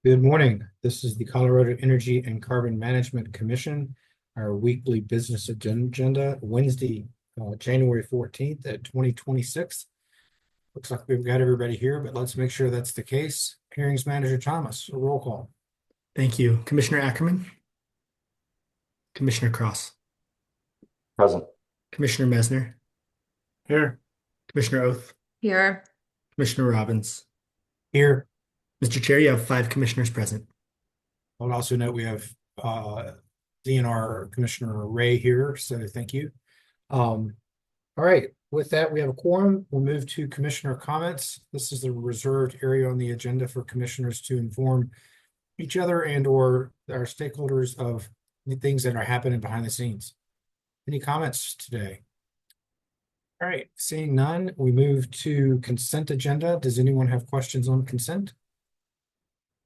Good morning. This is the Colorado Energy and Carbon Management Commission, our weekly business agenda, Wednesday, January 14th at 2026. Looks like we've got everybody here, but let's make sure that's the case. Hearings Manager Thomas, a roll call. Thank you. Commissioner Ackerman, Commissioner Cross, Present. Commissioner Mesner, Here. Commissioner Oath, Here. Commissioner Robbins. Here. Mr. Chair, you have 5 commissioners present. I'll also note we have DNR Commissioner Ray here, so thank you. All right, with that, we have a quorum. We'll move to commissioner comments. This is the reserved area on the agenda for commissioners to inform each other and or our stakeholders of the things that are happening behind the scenes. Any comments today? All right, seeing none, we move to consent agenda. Does anyone have questions on consent?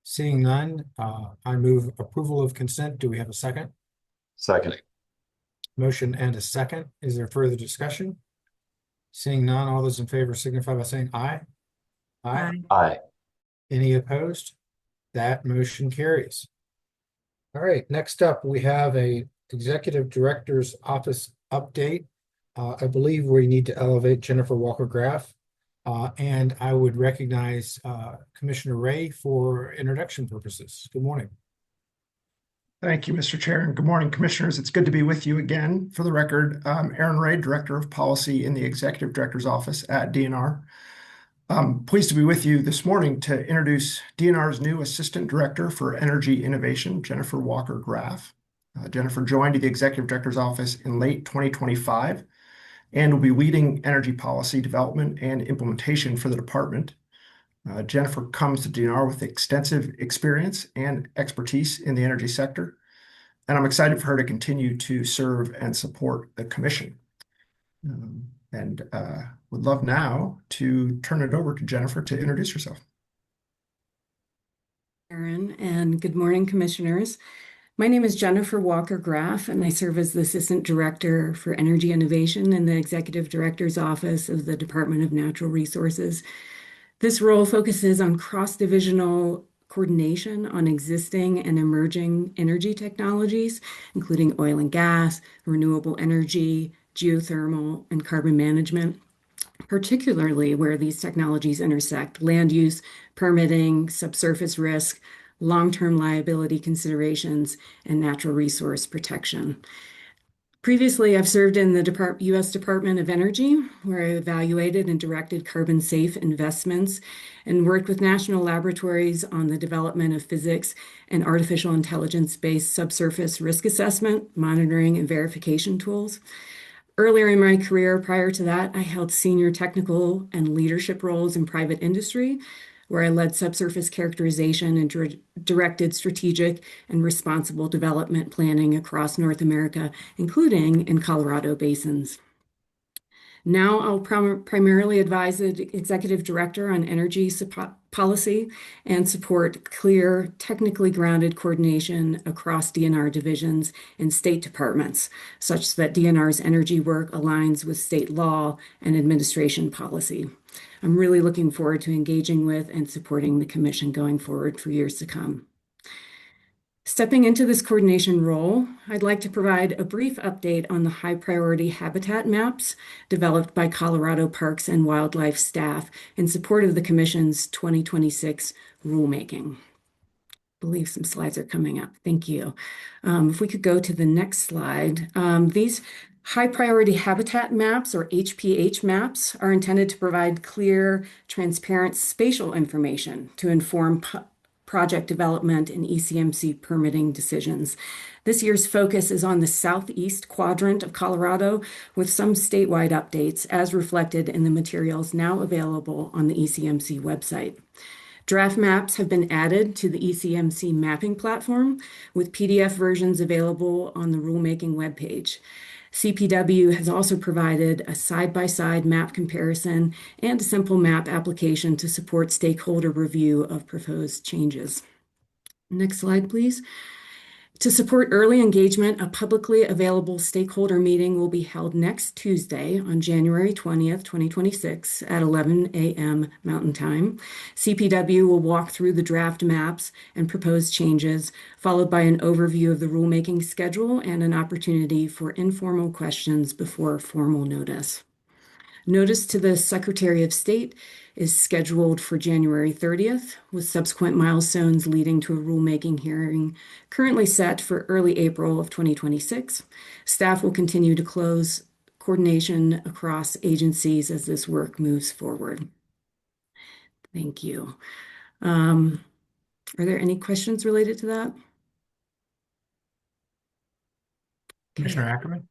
Seeing none, I move approval of consent. Do we have a second? Second. Motion and a second. Is there further discussion? Seeing none, all those in favor signify by saying aye. Aye. Aye. Any opposed? That motion carries. All right, next up, we have a Executive Director's Office update. I believe we need to elevate Jennifer Walker-Graff. And I would recognize Commissioner Ray for introduction purposes. Good morning. Thank you, Mr. Chair, and good morning, Commissioners. It's good to be with you again. For the record, I'm Aaron Ray, Director of Policy in the Executive Director's Office at DNR. I'm pleased to be with you this morning to introduce DNR's new Assistant Director for Energy Innovation, Jennifer Walker-Graff. Jennifer joined the Executive Director's Office in late 2025 and will be leading energy policy development and implementation for the department. Jennifer comes to DNR with extensive experience and expertise in the energy sector, and I'm excited for her to continue to serve and support the commission. And would love now to turn it over to Jennifer to introduce herself. Aaron, and good morning, Commissioners. My name is Jennifer Walker-Graff, and I serve as the Assistant Director for Energy Innovation in the Executive Director's Office of the Department of Natural Resources. This role focuses on cross-divisional coordination on existing and emerging energy technologies, including oil and gas, renewable energy, geothermal, and carbon management, particularly where these technologies intersect land use, permitting, subsurface risk, long-term liability considerations, and natural resource protection. Previously, I've served in the U.S. Department of Energy, where I evaluated and directed carbon-safe investments and worked with national laboratories on the development of physics and artificial intelligence-based subsurface risk assessment, monitoring, and verification tools. Earlier in my career, prior to that, I held senior technical and leadership roles in private industry, where I led subsurface characterization and directed strategic and responsible development planning across North America, including in Colorado basins. Now I'll primarily advise the Executive Director on energy policy and support clear, technically grounded coordination across DNR divisions and state departments, such that DNR's energy work aligns with state law and administration policy. I'm really looking forward to engaging with and supporting the Commission going forward for years to come. Stepping into this coordination role, I'd like to provide a brief update on the high-priority habitat maps developed by Colorado Parks and Wildlife staff in support of the Commission's 2026 rulemaking. I believe some slides are coming up. Thank you. If we could go to the next slide. These high-priority habitat maps, or HPH maps, are intended to provide clear, transparent spatial information to inform project development and ECMC permitting decisions. This year's focus is on the southeast quadrant of Colorado, with some statewide updates as reflected in the materials now available on the ECMC website. Draft maps have been added to the ECMC mapping platform, with PDF versions available on the rulemaking webpage. CPW has also provided a side-by-side map comparison and a simple map application to support stakeholder review of proposed changes. Next slide, please. To support early engagement, a publicly available stakeholder meeting will be held next Tuesday on January 20th, 2026 at 11 a.m. Mountain Time. CPW will walk through the draft maps and proposed changes, followed by an overview of the rulemaking schedule and an opportunity for informal questions before formal notice. Notice to the Secretary of State is scheduled for January 30th, with subsequent milestones leading to a rulemaking hearing currently set for early April of 2026. Staff will continue to close coordination across agencies as this work moves forward. Thank you. Are there any questions related to that? Commissioner Ackerman?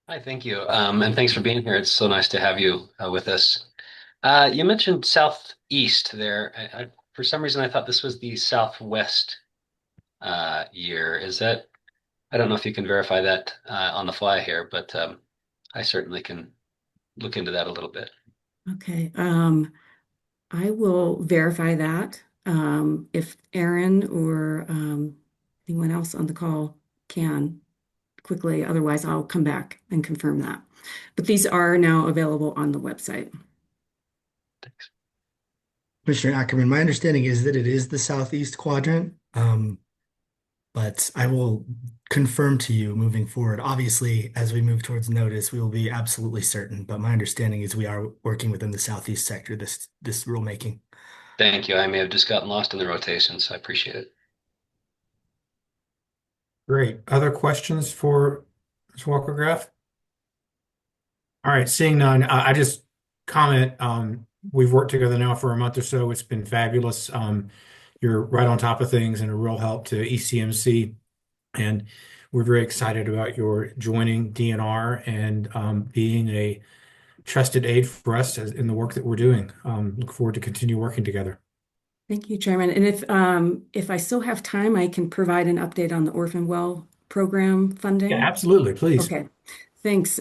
Hi, thank you. And thanks for being here. It's so nice to have you with us. You mentioned southeast there. For some reason, I thought this was the southwest year. Is that, I don't know if you can verify that on the fly here, but I certainly can look into that a little bit. Okay. I will verify that. If Aaron or anyone else on the call can quickly, otherwise I'll come back and confirm that. But these are now available on the website. Thanks. Commissioner Ackerman, my understanding is that it is the southeast quadrant, but I will confirm to you moving forward. Obviously, as we move towards notice, we will be absolutely certain, but my understanding is we are working within the southeast sector, this rulemaking. Thank you. I may have just gotten lost in the rotations. I appreciate it. Great. Other questions for Ms. Walker-Graff? All right, seeing none, I just comment, we've worked together now for a month or so. It's been fabulous. You're right on top of things and a real help to ECMC. And we're very excited about your joining DNR and being a trusted aid for us in the work that we're doing. Look forward to continue working together. Thank you, Chairman. And if I still have time, I can provide an update on the Orphan Well program funding. Yeah, absolutely, please. Okay, thanks.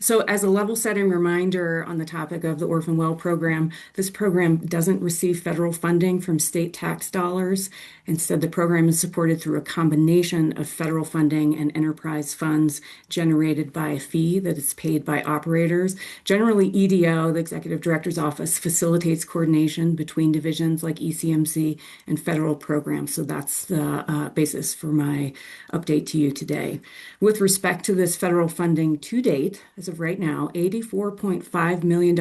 So as a level-setting reminder on the topic of the Orphan Well program, this program doesn't receive federal funding from state tax dollars. Instead, the program is supported through a combination of federal funding and enterprise funds generated by a fee that is paid by operators. Generally, EDO, the Executive Director's Office, facilitates coordination between divisions like ECMC and federal programs. So that's the basis for my update to you today. With respect to this federal funding to date, as of right now, $84.5 million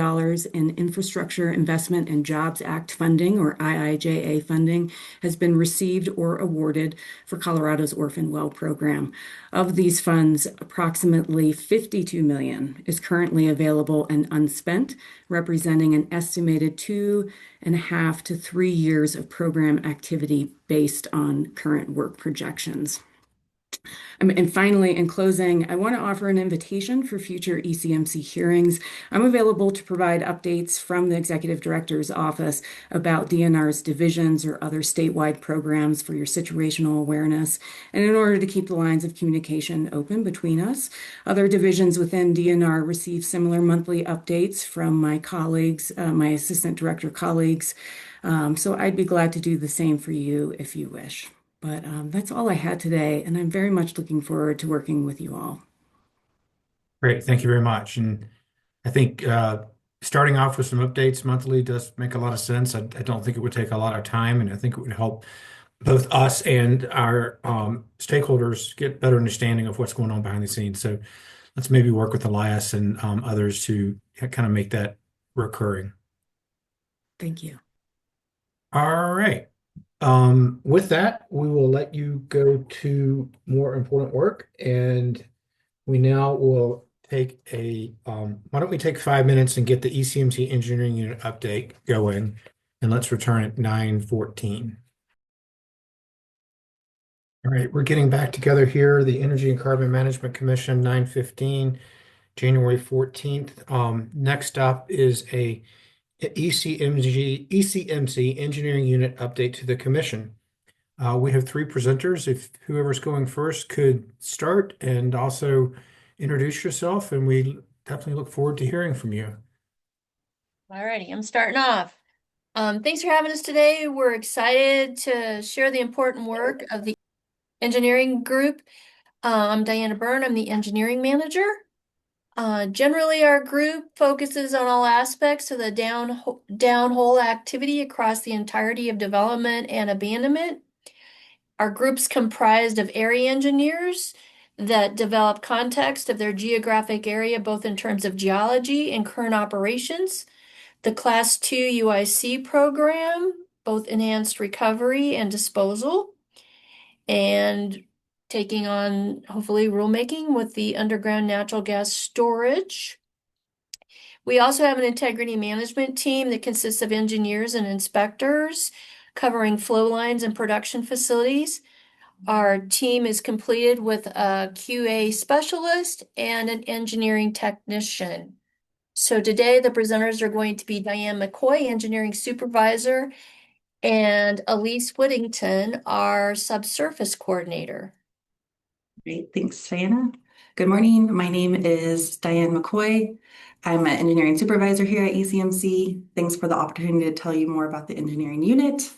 in Infrastructure Investment and Jobs Act funding, or IIJA funding, has been received or awarded for Colorado's Orphan Well program. Of these funds, approximately $52 million is currently available and unspent, representing an estimated 2.5 to 3 years of program activity based on current work projections. And finally, in closing, I want to offer an invitation for future ECMC hearings. I'm available to provide updates from the Executive Director's Office about DNR's divisions or other statewide programs for your situational awareness. And in order to keep the lines of communication open between us, other divisions within DNR receive similar monthly updates from my colleagues, my Assistant Director colleagues. So I'd be glad to do the same for you if you wish. But that's all I had today, and I'm very much looking forward to working with you all. Great, thank you very much. And I think starting off with some updates monthly does make a lot of sense. I don't think it would take a lot of time, and I think it would help both us and our stakeholders get better understanding of what's going on behind the scenes. So let's maybe work with Elias and others to kind of make that recurring. Thank you. All right. With that, we will let you go to more important work, and we now will take why don't we take 5 minutes and get the ECMC engineering unit update going, and let's return at 9:14. All right, we're getting back together here. The Energy and Carbon Management Commission, 9:15, January 14th. Next up is a ECMC engineering unit update to the commission. We have 3 presenters. If whoever's going first could start and also introduce yourself, and we definitely look forward to hearing from you. All righty, I'm starting off. Thanks for having us today. We're excited to share the important work of the Engineering Group. I'm Diana Byrne. I'm the engineering manager. Generally, our group focuses on all aspects of the downhole activity across the entirety of development and abandonment. Our group's comprised of area engineers that develop context of their geographic area, both in terms of geology and current operations. The Class 2 UIC program, both enhanced recovery and disposal, and taking on hopefully rulemaking with the underground natural gas storage. We also have an integrity management team that consists of engineers and inspectors covering flow lines and production facilities. Our team is completed with a QA specialist and an engineering technician. So today the presenters are going to be Diane McCoy, engineering supervisor, and Elise Whittington, our subsurface coordinator. Great, thanks, Diana. Good morning. My name is Diane McCoy. I'm an engineering supervisor here at ECMC. Thanks for the opportunity to tell you more about the engineering unit.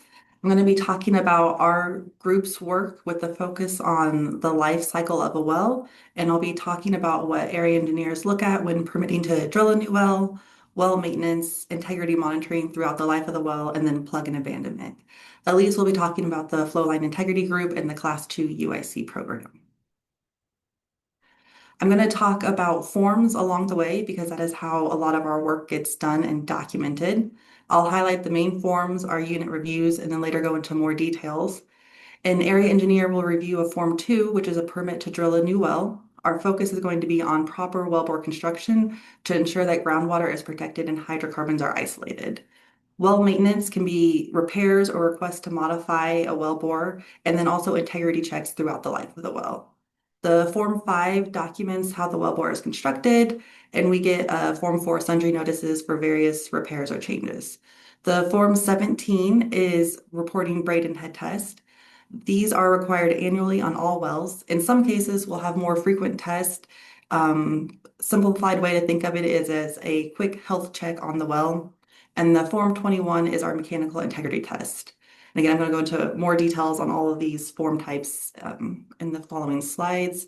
I'm going to be talking about our group's work with the focus on the life cycle of a well, and I'll be talking about what area engineers look at when permitting to drill a new well, well maintenance, integrity monitoring throughout the life of the well, and then plug and abandonment. Elise will be talking about the Flowline Integrity Group and the Class 2 UIC program. I'm going to talk about forms along the way because that is how a lot of our work gets done and documented. I'll highlight the main forms, our unit reviews, and then later go into more details. An area engineer will review a Form 2, which is a permit to drill a new well. Our focus is going to be on proper wellbore construction to ensure that groundwater is protected and hydrocarbons are isolated. Well maintenance can be repairs or requests to modify a well bore, and then also integrity checks throughout the life of the well. The Form 5 documents how the wellbore is constructed, and we get Form 4 sundry notices for various repairs or changes. The Form 17 is reporting braid and head test. These are required annually on all wells. In some cases, we'll have more frequent tests. Simplified way to think of it is as a quick health check on the well. And the Form 21 is our mechanical integrity test. And again, I'm going to go into more details on all of these form types in the following slides.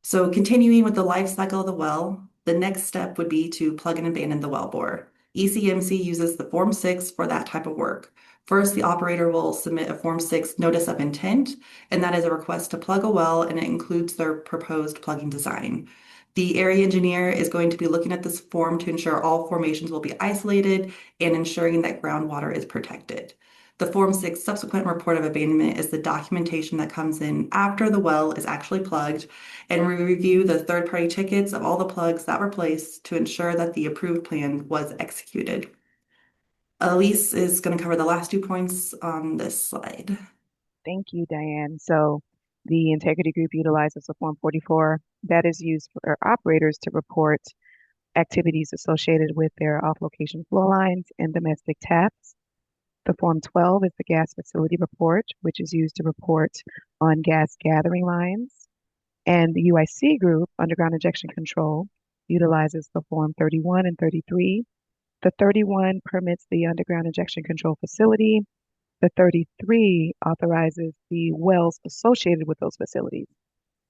So continuing with the life cycle of the well, the next step would be to plug and abandon the well bore. ECMC uses the Form 6 for that type of work. First, the operator will submit a Form 6 notice of intent, and that is a request to plug a well, and it includes their proposed plugging design. The area engineer is going to be looking at this form to ensure all formations will be isolated and ensuring that groundwater is protected. The Form 6 subsequent report of abandonment is the documentation that comes in after the well is actually plugged, and we review the third-party tickets of all the plugs that were placed to ensure that the approved plan was executed. Elise is going to cover the last 2 points on this slide. Thank you, Diane. So the Integrity Group utilizes the Form 44 that is used for operators to report activities associated with their off-location flow lines and domestic taps. The Form 12 is the gas facility report, which is used to report on gas gathering lines. And the UIC group, underground injection control, utilizes the Form 31 and 33. The 31 permits the underground injection control facility. The 33 authorizes the wells associated with those facilities.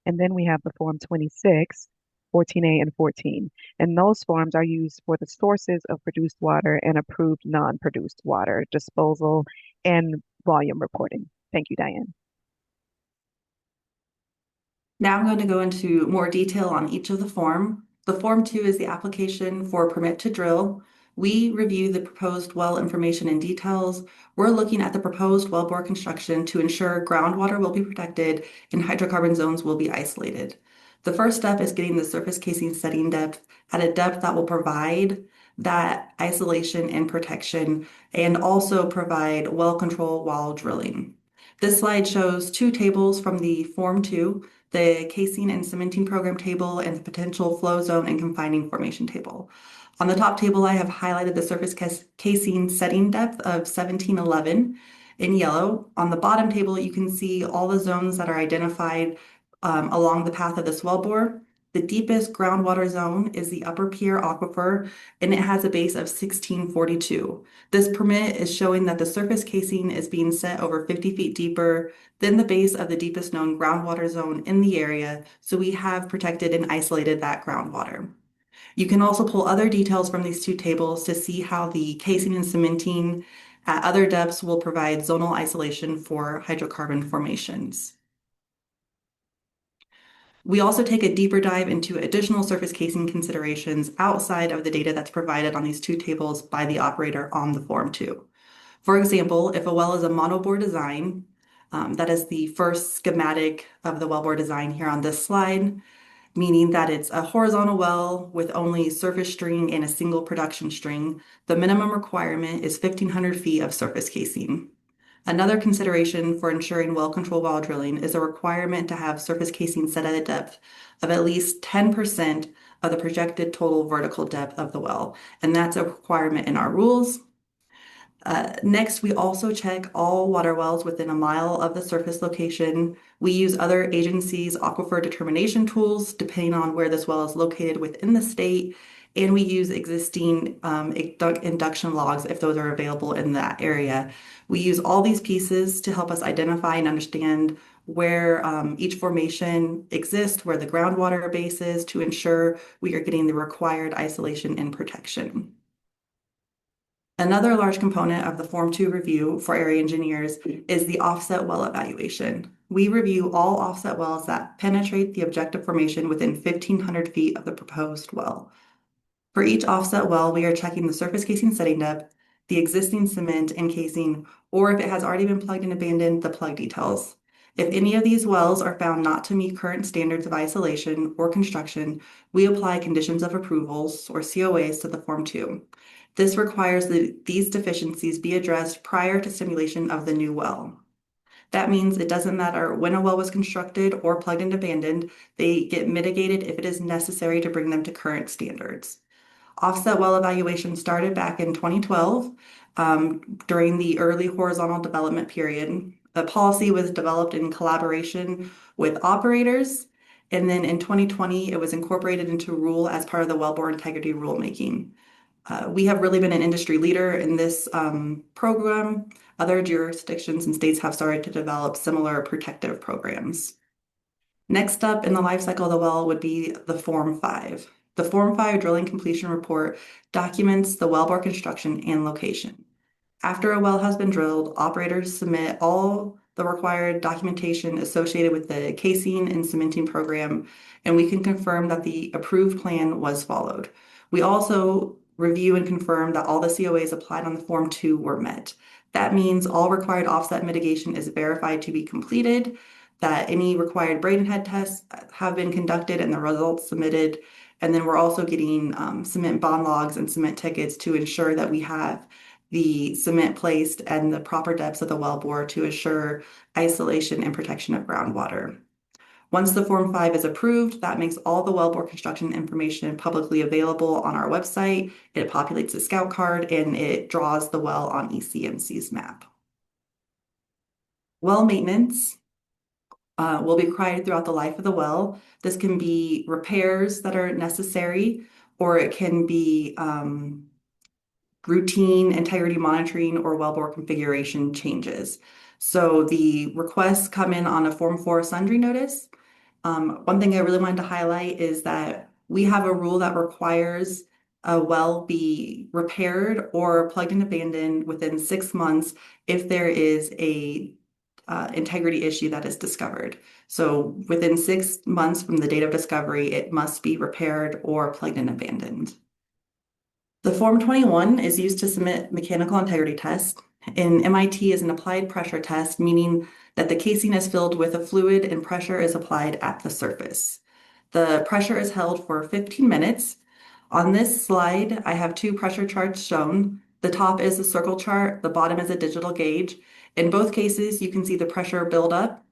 And then we have the Form 26, 14A and 14. And those forms are used for the sources of produced water and approved non-produced water disposal and volume reporting. Thank you, Diane. Now I'm going to go into more detail on each of the form. The Form 2 is the application for permit to drill. We review the proposed well information and details. We're looking at the proposed wellbore construction to ensure groundwater will be protected and hydrocarbon zones will be isolated. The first step is getting the surface casing setting depth at a depth that will provide that isolation and protection and also provide well control while drilling. This slide shows 2 tables from the Form 2, the casing and cementing program table and the potential flow zone and confining formation table. On the top table, I have highlighted the surface casing setting depth of 1711 in yellow. On the bottom table, you can see all the zones that are identified along the path of this wellbore. The deepest groundwater zone is the Upper Pierre Aquifer, and it has a base of 1642. This permit is showing that the surface casing is being set over 50 feet deeper than the base of the deepest known groundwater zone in the area, so we have protected and isolated that groundwater. You can also pull other details from these two tables to see how the casing and cementing at other depths will provide zonal isolation for hydrocarbon formations. We also take a deeper dive into additional surface casing considerations outside of the data that's provided on these two tables by the operator on the Form 2. For example, if a well is a monobore design, that is the first schematic of the wellbore design here on this slide, meaning that it's a horizontal well with only surface string and a single production string. The minimum requirement is 1,500 feet of surface casing. Another consideration for ensuring well control while drilling is a requirement to have surface casing set at a depth of at least 10% of the projected total vertical depth of the well, and that's a requirement in our rules. Next, we also check all water wells within a mile of the surface location. We use other agencies' aquifer determination tools depending on where this well is located within the state, and we use existing induction logs if those are available in that area. We use all these pieces to help us identify and understand where each formation exists, where the groundwater base is, to ensure we are getting the required isolation and protection. Another large component of the Form 2 review for area engineers is the offset well evaluation. We review all offset wells that penetrate the objective formation within 1,500 feet of the proposed well. For each offset well, we are checking the surface casing setting depth, the existing cement and casing, or if it has already been plugged and abandoned, the plug details. If any of these wells are found not to meet current standards of isolation or construction, we apply conditions of approvals or COAs to the Form 2. This requires that these deficiencies be addressed prior to stimulation of the new well. That means it doesn't matter when a well was constructed or plugged and abandoned, they get mitigated if it is necessary to bring them to current standards. Offset well evaluation started back in 2012 during the early horizontal development period. The policy was developed in collaboration with operators, and then in 2020, it was incorporated into rule as part of the wellbore integrity rulemaking. We have really been an industry leader in this program. Other jurisdictions and states have started to develop similar protective programs. Next up in the life cycle of the well would be the Form 5. The Form 5 drilling completion report documents the wellbore construction and location. After a well has been drilled, operators submit all the required documentation associated with the casing and cementing program, and we can confirm that the approved plan was followed. We also review and confirm that all the COAs applied on the Form 2 were met. That means all required offset mitigation is verified to be completed, that any required braided head tests have been conducted and the results submitted. And then we're also getting cement bond logs and cement tickets to ensure that we have the cement placed and the proper depths of the wellbore to assure isolation and protection of groundwater. Once the Form 5 is approved, that makes all the wellbore construction information publicly available on our website. It populates a scout card and it draws the well on ECMC's map. Well maintenance will be required throughout the life of the well. This can be repairs that are necessary, or it can be routine integrity monitoring or wellbore configuration changes. So the requests come in on a Form 4 sundry notice. One thing I really wanted to highlight is that we have a rule that requires a well be repaired or plugged and abandoned within 6 months if there is a integrity issue that is discovered. So within 6 months from the date of discovery, it must be repaired or plugged and abandoned. The Form 21 is used to submit mechanical integrity tests, and MIT is an applied pressure test, meaning that the casing is filled with a fluid and pressure is applied at the surface. The pressure is held for 15 minutes. On this slide, I have two pressure charts shown. The top is a circle chart, the bottom is a digital gauge. In both cases, you can see the pressure build up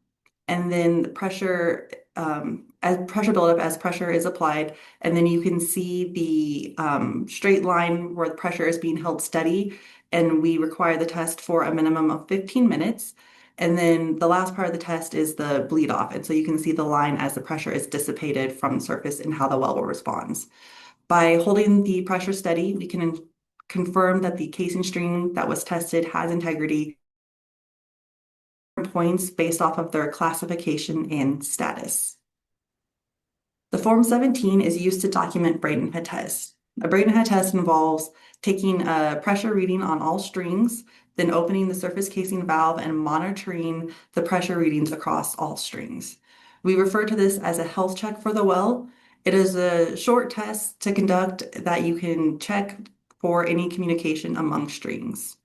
and then the pressure build up as pressure is applied, and then you can see the straight line where the pressure is being held steady, and we require the test for a minimum of 15 minutes. And then the last part of the test is the bleed off. And so you can see the line as the pressure is dissipated from the surface and how the well responds. By holding the pressure steady, we can confirm that the casing string that was tested has integrity points based off of their classification and status. The Form 17 is used to document Bradenhead test. A Bradenhead test involves taking a pressure reading on all strings, then opening the surface casing valve and monitoring the pressure readings across all strings. We refer to this as a health check for the well. It is a short test to conduct that you can check for any communication among strings.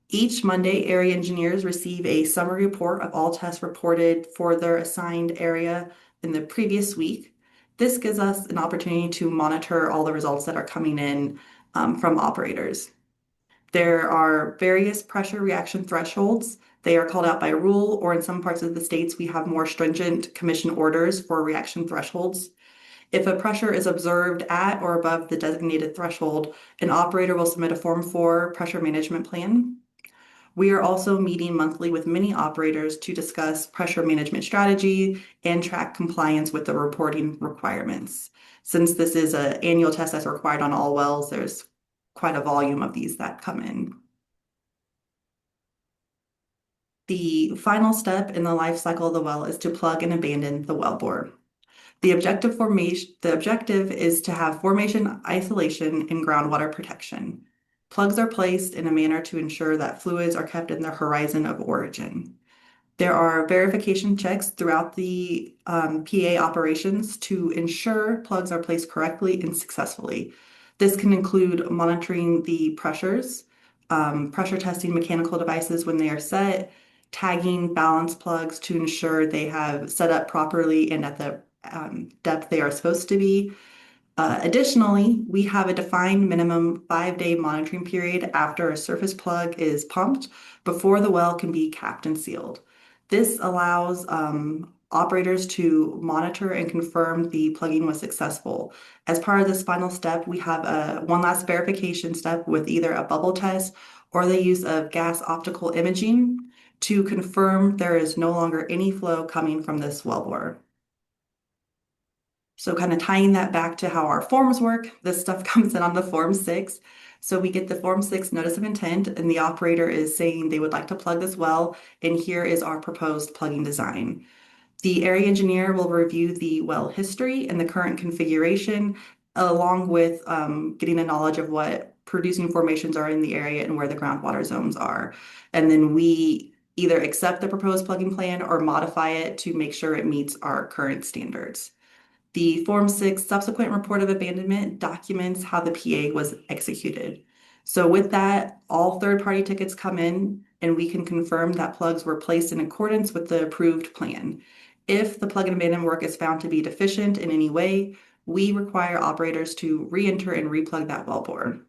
Each Monday, area engineers receive a summary report of all tests reported for their assigned area in the previous week. This gives us an opportunity to monitor all the results that are coming in from operators. There are various pressure reaction thresholds. They are called out by rule, or in some parts of the states, we have more stringent commission orders for reaction thresholds. If a pressure is observed at or above the designated threshold, an operator will submit a Form 4 pressure management plan. We are also meeting monthly with many operators to discuss pressure management strategy and track compliance with the reporting requirements. Since this is an annual test that's required on all wells, there's quite a volume of these that come in. The final step in the life cycle of the well is to plug and abandon the wellbore. The objective is to have formation isolation and groundwater protection. Plugs are placed in a manner to ensure that fluids are kept in their horizon of origin. There are verification checks throughout the PA operations to ensure plugs are placed correctly and successfully. This can include monitoring the pressures, pressure testing mechanical devices when they are set, tagging balance plugs to ensure they have set up properly and at the depth they are supposed to be. Additionally, we have a defined minimum 5-day monitoring period after a surface plug is pumped before the well can be capped and sealed. This allows operators to monitor and confirm the plugging was successful. As part of this final step, we have one last verification step with either a bubble test or the use of gas optical imaging to confirm there is no longer any flow coming from this wellbore. So kind of tying that back to how our forms work, this stuff comes in on the Form 6. So we get the Form 6 notice of intent, and the operator is saying they would like to plug this well, and here is our proposed plugging design. The area engineer will review the well history and the current configuration, along with getting a knowledge of what producing formations are in the area and where the groundwater zones are. And then we either accept the proposed plugging plan or modify it to make sure it meets our current standards. The Form 6 subsequent report of abandonment documents how the PA was executed. So with that, all third-party tickets come in and we can confirm that plugs were placed in accordance with the approved plan. If the plug and abandonment work is found to be deficient in any way, we require operators to re-enter and replug that wellbore.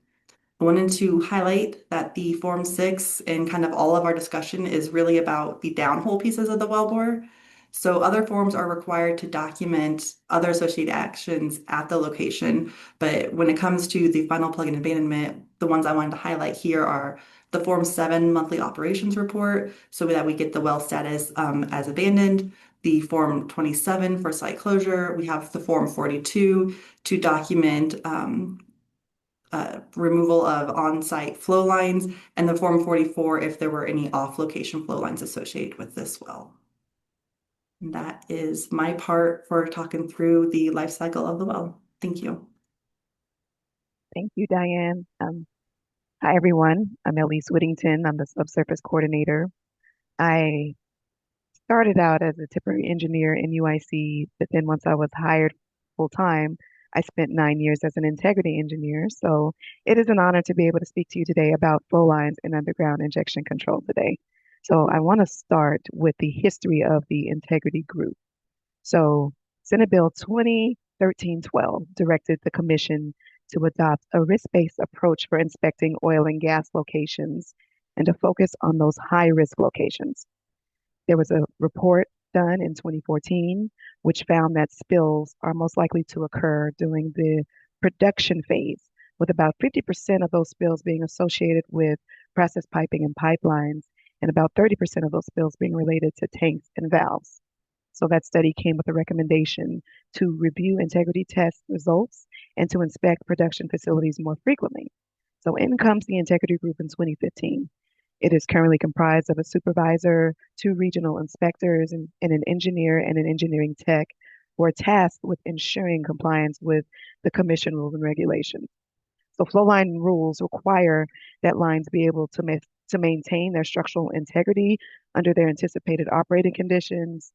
I wanted to highlight that the Form 6 and kind of all of our discussion is really about the downhole pieces of the wellbore. So other forms are required to document other associated actions at the location. But when it comes to the final plug and abandonment, the ones I wanted to highlight here are the Form 7 monthly operations report, so that we get the well status as abandoned. The Form 27 for site closure. We have the Form 42 to document removal of on-site flow lines, and the Form 44 if there were any off-location flow lines associated with this well. And that is my part for talking through the life cycle of the well. Thank you. Thank you, Diane. Hi, everyone. I'm Elise Whittington. I'm the subsurface coordinator. I started out as a temporary engineer in UIC, but then once I was hired full time, I spent 9 years as an integrity engineer. So it is an honor to be able to speak to you today about flow lines and underground injection control today. So I want to start with the history of the integrity group. So Senate Bill 2013-12 directed the commission to adopt a risk-based approach for inspecting oil and gas locations and to focus on those high-risk locations. There was a report done in 2014, which found that spills are most likely to occur during the production phase, with about 50% of those spills being associated with process piping and pipelines, and about 30% of those spills being related to tanks and valves. So that study came with a recommendation to review integrity test results and to inspect production facilities more frequently. So in comes the integrity group in 2015. It is currently comprised of a supervisor, two regional inspectors, and an engineer and an engineering tech who are tasked with ensuring compliance with the commission rules and regulations. So flow line rules require that lines be able to maintain their structural integrity under their anticipated operating conditions,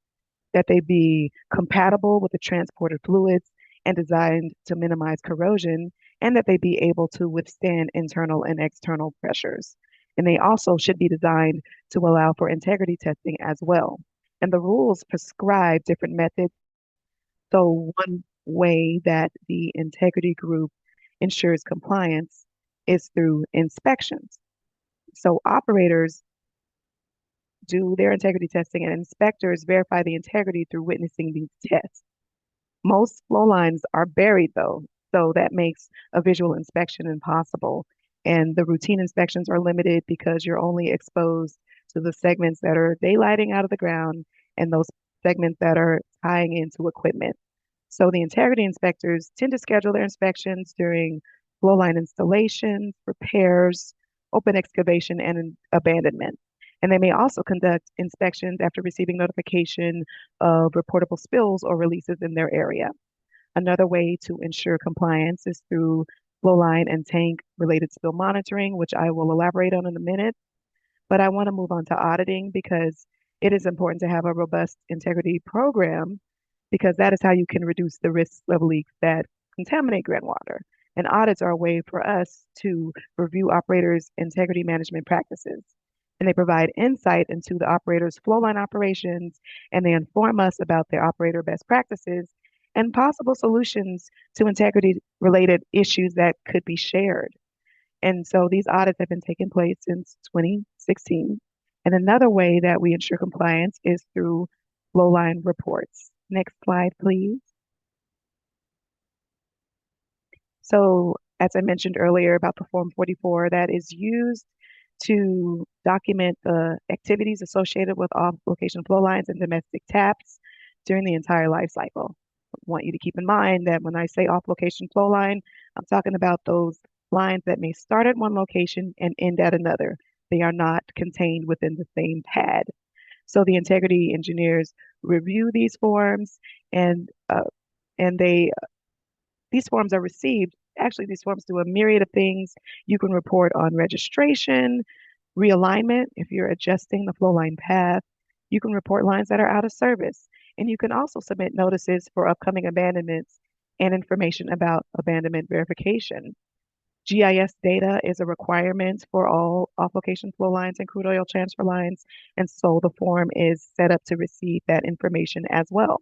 that they be compatible with the transported fluids and designed to minimize corrosion, and that they be able to withstand internal and external pressures. And they also should be designed to allow for integrity testing as well. And the rules prescribe different methods. So one way that the integrity group ensures compliance is through inspections. So operators do their integrity testing and inspectors verify the integrity through witnessing these tests. Most flow lines are buried though, so that makes a visual inspection impossible. And the routine inspections are limited because you're only exposed to the segments that are daylighting out of the ground and those segments that are tying into equipment. So the integrity inspectors tend to schedule their inspections during flow line installations, repairs, open excavation, and abandonment. And they may also conduct inspections after receiving notification of reportable spills or releases in their area. Another way to ensure compliance is through flow line and tank related spill monitoring, which I will elaborate on in a minute. But I want to move on to auditing because it is important to have a robust integrity program because that is how you can reduce the risk of leaks that contaminate groundwater. And audits are a way for us to review operators' integrity management practices. And they provide insight into the operator's flow line operations, and they inform us about their operator best practices and possible solutions to integrity-related issues that could be shared. And so these audits have been taking place since 2016. And another way that we ensure compliance is through flow line reports. Next slide, please. So as I mentioned earlier about the Form 44 that is used to document the activities associated with off-location flow lines and domestic taps during the entire life cycle. I want you to keep in mind that when I say off-location flow line, I'm talking about those lines that may start at one location and end at another. They are not contained within the same pad. So the integrity engineers review these forms and these forms are received. Actually, these forms do a myriad of things. You can report on registration, realignment, if you're adjusting the flow line path. You can report lines that are out of service. And you can also submit notices for upcoming abandonments and information about abandonment verification. GIS data is a requirement for all off-location flow lines and crude oil transfer lines. And so the form is set up to receive that information as well.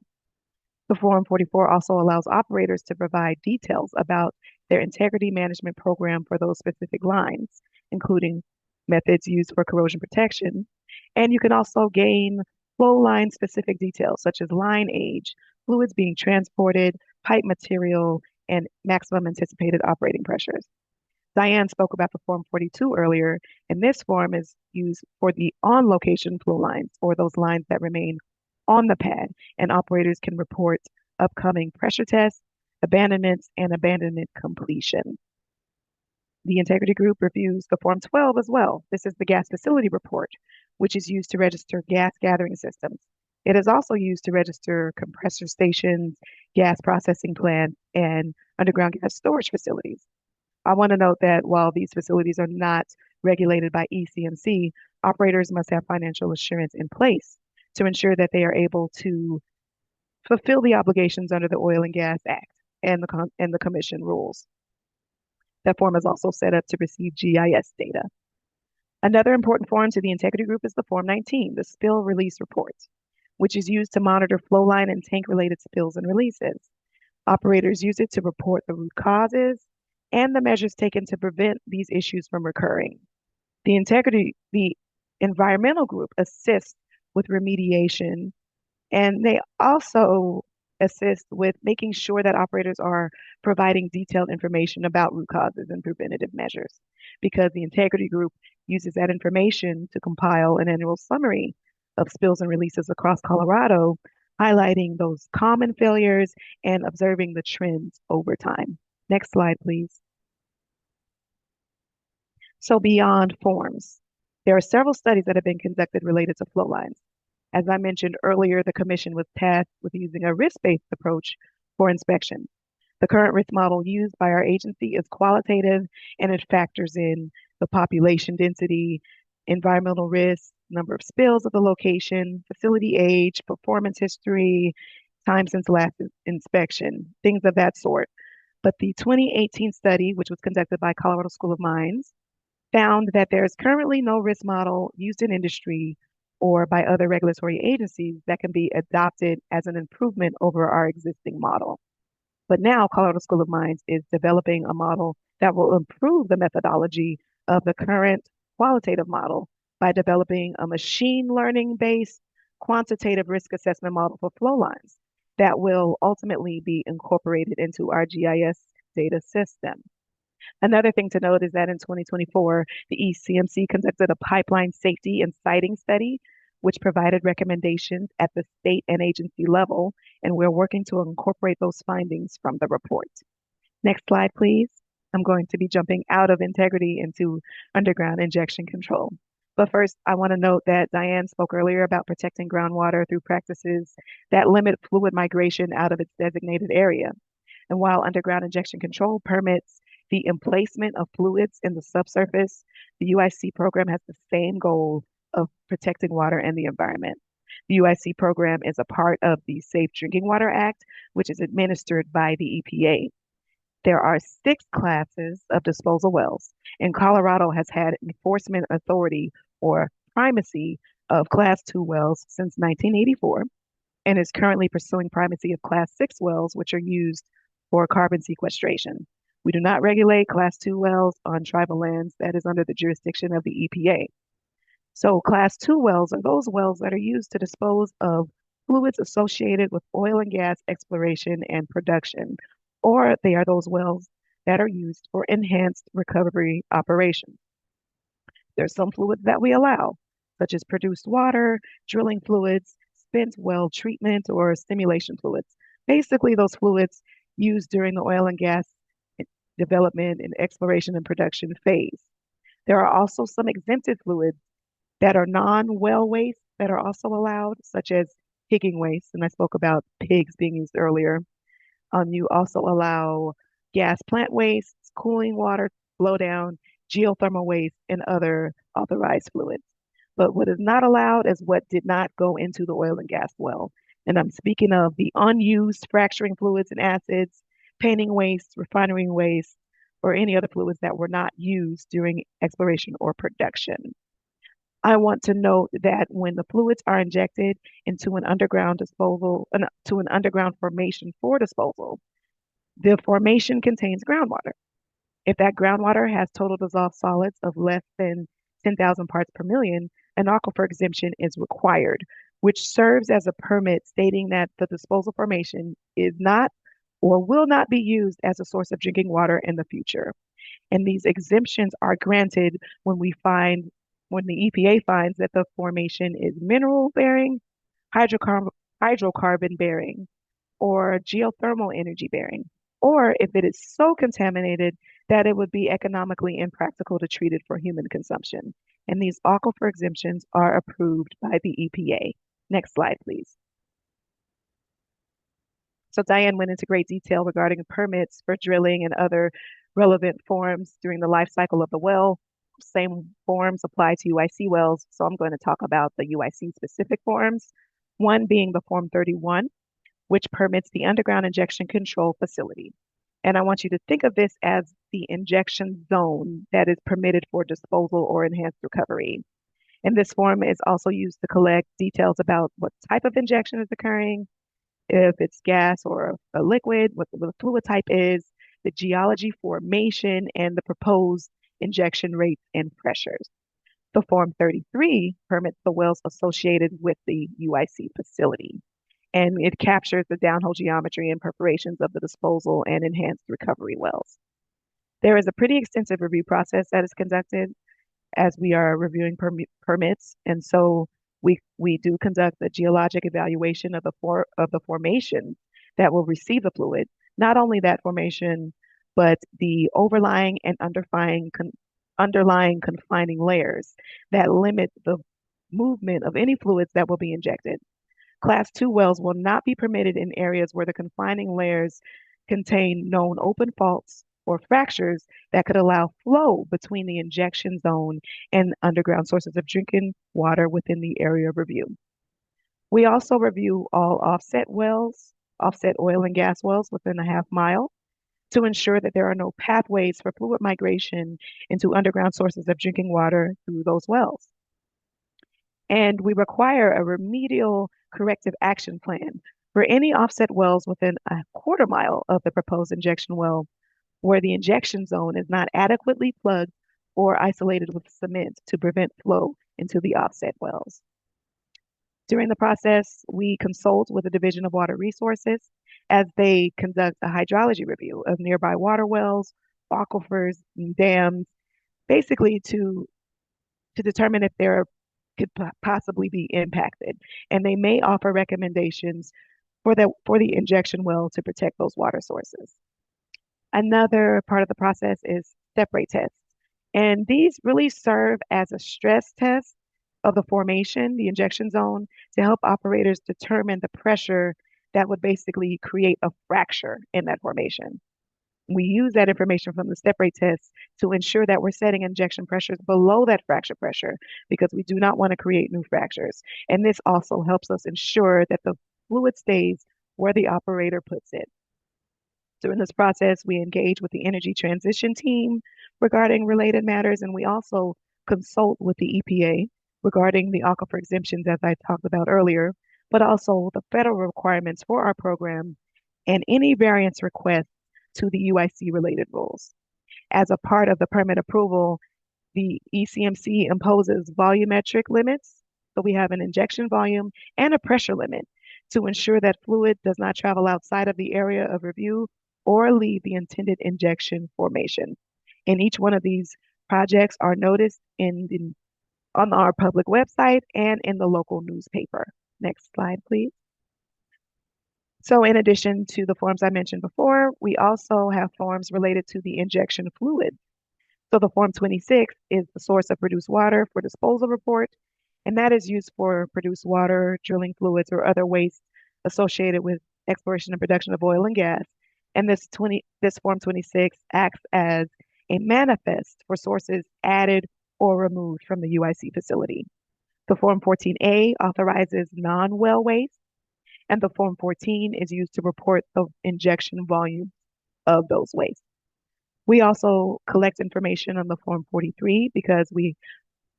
The Form 44 also allows operators to provide details about their integrity management program for those specific lines, including methods used for corrosion protection. And you can also gain flow line specific details such as line age, fluids being transported, pipe material, and maximum anticipated operating pressures. Diane spoke about the Form 42 earlier, and this form is used for the on-location flow lines or those lines that remain on the pad, and operators can report upcoming pressure tests, abandonments, and abandonment completion. The integrity group reviews the Form 12 as well. This is the gas facility report, which is used to register gas gathering systems. It is also used to register compressor stations, gas processing plants, and underground gas storage facilities. I want to note that while these facilities are not regulated by ECMC, operators must have financial assurance in place to ensure that they are able to fulfill the obligations under the Oil and Gas Act and the Commission rules. That form is also set up to receive GIS data. Another important form to the integrity group is the Form 19, the Spill Release Report, which is used to monitor flow line and tank-related spills and releases. Operators use it to report the root causes and the measures taken to prevent these issues from recurring. The environmental group assists with remediation, and they also assist with making sure that operators are providing detailed information about root causes and preventative measures, because the integrity group uses that information to compile an annual summary of spills and releases across Colorado, highlighting those common failures and observing the trends over time. Next slide, please. So beyond forms, there are several studies that have been conducted related to flow lines. As I mentioned earlier, the commission was tasked with using a risk-based approach for inspection. The current risk model used by our agency is qualitative, and it factors in the population density, environmental risk, number of spills of the location, facility age, performance history, time since last inspection, things of that sort. But the 2018 study, which was conducted by Colorado School of Mines, found that there is currently no risk model used in industry or by other regulatory agencies that can be adopted as an improvement over our existing model. But now Colorado School of Mines is developing a model that will improve the methodology of the current qualitative model by developing a machine learning based quantitative risk assessment model for flow lines that will ultimately be incorporated into our GIS data system. Another thing to note is that in 2024, the ECMC conducted a pipeline safety and siting study, which provided recommendations at the state and agency level, and we're working to incorporate those findings from the report. Next slide, please. I'm going to be jumping out of integrity into underground injection control. But first, I want to note that Diane spoke earlier about protecting groundwater through practices that limit fluid migration out of its designated area. And while underground injection control permits the emplacement of fluids in the subsurface, the UIC program has the same goal of protecting water and the environment. The UIC program is a part of the Safe Drinking Water Act, which is administered by the EPA. There are 6 classes of disposal wells, and Colorado has had enforcement authority or primacy of Class 2 wells since 1984 and is currently pursuing primacy of Class 6 wells, which are used for carbon sequestration. We do not regulate Class 2 wells on tribal lands that is under the jurisdiction of the EPA. So Class 2 wells are those wells that are used to dispose of fluids associated with oil and gas exploration and production, or they are those wells that are used for enhanced recovery operations. There's some fluids that we allow, such as produced water, drilling fluids, spent well treatment, or stimulation fluids. Basically, those fluids used during the oil and gas development and exploration and production phase. There are also some exempted fluids that are non-well waste that are also allowed, such as pigging waste, and I spoke about pigs being used earlier. You also allow gas plant waste, cooling water, blowdown, geothermal waste, and other authorized fluids. But what is not allowed is what did not go into the oil and gas well. And I'm speaking of the unused fracturing fluids and acids, painting waste, refinery waste, or any other fluids that were not used during exploration or production. I want to note that when the fluids are injected into an underground disposal, to an underground formation for disposal, the formation contains groundwater. If that groundwater has total dissolved solids of less than 10,000 parts per million, an aquifer exemption is required, which serves as a permit stating that the disposal formation is not or will not be used as a source of drinking water in the future. And these exemptions are granted when the EPA finds that the formation is mineral bearing, hydrocarbon bearing, or geothermal energy bearing, or if it is so contaminated that it would be economically impractical to treat it for human consumption. And these aquifer exemptions are approved by the EPA. Next slide, please. So Diane went into great detail regarding permits for drilling and other relevant forms during the life cycle of the well. Same forms apply to UIC wells, so I'm going to talk about the UIC specific forms. One being the Form 31, which permits the underground injection control facility. And I want you to think of this as the injection zone that is permitted for disposal or enhanced recovery. And this form is also used to collect details about what type of injection is occurring, if it's gas or a liquid, what the fluid type is, the geology formation, and the proposed injection rates and pressures. The Form 33 permits the wells associated with the UIC facility, and it captures the downhole geometry and perforations of the disposal and enhanced recovery wells. There is a pretty extensive review process that is conducted as we are reviewing permits. And so we do conduct a geologic evaluation of the formation that will receive the fluid. Not only that formation, but the overlying and underlying confining layers that limit the movement of any fluids that will be injected. Class 2 wells will not be permitted in areas where the confining layers contain known open faults or fractures that could allow flow between the injection zone and underground sources of drinking water within the area of review. We also review all offset oil and gas wells within a half mile to ensure that there are no pathways for fluid migration into underground sources of drinking water through those wells. And we require a remedial corrective action plan for any offset wells within a quarter mile of the proposed injection well where the injection zone is not adequately plugged or isolated with cement to prevent flow into the offset wells. During the process, we consult with the Division of Water Resources as they conduct a hydrology review of nearby water wells, aquifers, and dams, basically to determine if there could possibly be impacted. And they may offer recommendations for the injection well to protect those water sources. Another part of the process is step rate tests. And these really serve as a stress test of the formation, the injection zone, to help operators determine the pressure that would basically create a fracture in that formation. We use that information from the step rate test to ensure that we're setting injection pressures below that fracture pressure because we do not want to create new fractures. And this also helps us ensure that the fluid stays where the operator puts it. During this process, we engage with the energy transition team regarding related matters, and we also consult with the EPA regarding the aquifer exemptions, as I talked about earlier, but also the federal requirements for our program and any variance requests to the UIC related rules. As a part of the permit approval, the ECMC imposes volumetric limits. So we have an injection volume and a pressure limit to ensure that fluid does not travel outside of the area of review or leave the intended injection formation. And each one of these projects are noticed on our public website and in the local newspaper. Next slide, please. So in addition to the forms I mentioned before, we also have forms related to the injection fluid. So the Form 26 is the source of produced water for disposal report, and that is used for produced water, drilling fluids, or other waste associated with exploration and production of oil and gas. And this Form 26 acts as a manifest for sources added or removed from the UIC facility. The Form 14A authorizes non-well waste, and the Form 14 is used to report the injection volume of those wastes. We also collect information on the Form 43 because we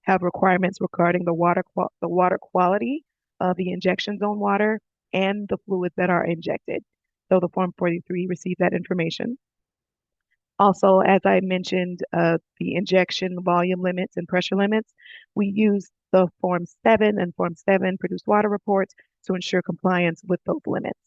have requirements regarding the water quality of the injection zone water and the fluids that are injected. So the Form 43 receives that information. Also, as I mentioned, the injection volume limits and pressure limits, we use the Form 7 and Form 7 produced water reports to ensure compliance with those limits.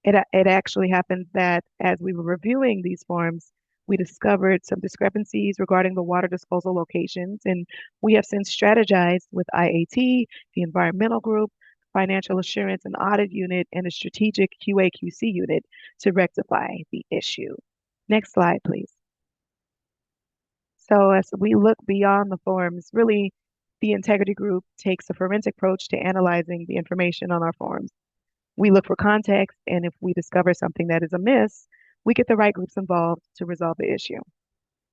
It actually happened that as we were reviewing these forms, we discovered some discrepancies regarding the water disposal locations, and we have since strategized with IAT, the environmental group, financial assurance and audit unit, and a strategic QA/QC unit to rectify the issue. Next slide, please. So as we look beyond the forms, really, the integrity group takes a forensic approach to analyzing the information on our forms. We look for context, and if we discover something that is amiss, we get the right groups involved to resolve the issue.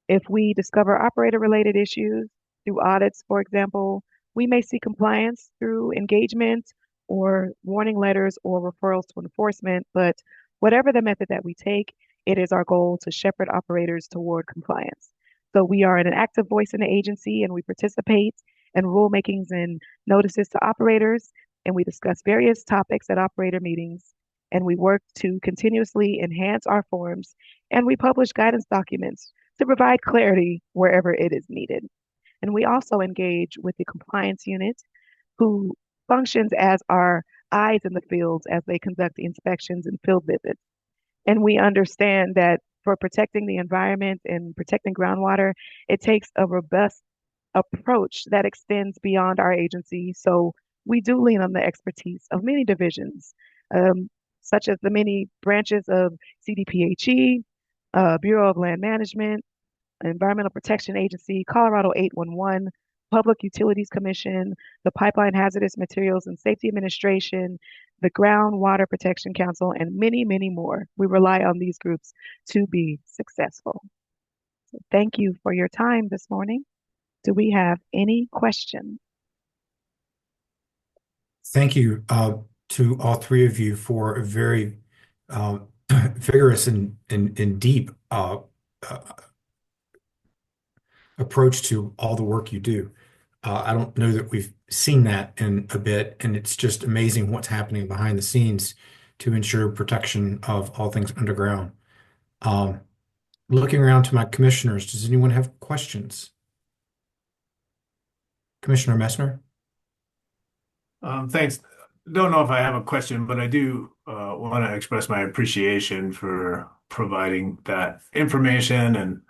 If we discover operator-related issues through audits, for example, we may seek compliance through engagement or warning letters or referrals to enforcement, but whatever the method that we take, it is our goal to shepherd operators toward compliance. So we are an active voice in the agency, and we participate in rulemakings and notices to operators, and we discuss various topics at operator meetings, and we work to continuously enhance our forms, and we publish guidance documents to provide clarity wherever it is needed. And we also engage with the compliance unit, who functions as our eyes in the fields as they conduct the inspections and field visits. And we understand that for protecting the environment and protecting groundwater, it takes a robust approach that extends beyond our agency. So we do lean on the expertise of many divisions, um, such as the many branches of CDPHE, Bureau of Land Management, Environmental Protection Agency, Colorado 811, Public Utilities Commission, the Pipeline Hazardous Materials and Safety Administration, the Groundwater Protection Council, and many, many more. We rely on these groups to be successful. So thank you for your time this morning. Do we have any questions? Thank you to all three of you for a very vigorous and deep approach to all the work you do. I don't know that we've seen that in a bit, and it's just amazing what's happening behind the scenes to ensure protection of all things underground. Looking around to my commissioners, does anyone have questions? Commissioner Messner? Thanks. Don't know if I have a question, but I do want to express my appreciation for providing that information and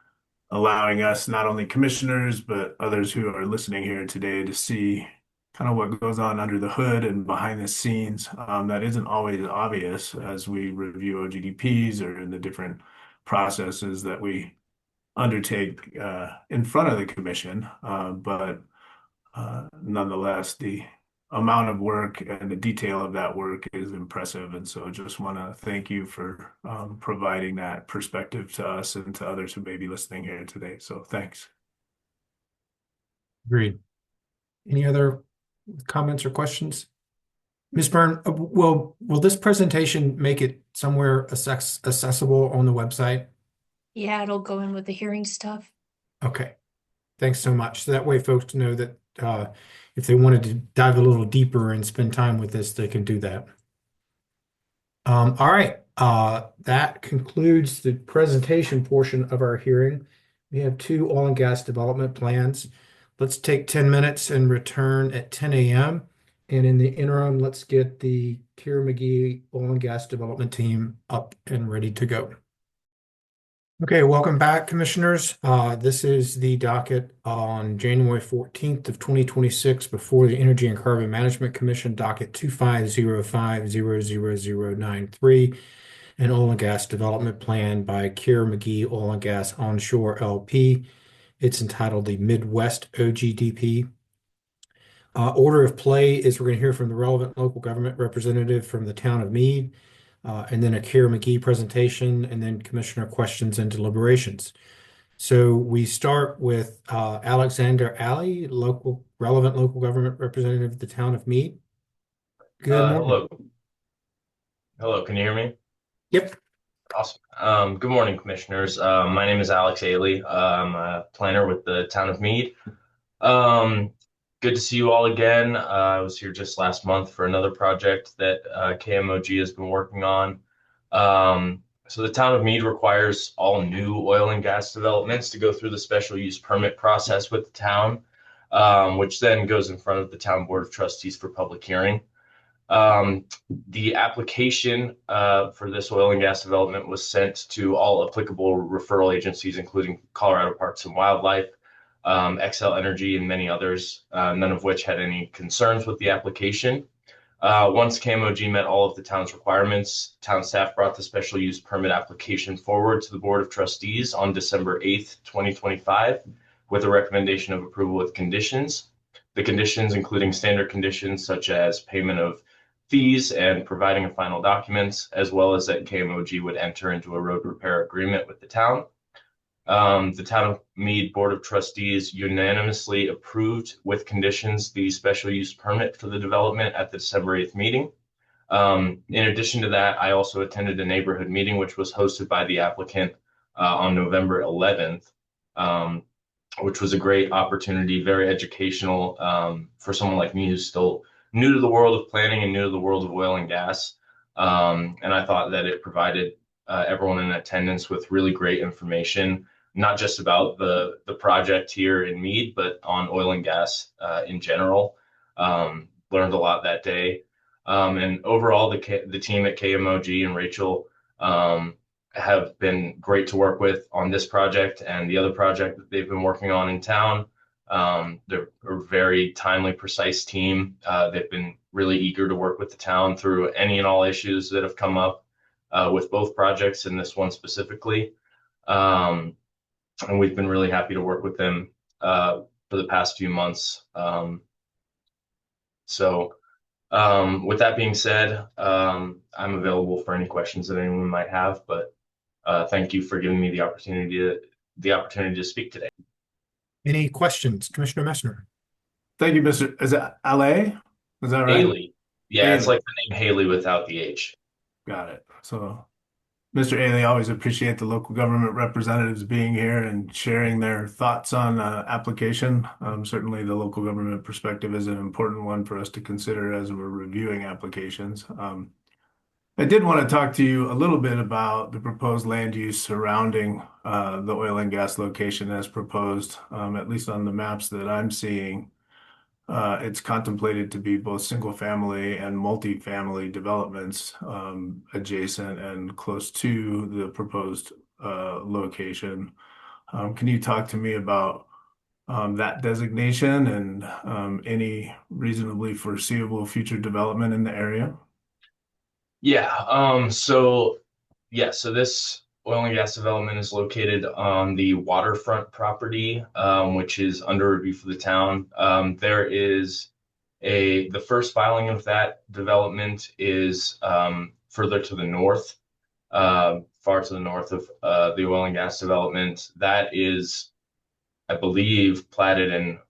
allowing us, not only commissioners, but others who are listening here today, to see kind of what goes on under the hood and behind the scenes. That isn't always obvious as we review OGDPs or in the different processes that we undertake in front of the commission. But nonetheless, the amount of work and the detail of that work is impressive. And so just want to thank you for providing that perspective to us and to others who may be listening here today. So thanks. Agreed. Any other comments or questions? Ms. Byrne, will this presentation make it somewhere accessible on the website? Yeah, it'll go in with the hearing stuff. Okay. Thanks so much. So that way folks know that if they wanted to dive a little deeper and spend time with this, they can do that. All right. That concludes the presentation portion of our hearing. We have 2 oil and gas development plans. Let's take 10 minutes and return at 10 a.m. And in the interim, let's get the Kira-McGee oil and gas development team up and ready to go. Okay, welcome back, commissioners. This is the docket on January 14th of 2026 before the Energy and Carbon Management Commission, docket 2505000093, an oil and gas development plan by Kira-McGee Oil and Gas Onshore LP. It's entitled the Midwest OGDP. Order of play is we're going to hear from the relevant local government representative from the town of Meade, and then a Kira-McGee presentation, and then commissioner questions and deliberations. So we start with Alexander Alley, relevant local government representative of the town of Meade. Good morning. Hello. Hello, can you hear me? Yep. Awesome. Good morning, commissioners. My name is Alex Ailey. I'm a planner with the town of Meade. Good to see you all again. I was here just last month for another project that KMOG has been working on. So the town of Meade requires all new oil and gas developments to go through the special use permit process with the town, which then goes in front of the town board of trustees for public hearing. The application for this oil and gas development was sent to all applicable referral agencies, including Colorado Parks and Wildlife, Xcel Energy, and many others, none of which had any concerns with the application. Once KMOG met all of the town's requirements, town staff brought the special use permit application forward to the Board of Trustees on December 8th, 2025, with a recommendation of approval with conditions. The conditions, including standard conditions such as payment of fees and providing of final documents, as well as that KMOG would enter into a road repair agreement with the town. The town of Meade Board of Trustees unanimously approved with conditions the special use permit for the development at the December 8th meeting. In addition to that, I also attended a neighborhood meeting, which was hosted by the applicant on November 11th, which was a great opportunity, very educational for someone like me who's still new to the world of planning and new to the world of oil and gas. And I thought that it provided everyone in attendance with really great information, not just about the project here in Meade, but on oil and gas in general. Learned a lot that day. And overall, the team at KMOG and Rachel have been great to work with on this project and the other project that they've been working on in town. They're a very timely, precise team. They've been really eager to work with the town through any and all issues that have come up with both projects and this one specifically. And we've been really happy to work with them for the past few months. With that being said, I'm available for any questions that anyone might have, but thank you for giving me the opportunity to speak today. Any questions, Commissioner Messner? Thank you, Mr. Is it LA? Is that right? Haley. Yeah, it's Haley. like the name Haley without the H. Got it. So, Mr. Ailey, always appreciate the local government representatives being here and sharing their thoughts on application. Certainly, the local government perspective is an important one for us to consider as we're reviewing applications. I did want to talk to you a little bit about the proposed land use surrounding the oil and gas location as proposed, at least on the maps that I'm seeing. It's contemplated to be both single-family and multi-family developments adjacent and close to the proposed location. Can you talk to me about that designation and any reasonably foreseeable future development in the area? Yeah. So this oil and gas development is located on the waterfront property, which is under review for the town. There is the first filing of that development is further to the north, far to the north of the oil and gas development. That is, I believe, platted and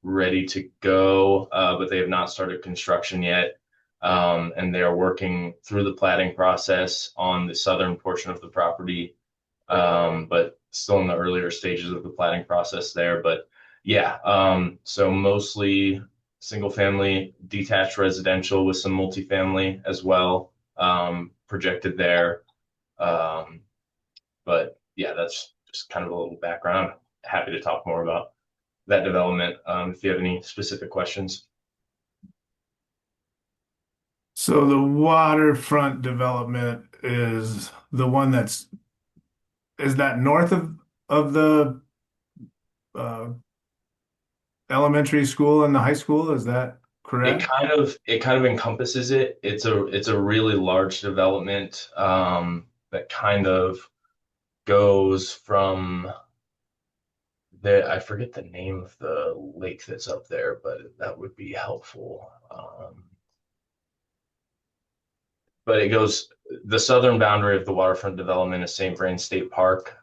ready to go, but they have not started construction yet. And they are working through the platting process on the southern portion of the property, but still in the earlier stages of the platting process there. But yeah, so mostly single family detached residential with some multifamily as well, projected there. But yeah, that's just kind of a little background. Happy to talk more about that development if you have any specific questions. So the waterfront development is the one is that north of the uh, elementary school and the high school? Is that correct? It kind of encompasses it. It's a really large development that kind of goes from I forget the name of the lake that's up there, but that would be helpful. But it goes, the southern boundary of the waterfront development is St. Vrain State Park,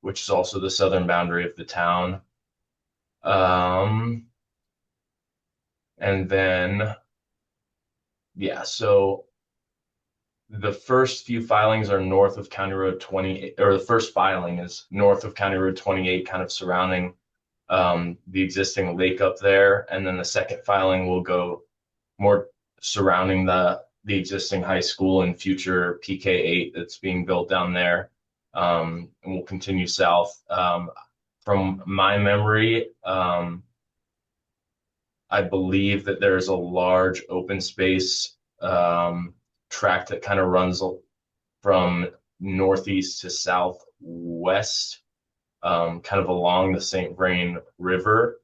which is also the southern boundary of the town. And then, yeah, so the first few filings are north of County Road 28, or the first filing is north of County Road 28, kind of surrounding the existing lake up there. And then the second filing will go more surrounding the existing high school and future PK8 that's being built down there. And we'll continue south. From my memory, I believe that there's a large open space tract that kind of runs from northeast to southwest, kind of along the St. Vrain River.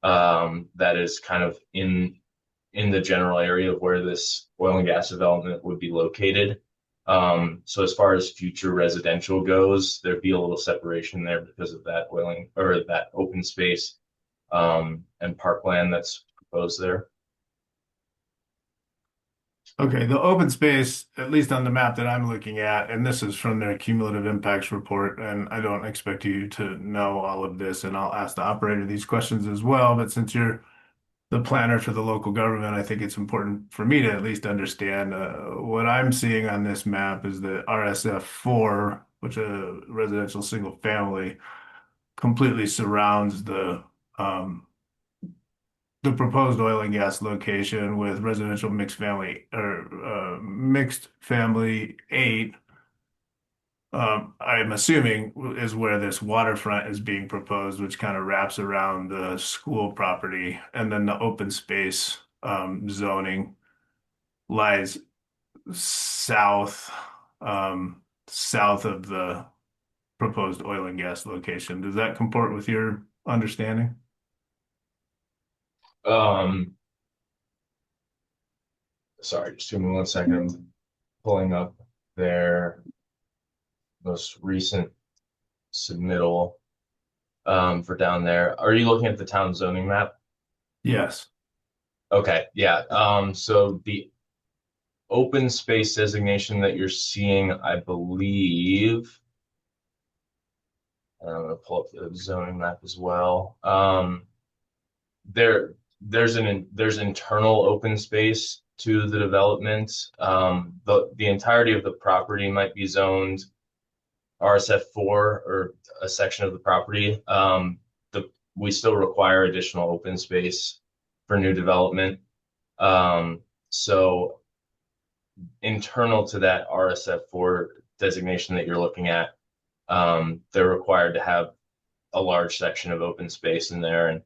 That is kind of in the general area of where this oil and gas development would be located. So as far as future residential goes, there'd be a little separation there because of that that open space and parkland that's proposed there. Okay, the open space, at least on the map that I'm looking at, and this is from their cumulative impacts report, and I don't expect you to know all of this, and I'll ask the operator these questions as well, but since you're the planner for the local government, I think it's important for me to at least understand what I'm seeing on this map is that RSF4, which a residential single family, completely surrounds the proposed oil and gas location with residential mixed family or mixed family 8. I'm assuming is where this waterfront is being proposed, which kind of wraps around the school property, and then the open space zoning lies south south of the proposed oil and gas location. Does that comport with your understanding? Um, Sorry, just give me 1 second. I'm pulling up their most recent submittal for down there. Are you looking at the town zoning map? Yes. Okay, yeah. So the open space designation that you're seeing, I believe, and I'm going to pull up the zoning map as well. There's internal open space to the development. The entirety of the property might be zoned RSF4 or a section of the property. We still require additional open space for new development. So internal to that RSF4 designation that you're looking at, they're required to have a large section of open space in there. And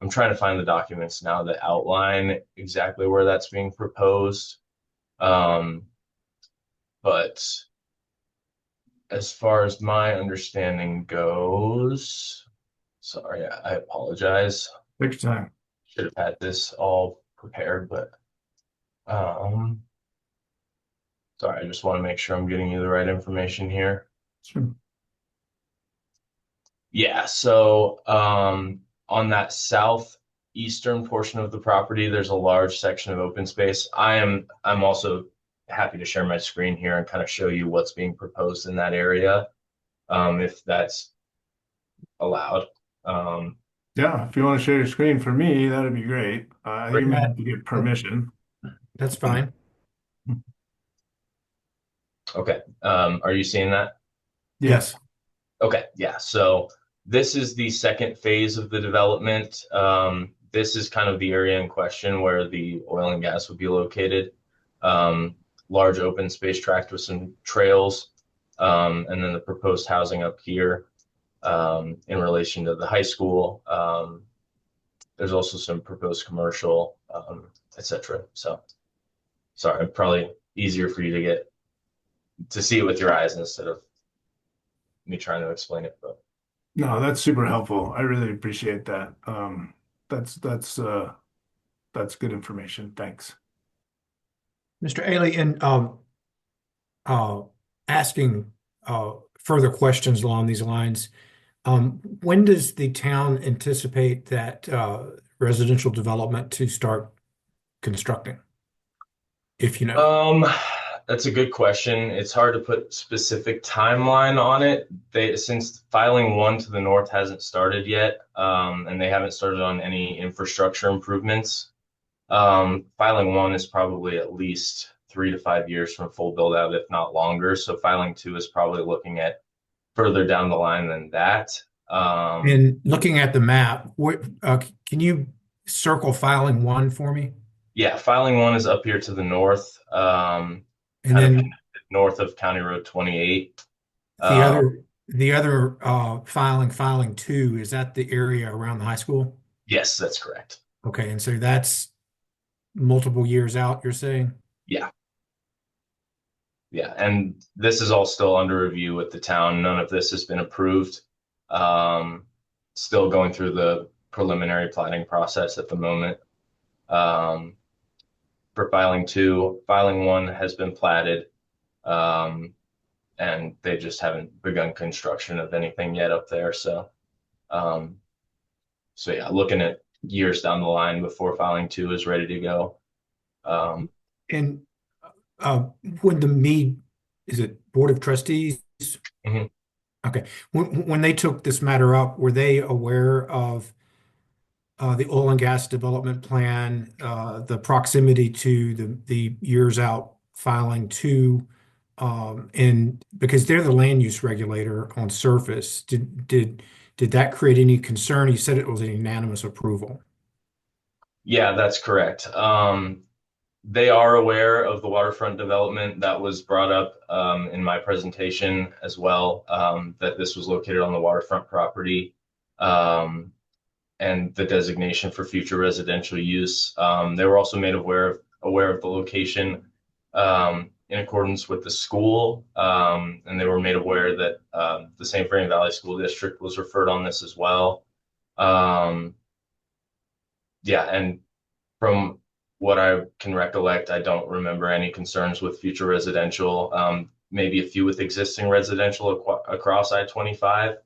I'm trying to find the documents now that outline exactly where that's being proposed. But as far as my understanding goes, sorry, I apologize. Take your time. Should have had this all prepared, but sorry, I just want to make sure I'm getting you the right information here. Sure. Yeah, so on that southeastern portion of the property, there's a large section of open space. I'm also happy to share my screen here and kind of show you what's being proposed in that area, if that's allowed. Yeah, if you want to share your screen for me, that'd be great. You may have to get permission. That's fine. Okay, are you seeing that? Yes. Okay, yeah. So this is the second phase of the development. This is kind of the area in question where the oil and gas would be located. Large open space tract with some trails, and then the proposed housing up here in relation to the high school. There's also some proposed commercial, etc. So, sorry, probably easier for you to see it with your eyes instead of me trying to explain it. But No, that's super helpful. I really appreciate that. That's good information. Thanks. Mr. Ailey, and asking further questions along these lines, when does the town anticipate that residential development to start constructing? If you know. That's a good question. It's hard to put specific timeline on it. Since filing 1 to the north hasn't started yet, and they haven't started on any infrastructure improvements. Filing 1 is probably at least 3 to 5 years from full build out, if not longer. So filing 2 is probably looking at further down the line than that. And looking at the map, can you circle filing 1 for me? Yeah, filing 1 is up here to the north, And kind then of north of County Road 28. the other filing 2, is that the area around the high school? Yes, that's correct. Okay, and so that's multiple years out, you're saying? Yeah. Yeah, and this is all still under review with the town. None of this has been approved. Still going through the preliminary plating process at the moment. For filing 2, filing 1 has been platted, and they just haven't begun construction of anything yet up there. So yeah, looking at years down the line before filing 2 is ready to go. And when the Mead, is it Board of Trustees? Mhm. Okay. When they took this matter up, were they aware of the oil and gas development plan, the proximity to the years out filing 2, and because they're the land use regulator on surface, did that create any concern? You said it was a unanimous approval. Yeah, that's correct. They are aware of the waterfront development that was brought up in my presentation as well, that this was located on the waterfront property, and the designation for future residential use. They were also made aware of the location in accordance with the school, and they were made aware that the St. Vrain Valley School District was referred on this as well. Um, yeah, and from what I can recollect, I don't remember any concerns with future residential. Maybe a few with existing residential across I-25.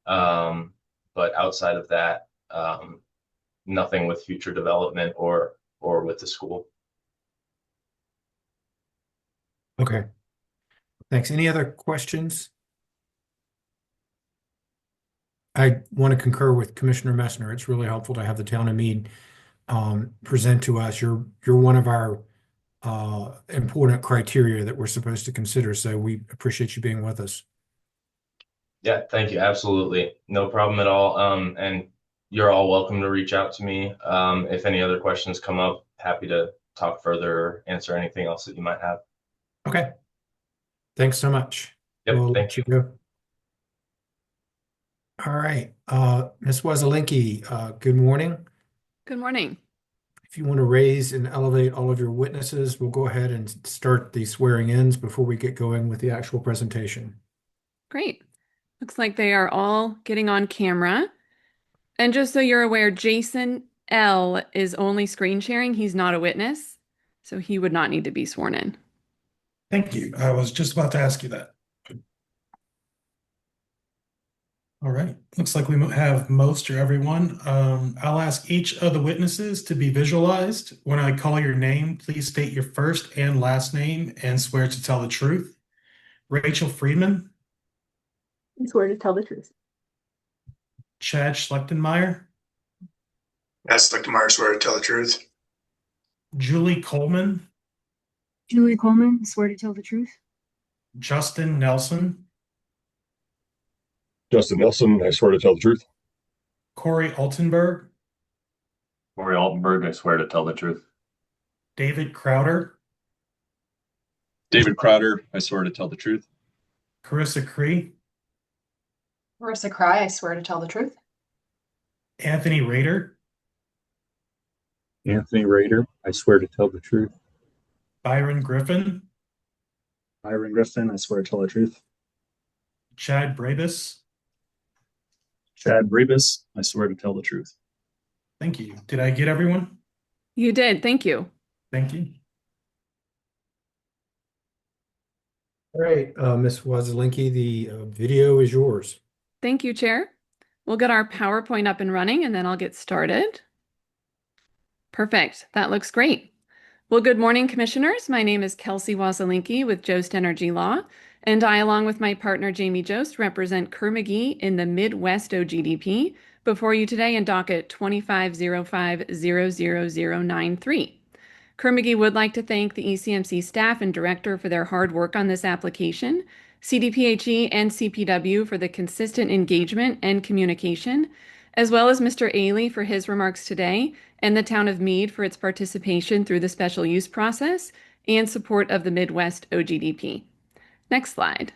But outside of that, nothing with future development or with the school. Okay. Thanks. Any other questions? I want to concur with Commissioner Messner. It's really helpful to have the town of Meade present to us. You're one of our important criteria that we're supposed to consider. So we appreciate you being with us. Yeah, thank you. Absolutely. No problem at all. And you're all welcome to reach out to me. If any other questions come up, happy to talk further or answer anything else that you might have. Okay. Thanks so much. Yep, We'll thank let you go. All right. Ms. Wazelinski, good morning. Good morning. If you want to raise and elevate all of your witnesses, we'll go ahead and start the swearing ins before we get going with the actual presentation. Great. Looks like they are all getting on camera. And just so you're aware, Jason L. is only screen sharing. He's not a witness, so he would not need to be sworn in. Thank you. I was just about to ask you that. All right. Looks like we have most or everyone. I'll ask each of the witnesses to be visualized. When I call your name, please state your first and last name and swear to tell the truth. Rachel Friedman, I swear to tell the truth. Chad Schlechtenmeyer, Yes, Dr. Meyer, swear to tell the truth. Julie Coleman, Julie Coleman, swear to tell the truth. Justin Nelson, Justin Nelson, I swear to tell the truth. Corey Altenberg, Corey Altenberg, I swear to tell the truth. David Crowder, David Crowder, I swear to tell the truth. Carissa Cree, Marissa Cry, I swear to tell the truth. Anthony Rader, Anthony Rader, I swear to tell the truth. Byron Griffin, Byron Griffin, I swear to tell the truth. Chad Brabus. Chad Brebus, I swear to tell the truth. Thank you. Did I get everyone? You did. Thank you. Thank you. All right, Ms. Wazelinski, the video is yours. Thank you, Chair. We'll get our PowerPoint up and running, and then I'll get started. Perfect. That looks great. Well, good morning, Commissioners. My name is Kelsey Wazelinski with Jost Energy Law, and I, along with my partner Jamie Jost, represent Kerr-McGee in the Midwest OGDP before you today in docket 2505000093. Kerr-McGee would like to thank the ECMC staff and director for their hard work on this application, CDPHE and CPW for the consistent engagement and communication, as well as Mr. Ailey for his remarks today, and the town of Meade for its participation through the special use process and support of the Midwest OGDP. Next slide.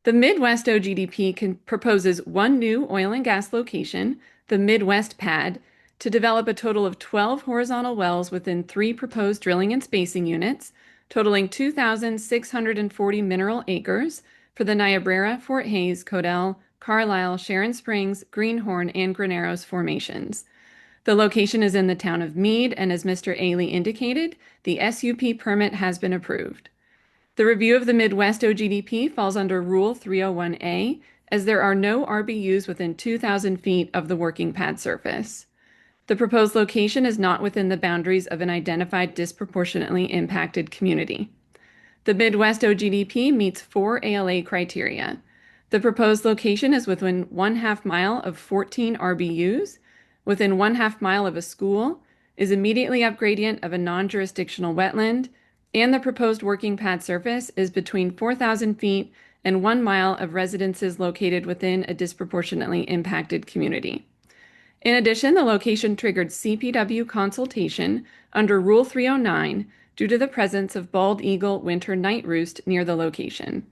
The Midwest OGDP proposes one new oil and gas location, the Midwest Pad, to develop a total of 12 horizontal wells within 3 proposed drilling and spacing units, totaling 2,640 mineral acres for the Niobrara, Fort Hays, Codell, Carlisle, Sharon Springs, Greenhorn, and Graneros formations. The location is in the town of Meade, and as Mr. Ailey indicated, the SUP permit has been approved. The review of the Midwest OGDP falls under Rule 301A, as there are no RBUs within 2,000 feet of the working pad surface. The proposed location is not within the boundaries of an identified disproportionately impacted community. The Midwest OGDP meets 4 ALA criteria. The proposed location is within 1/2 mile of 14 RBUs, within 1/2 mile of a school, is immediately upgradient of a non-jurisdictional wetland, and the proposed working pad surface is between 4,000 feet and 1 mile of residences located within a disproportionately impacted community. In addition, the location triggered CPW consultation under Rule 309 due to the presence of bald eagle winter night roost near the location.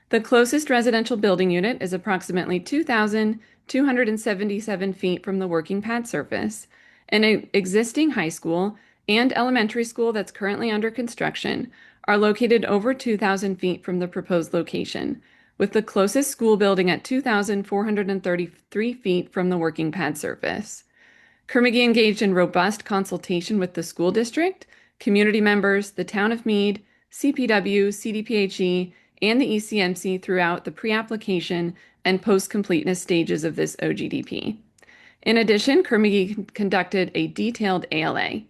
The closest residential building unit is approximately 2,277 feet from the working pad surface, and an existing high school and elementary school that's currently under construction are located over 2,000 feet from the proposed location, with the closest school building at 2,433 feet from the working pad surface. Kerr-McGee engaged in robust consultation with the school district, community members, the town of Meade, CPW, CDPHE, and the ECMC throughout the pre-application and post-completeness stages of this OGDP. In addition, Kerr-McGee conducted a detailed ALA.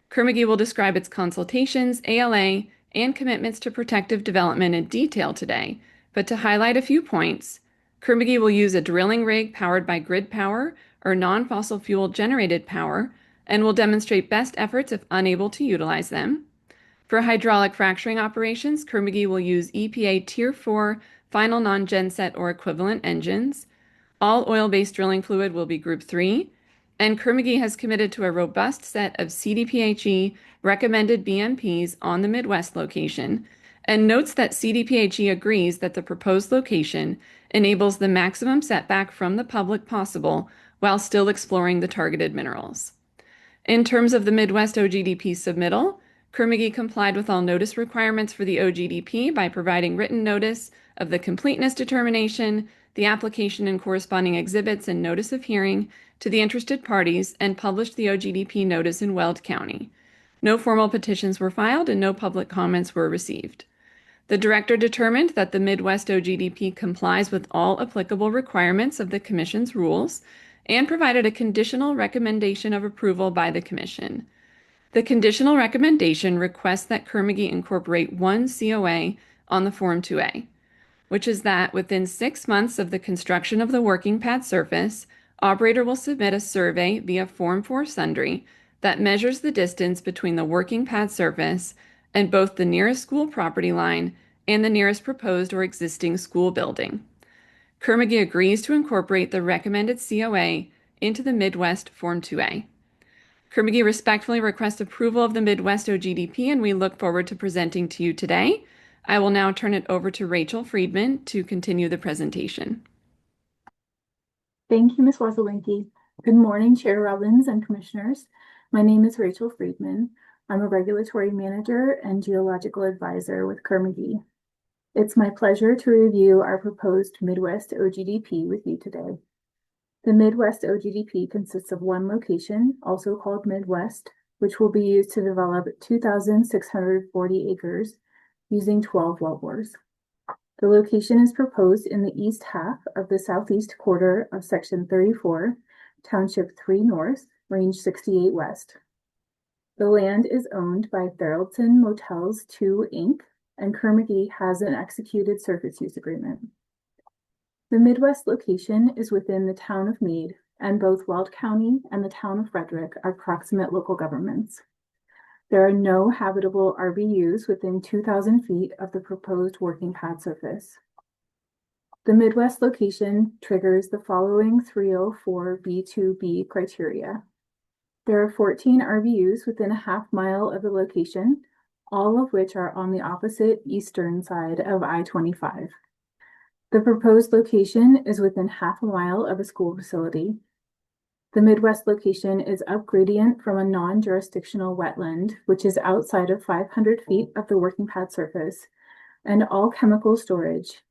Kerr-McGee will describe its consultations, ALA, and commitments to protective development in detail today, but to highlight a few points, Kerr-McGee will use a drilling rig powered by grid power or non-fossil fuel generated power and will demonstrate best efforts if unable to utilize them. For hydraulic fracturing operations, Kerr-McGee will use EPA Tier 4 final non-genset or equivalent engines. All oil-based drilling fluid will be Group 3, and Kerr-McGee has committed to a robust set of CDPHE recommended BMPs on the Midwest location, and notes that CDPHE agrees that the proposed location enables the maximum setback from the public possible while still exploring the targeted minerals. In terms of the Midwest OGDP submittal, Kerr-McGee complied with all notice requirements for the OGDP by providing written notice of the completeness determination, the application and corresponding exhibits and notice of hearing to the interested parties, and published the OGDP notice in Weld County. No formal petitions were filed and no public comments were received. The director determined that the Midwest OGDP complies with all applicable requirements of the Commission's rules and provided a conditional recommendation of approval by the Commission. The conditional recommendation requests that Kerr-McGee incorporate one COA on the Form 2A, which is that within 6 months of the construction of the working pad surface, operator will submit a survey via Form 4 Sundry that measures the distance between the working pad surface and both the nearest school property line and the nearest proposed or existing school building. Kerr-McGee agrees to incorporate the recommended COA into the Midwest Form 2A. Kerr-McGee respectfully requests approval of the Midwest OGDP, and we look forward to presenting to you today. I will now turn it over to Rachel Friedman to continue the presentation. Thank you, Ms. Wasilinski. Good morning, Chair Robbins and Commissioners. My name is Rachel Friedman. I'm a Regulatory Manager and Geological Advisor with Kerr-McGee. It's my pleasure to review our proposed Midwest OGDP with you today. The Midwest OGDP consists of one location, also called Midwest, which will be used to develop 2,640 acres using 12 wellbores. The location is proposed in the east half of the southeast quarter of Section 34, Township 3 North, Range 68 West. The land is owned by Thoroldson Motels 2, Inc., and Kerr-McGee has an executed surface use agreement. The Midwest location is within the town of Meade, and both Weld County and the town of Frederick are proximate local governments. There are no habitable RBUs within 2,000 feet of the proposed working pad surface. The Midwest location triggers the following 304B2B criteria. There are 14 RBUs within a half mile of the location, all of which are on the opposite eastern side of I-25. The proposed location is within half a mile of a school facility. The Midwest location is upgradient from a non-jurisdictional wetland, which is outside of 500 feet of the working pad surface, and all chemical storage.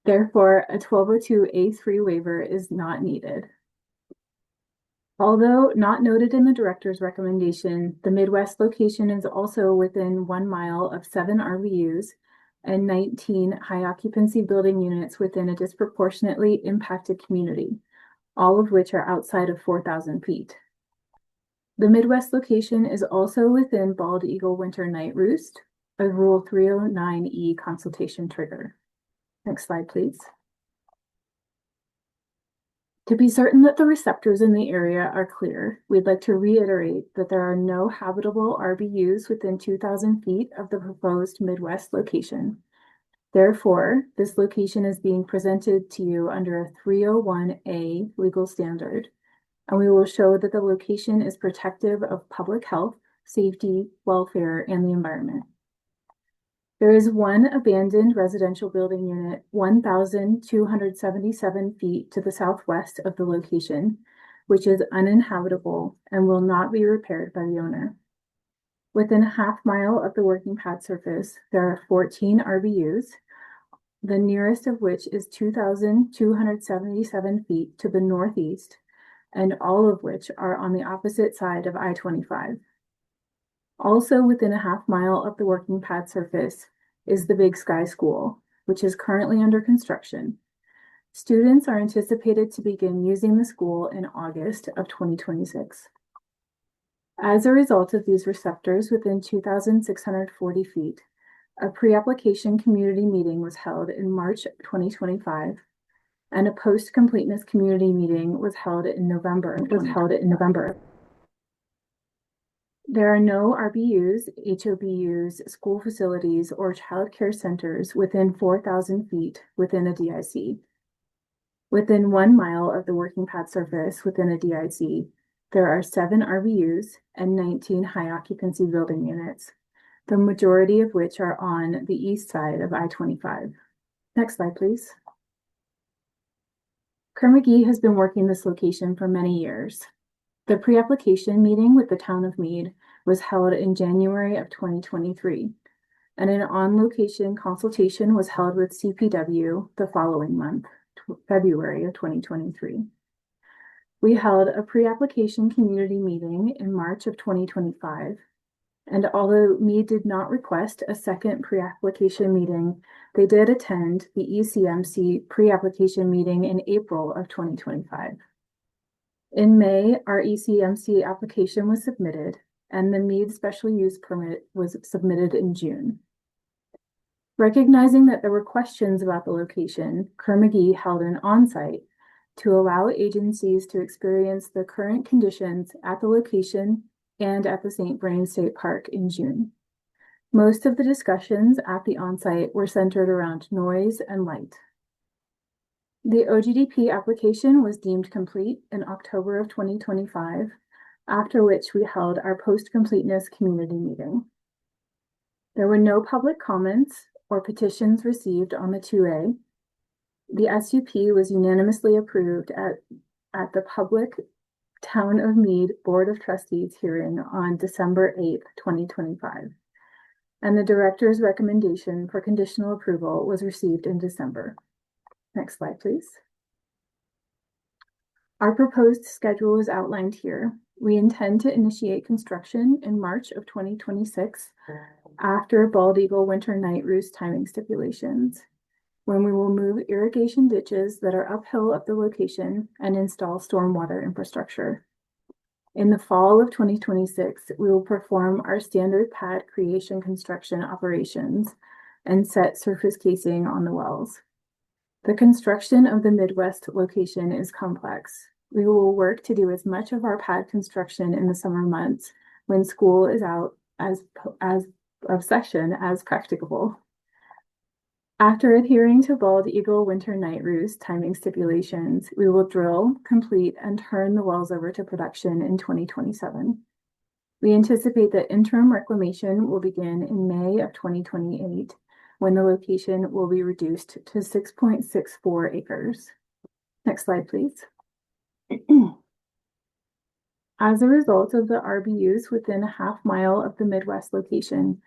Therefore, a 1202A3 waiver is not needed. Although not noted in the director's recommendation, the Midwest location is also within 1 mile of 7 RVUs and 19 high occupancy building units within a disproportionately impacted community, all of which are outside of 4,000 feet. The Midwest location is also within Bald Eagle Winter Night Roost, a Rule 309E consultation trigger. Next slide, please. To be certain that the receptors in the area are clear, we'd like to reiterate that there are no habitable RBUs within 2,000 feet of the proposed Midwest location. Therefore, this location is being presented to you under a 301A legal standard, and we will show that the location is protective of public health, safety, welfare, and the environment. There is one abandoned residential building unit 1,277 feet to the southwest of the location, which is uninhabitable and will not be repaired by the owner. Within a half mile of the working pad surface, there are 14 RBUs, the nearest of which is 2,277 feet to the northeast, and all of which are on the opposite side of I-25. Also within a half-mile of the working pad surface is the Big Sky School, which is currently under construction. Students are anticipated to begin using the school in August of 2026. As a result of these receptors within 2,640 feet, a pre-application community meeting was held in March 2025, and a post-completeness community meeting was held in November. There are no RBUs, HOBUs, school facilities, or child care centers within 4,000 feet within a DIC. Within 1 mile of the working pad surface within a DIC, there are 7 RBUs and 19 high occupancy building units, the majority of which are on the east side of I-25. Next slide, please. Kerr-McGee has been working this location for many years. The pre-application meeting with the town of Meade was held in January of 2023, and an on-location consultation was held with CPW the following month, February of 2023. We held a pre-application community meeting in March of 2025, and although Meade did not request a second pre-application meeting, they did attend the ECMC pre-application meeting in April of 2025. In May, our ECMC application was submitted, and the Meade special use permit was submitted in June. Recognizing that there were questions about the location, Kerr-McGee held an on-site to allow agencies to experience the current conditions at the location and at the St. Vrain State Park in June. Most of the discussions at the on-site were centered around noise and light. The OGDP application was deemed complete in October of 2025, after which we held our post-completeness community meeting. There were no public comments or petitions received on the 2A. The SUP was unanimously approved at the public Town of Meade Board of Trustees hearing on December 8th, 2025, and the director's recommendation for conditional approval was received in December. Next slide, please. Our proposed schedule is outlined here. We intend to initiate construction in March of 2026 after Bald Eagle Winter Night Roost timing stipulations, when we will move irrigation ditches that are uphill of the location and install stormwater infrastructure. In the fall of 2026, we will perform our standard pad creation construction operations and set surface casing on the wells. The construction of the Midwest location is complex. We will work to do as much of our pad construction in the summer months when school is out of session as practicable. After adhering to Bald Eagle Winter Night Roost timing stipulations, we will drill, complete, and turn the wells over to production in 2027. We anticipate that interim reclamation will begin in May of 2028, when the location will be reduced to 6.64 acres. Next slide, please. As a result of the RBUs within a half mile of the Midwest location,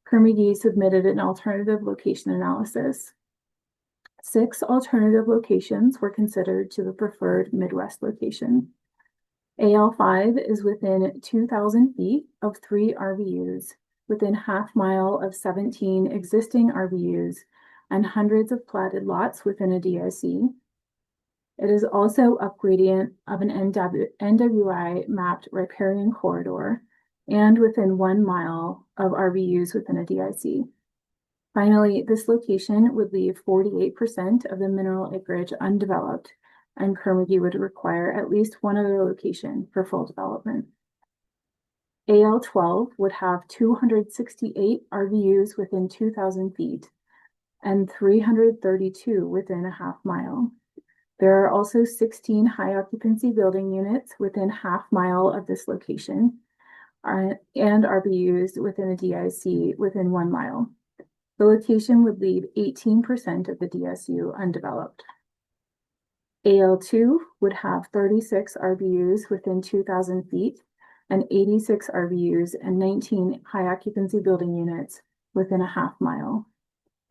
Kerr-McGee submitted an alternative location analysis. 6 alternative locations were considered to the preferred Midwest location. AL5 is within 2,000 feet of 3 RBUs, within half mile of 17 existing RBUs, and hundreds of platted lots within a DIC. It is also upgradient of an NWI mapped riparian corridor and within 1 mile of RBUs within a DIC. Finally, this location would leave 48% of the mineral acreage undeveloped, and Kerr-McGee would require at least one other location for full development. AL12 would have 268 RBUs within 2,000 feet and 332 within a half mile. There are also 16 high occupancy building units within half mile of this location, and RBUs within a DIC within 1 mile. The location would leave 18% of the DSU undeveloped. AL2 would have 36 RBUs within 2,000 feet and 86 RBUs and 19 high occupancy building units within a half mile.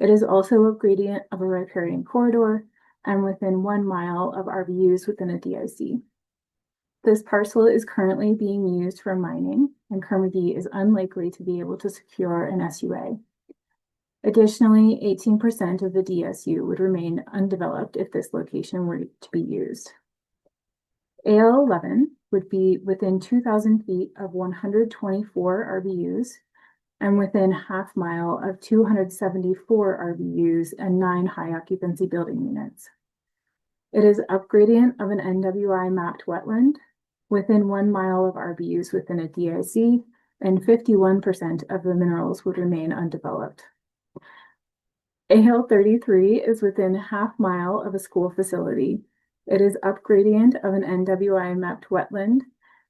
It is also a gradient of a riparian corridor and within 1 mile of RVUs within a DIC. This parcel is currently being used for mining, and Kerr-McGee is unlikely to be able to secure an SUA. Additionally, 18% of the DSU would remain undeveloped if this location were to be used. AL 11 would be within 2,000 feet of 124 RVUs and within half mile of 274 RVUs and 9 high occupancy building units. It is upgradient of an NWI mapped wetland within 1 mile of RVUs within a DIC, and 51% of the minerals would remain undeveloped. AL 33 is within half mile of a school facility. It is upgradient of an NWI mapped wetland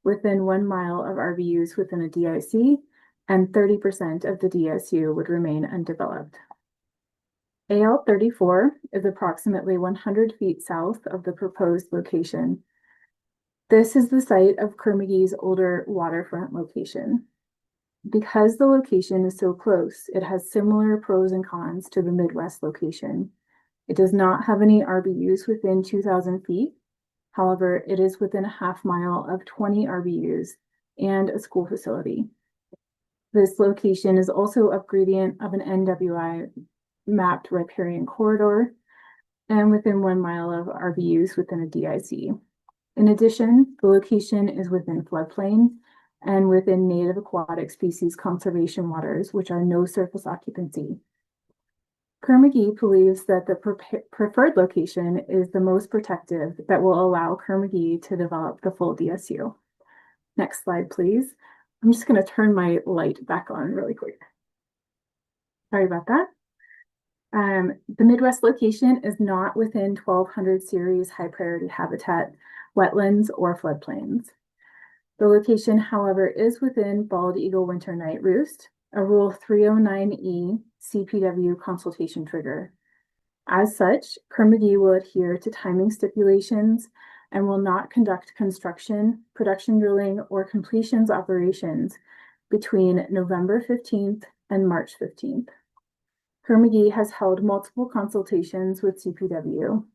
within 1 mile of RVUs within a DIC, and 30% of the DSU would remain undeveloped. AL 34 is approximately 100 feet south of the proposed location. This is the site of Kerr-McGee's older waterfront location. Because the location is so close, it has similar pros and cons to the Midwest location. It does not have any RBUs within 2,000 feet. However, it is within a half mile of 20 RBUs and a school facility. This location is also upgradient of an NWI mapped riparian corridor and within 1 mile of RBUs within a DIC. In addition, the location is within floodplain and within native aquatic species conservation waters, which are no surface occupancy. Kerr-McGee believes that the preferred location is the most protective that will allow Kerr-McGee to develop the full DSU. Next slide, please. I'm just going to turn my light back on really quick. Sorry about that. The Midwest location is not within 1200 series high priority habitat, wetlands, or floodplains. The location, however, is within bald eagle winter night roost, a Rule 309E CPW consultation trigger. As such, Kerr-McGee will adhere to timing stipulations and will not conduct construction, production drilling, or completions operations between November 15th and March 15th. Kerr-McGee has held multiple consultations with CPW.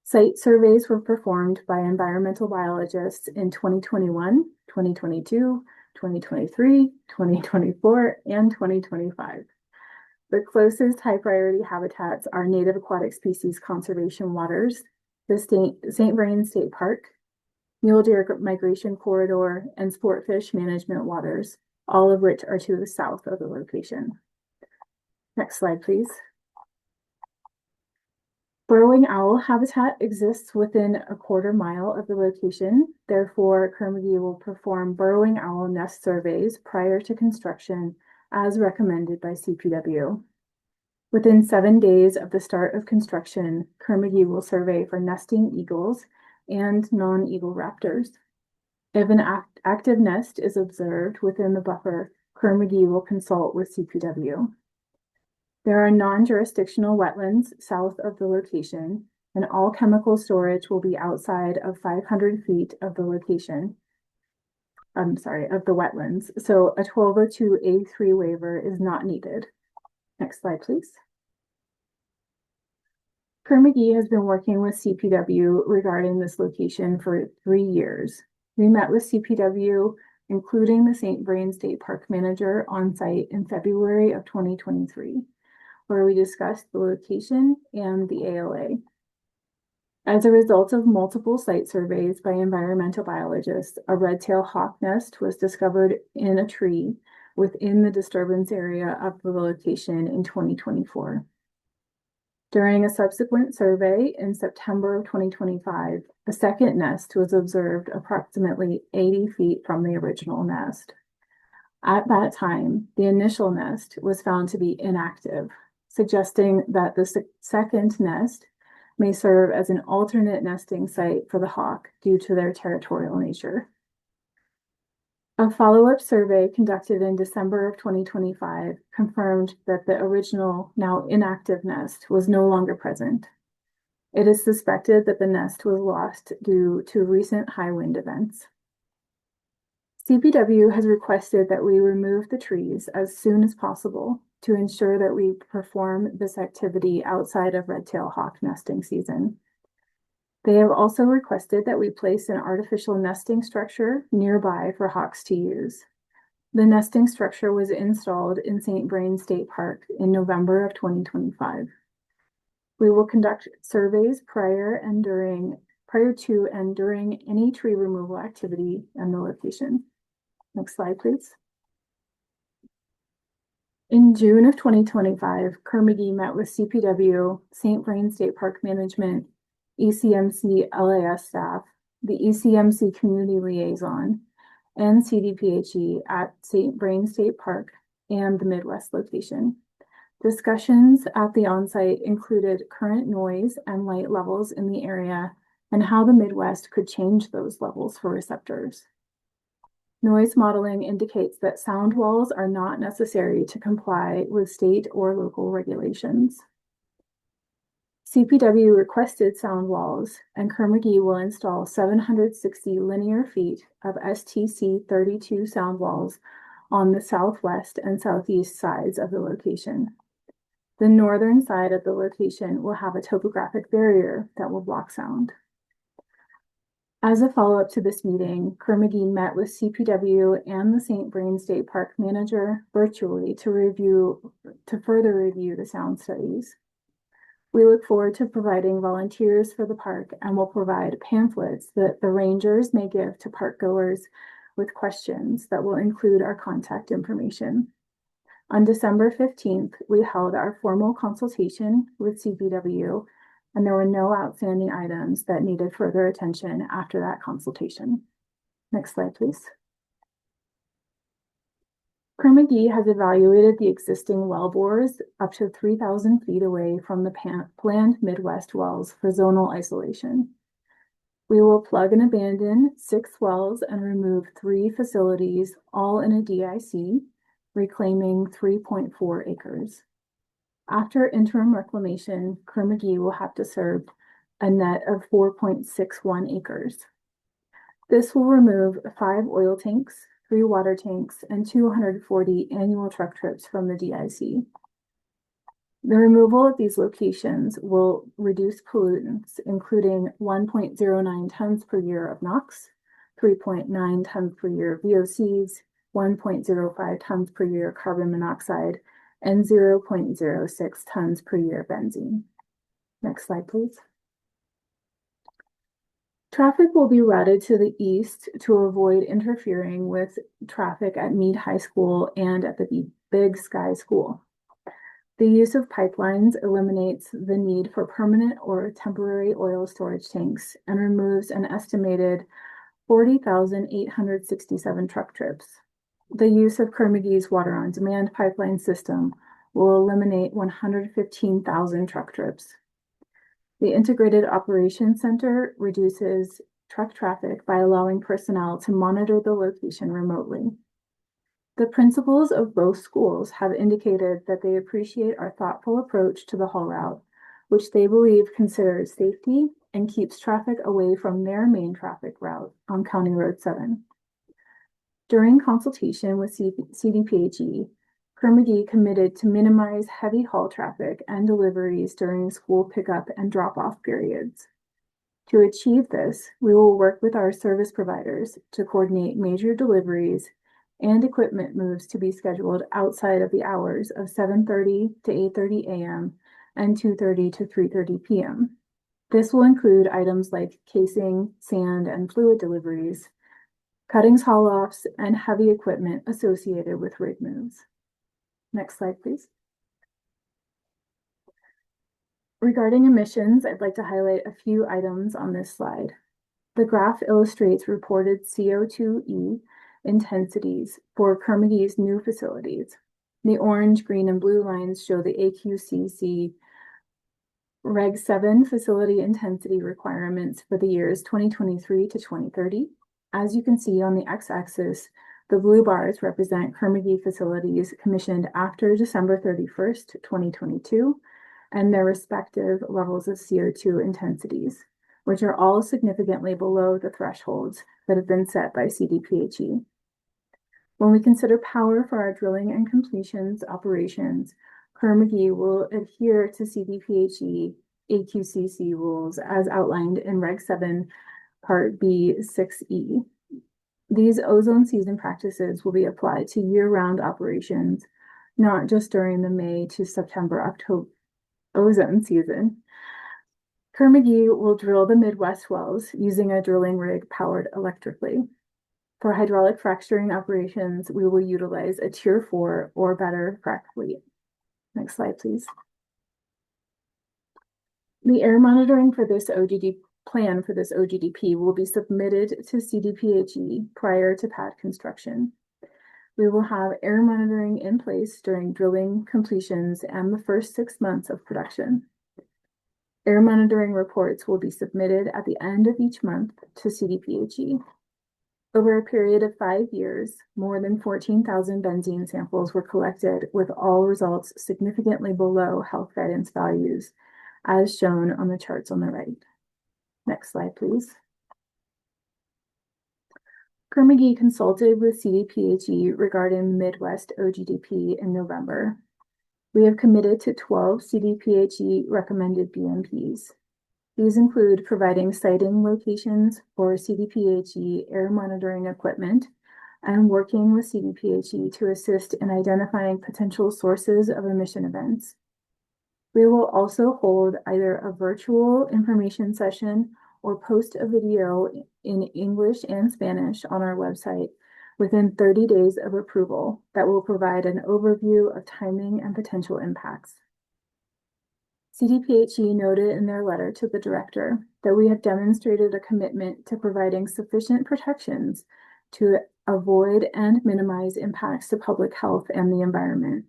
Site surveys were performed by environmental biologists in 2021, 2022, 2023, 2024, and 2025. The closest high priority habitats are native aquatic species conservation waters, the St. Vrain State Park, mule deer migration corridor, and sportfish management waters, all of which are to the south of the location. Next slide, please. Burrowing owl habitat exists within a 1/4 mile of the location. Therefore, Kerr-McGee will perform burrowing owl nest surveys prior to construction as recommended by CPW. Within 7 days of the start of construction, Kerr-McGee will survey for nesting eagles and non-eagle raptors. If an active nest is observed within the buffer, Kerr-McGee will consult with CPW. There are non-jurisdictional wetlands south of the location, and all chemical storage will be outside of 500 feet of the location. Of the wetlands. So a 1202A3 waiver is not needed. Next slide, please. Kerr-McGee has been working with CPW regarding this location for 3 years. We met with CPW, including the St. Vrain State Park manager on site in February of 2023. Where we discussed the location and the ALA. As a result of multiple site surveys by environmental biologists, a red-tailed hawk nest was discovered in a tree within the disturbance area of the location in 2024. During a subsequent survey in September of 2025, a second nest was observed approximately 80 feet from the original nest. At that time, the initial nest was found to be inactive, suggesting that the second nest may serve as an alternate nesting site for the hawk due to their territorial nature. A follow-up survey conducted in December of 2025 confirmed that the original, now inactive nest was no longer present. It is suspected that the nest was lost due to recent high wind events. CPW has requested that we remove the trees as soon as possible to ensure that we perform this activity outside of red-tailed hawk nesting season. They have also requested that we place an artificial nesting structure nearby for hawks to use. The nesting structure was installed in St. Vrain State Park in November of 2025. We will conduct surveys prior to and during any tree removal activity in the location. Next slide, please. In June of 2025, Kerr-McGee met with CPW, St. Vrain State Park Management, ECMC LAS staff, the ECMC Community Liaison, and CDPHE at St. Vrain State Park and the Midwest location. Discussions at the onsite included current noise and light levels in the area and how the Midwest could change those levels for receptors. Noise modeling indicates that sound walls are not necessary to comply with state or local regulations. CPW requested sound walls, and Kerr-McGee will install 760 linear feet of STC 32 sound walls on the southwest and southeast sides of the location. The northern side of the location will have a topographic barrier that will block sound. As a follow-up to this meeting, Kerr-McGee met with CPW and the St. Vrain State Park manager virtually to further review the sound studies. We look forward to providing volunteers for the park and will provide pamphlets that the rangers may give to park goers with questions that will include our contact information. On December 15th, we held our formal consultation with CPW, and there were no outstanding items that needed further attention after that consultation. Next slide, please. Kerr-McGee has evaluated the existing well bores up to 3,000 feet away from the planned Midwest wells for zonal isolation. We will plug and abandon 6 wells and remove 3 facilities, all in a DIC, reclaiming 3.4 acres. After interim reclamation, Kerr-McGee will have to serve a net of 4.61 acres. This will remove 5 oil tanks, 3 water tanks, and 240 annual truck trips from the DIC. The removal of these locations will reduce pollutants, including 1.09 tons per year of NOx, 3.9 tons per year of VOCs, 1.05 tons per year carbon monoxide, and 0.06 tons per year benzene. Next slide, please. Traffic will be routed to the east to avoid interfering with traffic at Meade High School and at the Big Sky School. The use of pipelines eliminates the need for permanent or temporary oil storage tanks and removes an estimated 40,867 truck trips. The use of Kerr-McGee's water on demand pipeline system will eliminate 115,000 truck trips. The Integrated Operations Center reduces truck traffic by allowing personnel to monitor the location remotely. The principals of both schools have indicated that they appreciate our thoughtful approach to the haul route, which they believe considers safety and keeps traffic away from their main traffic route on County Road 7. During consultation with CDPHE, Kerr-McGee committed to minimize heavy haul traffic and deliveries during school pickup and drop-off periods. To achieve this, we will work with our service providers to coordinate major deliveries and equipment moves to be scheduled outside of the hours of 7:30 to 8:30 a.m. and 2:30 to 3:30 p.m. This will include items like casing, sand, and fluid deliveries, cuttings haul-offs, and heavy equipment associated with rig moves. Next slide, please. Regarding emissions, I'd like to highlight a few items on this slide. The graph illustrates reported CO2e intensities for Kerr-McGee's new facilities. The orange, green, and blue lines show the AQCC Reg 7 facility intensity requirements for the years 2023 to 2030. As you can see on the x-axis, the blue bars represent Kerr-McGee facilities commissioned after December 31st, 2022, and their respective levels of CO2 intensities, which are all significantly below the thresholds that have been set by CDPHE. When we consider power for our drilling and completions operations, Kerr-McGee will adhere to CDPHE AQCC rules as outlined in Reg 7, Part B 6E. These ozone season practices will be applied to year-round operations, not just during the May to September, October ozone season. Kerr-McGee will drill the Midwest wells using a drilling rig powered electrically. For hydraulic fracturing operations, we will utilize a Tier 4 or better frac fleet. Next slide, please. The air monitoring for this OGD plan for this OGDP will be submitted to CDPHE prior to pad construction. We will have air monitoring in place during drilling, completions, and the first 6 months of production. Air monitoring reports will be submitted at the end of each month to CDPHE. Over a period of 5 years, more than 14,000 benzene samples were collected, with all results significantly below health guidance values, as shown on the charts on the right. Next slide, please. Kerr-McGee consulted with CDPHE regarding Midwest OGDP in November. We have committed to 12 CDPHE recommended BMPs. These include providing siting locations for CDPHE air monitoring equipment and working with CDPHE to assist in identifying potential sources of emission events. We will also hold either a virtual information session or post a video in English and Spanish on our website within 30 days of approval that will provide an overview of timing and potential impacts. CDPHE noted in their letter to the director that we have demonstrated a commitment to providing sufficient protections to avoid and minimize impacts to public health and the environment,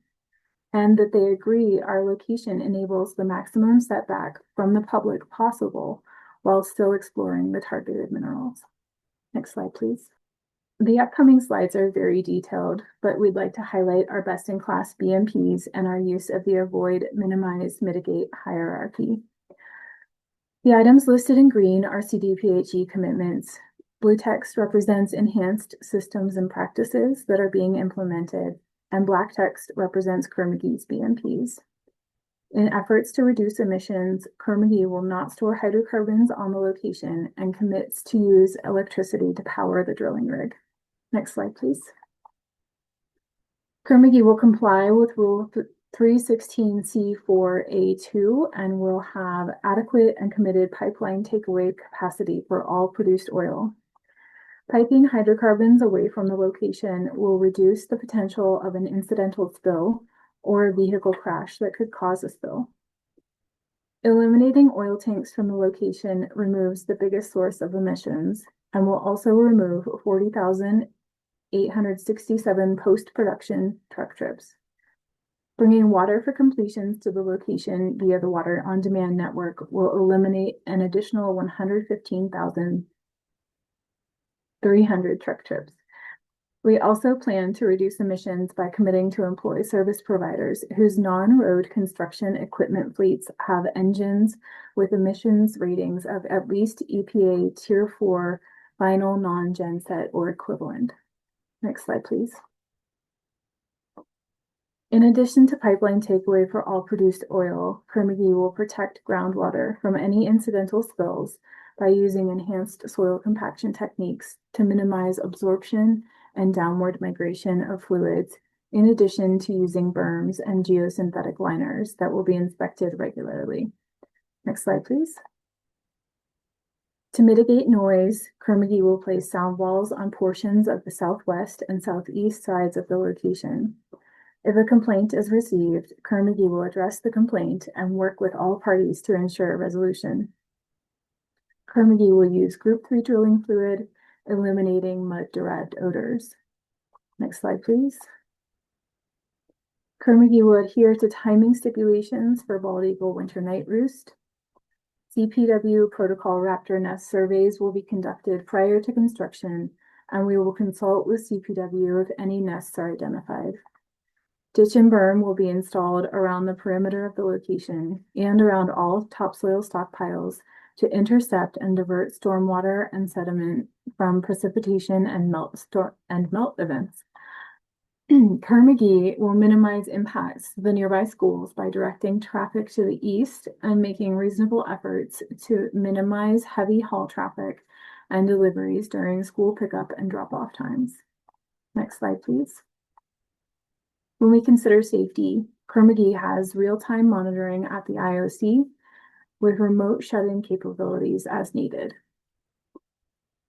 and that they agree our location enables the maximum setback from the public possible while still exploring the targeted minerals. Next slide, please. The upcoming slides are very detailed, but we'd like to highlight our best-in-class BMPs and our use of the avoid, minimize, mitigate hierarchy. The items listed in green are CDPHE commitments. Blue text represents enhanced systems and practices that are being implemented, and black text represents Kerr-McGee's BMPs. In efforts to reduce emissions, Kerr-McGee will not store hydrocarbons on the location and commits to use electricity to power the drilling rig. Next slide, please. Kerr-McGee will comply with Rule 316C4A2 and will have adequate and committed pipeline takeaway capacity for all produced oil. Piping hydrocarbons away from the location will reduce the potential of an incidental spill or a vehicle crash that could cause a spill. Eliminating oil tanks from the location removes the biggest source of emissions and will also remove 40,867 post-production truck trips. Bringing water for completions to the location via the Water on Demand network will eliminate an additional 115,300 truck trips. We also plan to reduce emissions by committing to employ service providers whose non-road construction equipment fleets have engines with emissions ratings of at least EPA Tier 4 final non-genset or equivalent. Next slide, please. In addition to pipeline takeaway for all produced oil, Kerr-McGee will protect groundwater from any incidental spills by using enhanced soil compaction techniques to minimize absorption and downward migration of fluids, in addition to using berms and geosynthetic liners that will be inspected regularly. Next slide, please. To mitigate noise, Kerr-McGee will place sound walls on portions of the southwest and southeast sides of the location. If a complaint is received, Kerr-McGee will address the complaint and work with all parties to ensure resolution. Kerr-McGee will use Group 3 drilling fluid, eliminating mud-derived odors. Next slide, please. Kerr-McGee will adhere to timing stipulations for bald eagle winter night roost. CPW protocol raptor nest surveys will be conducted prior to construction, and we will consult with CPW if any nests are identified. Ditch and berm will be installed around the perimeter of the location and around all topsoil stockpiles to intercept and divert stormwater and sediment from precipitation and melt events. Kerr-McGee will minimize impacts to the nearby schools by directing traffic to the east and making reasonable efforts to minimize heavy haul traffic and deliveries during school pickup and drop-off times. Next slide, please. When we consider safety, Kerr-McGee has real-time monitoring at the IOC with remote shut-in capabilities as needed.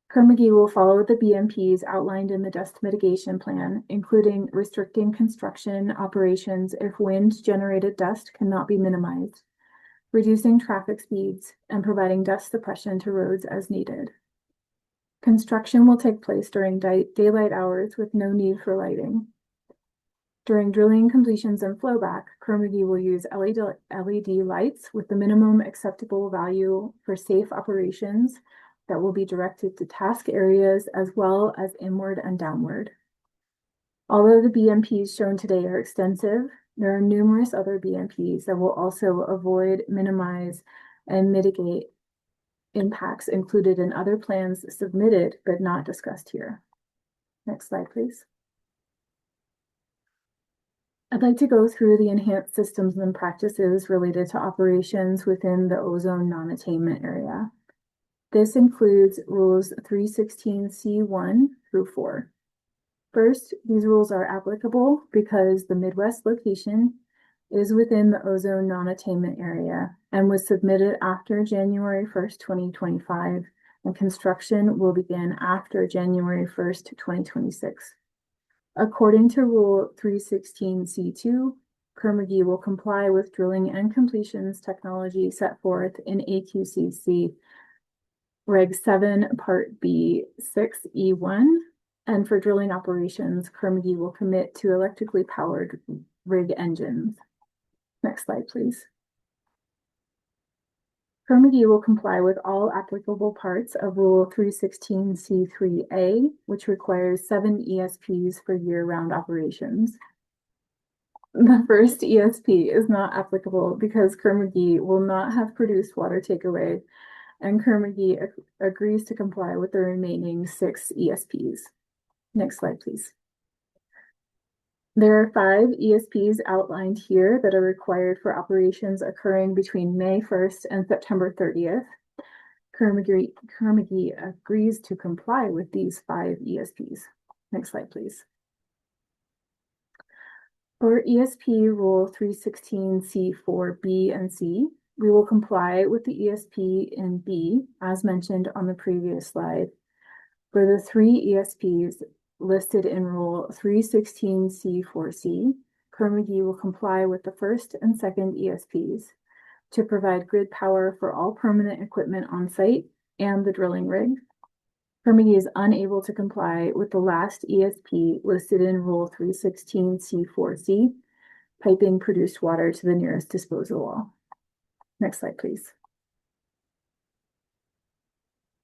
Kerr-McGee will follow the BMPs outlined in the dust mitigation plan, including restricting construction operations if wind-generated dust cannot be minimized, reducing traffic speeds, and providing dust suppression to roads as needed. Construction will take place during daylight hours with no need for lighting. During drilling completions and flowback, Kerr-McGee will use LED lights with the minimum acceptable value for safe operations that will be directed to task areas as well as inward and downward. Although the BMPs shown today are extensive, there are numerous other BMPs that will also avoid, minimize, and mitigate impacts included in other plans submitted but not discussed here. Next slide, please. I'd like to go through the enhanced systems and practices related to operations within the ozone non-attainment area. This includes rules 316C1 through 4. First, these rules are applicable because the Midwest location is within the ozone non-attainment area and was submitted after January 1st, 2025, and construction will begin after January 1st, 2026. According to Rule 316C2, Kerr-McGee will comply with drilling and completions technology set forth in AQCC Reg 7 Part B 6E1, and for drilling operations, Kerr-McGee will commit to electrically powered rig engines. Next slide, please. Kerr-McGee will comply with all applicable parts of Rule 316C3A, which requires 7 ESPs for year-round operations. The first ESP is not applicable because Kerr-McGee will not have produced water takeaway, and Kerr-McGee agrees to comply with the remaining 6 ESPs. Next slide, please. There are 5 ESPs outlined here that are required for operations occurring between May 1st and September 30th. Kerr-McGee agrees to comply with these 5 ESPs. Next slide, please. For ESP Rule 316C4B and C, we will comply with the ESP in B, as mentioned on the previous slide. For the 3 ESPs listed in Rule 316C4C, Kerr-McGee will comply with the first and second ESPs to provide grid power for all permanent equipment on site and the drilling rig. Kerr-McGee is unable to comply with the last ESP listed in Rule 316C4C, piping produced water to the nearest disposal wall. Next slide, please.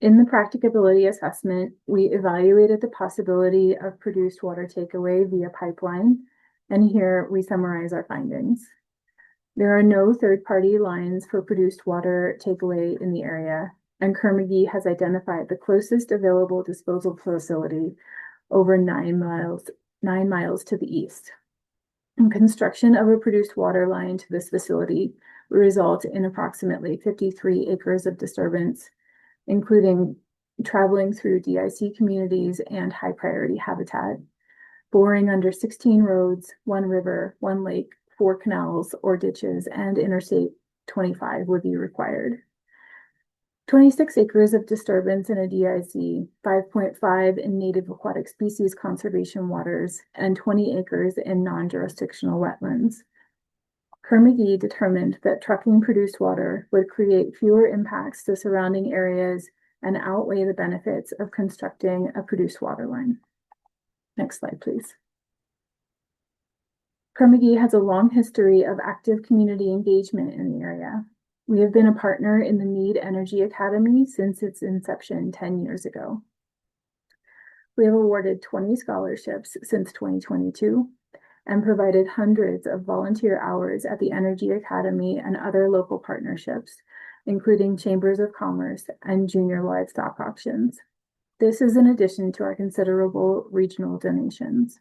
In the practicability assessment, we evaluated the possibility of produced water takeaway via pipeline, and here we summarize our findings. There are no third-party lines for produced water takeaway in the area, and Kerr-McGee has identified the closest available disposal facility over 9 miles to the east. And construction of a produced water line to this facility will result in approximately 53 acres of disturbance, including traveling through DIC communities and high priority habitat, boring under 16 roads, 1 river, 1 lake, 4 canals or ditches, and Interstate 25 would be required. 26 acres of disturbance in a DIC, 5.5 in native aquatic species conservation waters, and 20 acres in non-jurisdictional wetlands. Kerr-McGee determined that trucking produced water would create fewer impacts to surrounding areas and outweigh the benefits of constructing a produced water line. Next slide, please. Kerr-McGee has a long history of active community engagement in the area. We have been a partner in the Mead Energy Academy since its inception 10 years ago. We have awarded 20 scholarships since 2022 and provided hundreds of volunteer hours at the Energy Academy and other local partnerships, including chambers of commerce and junior livestock auctions. This is in addition to our considerable regional donations.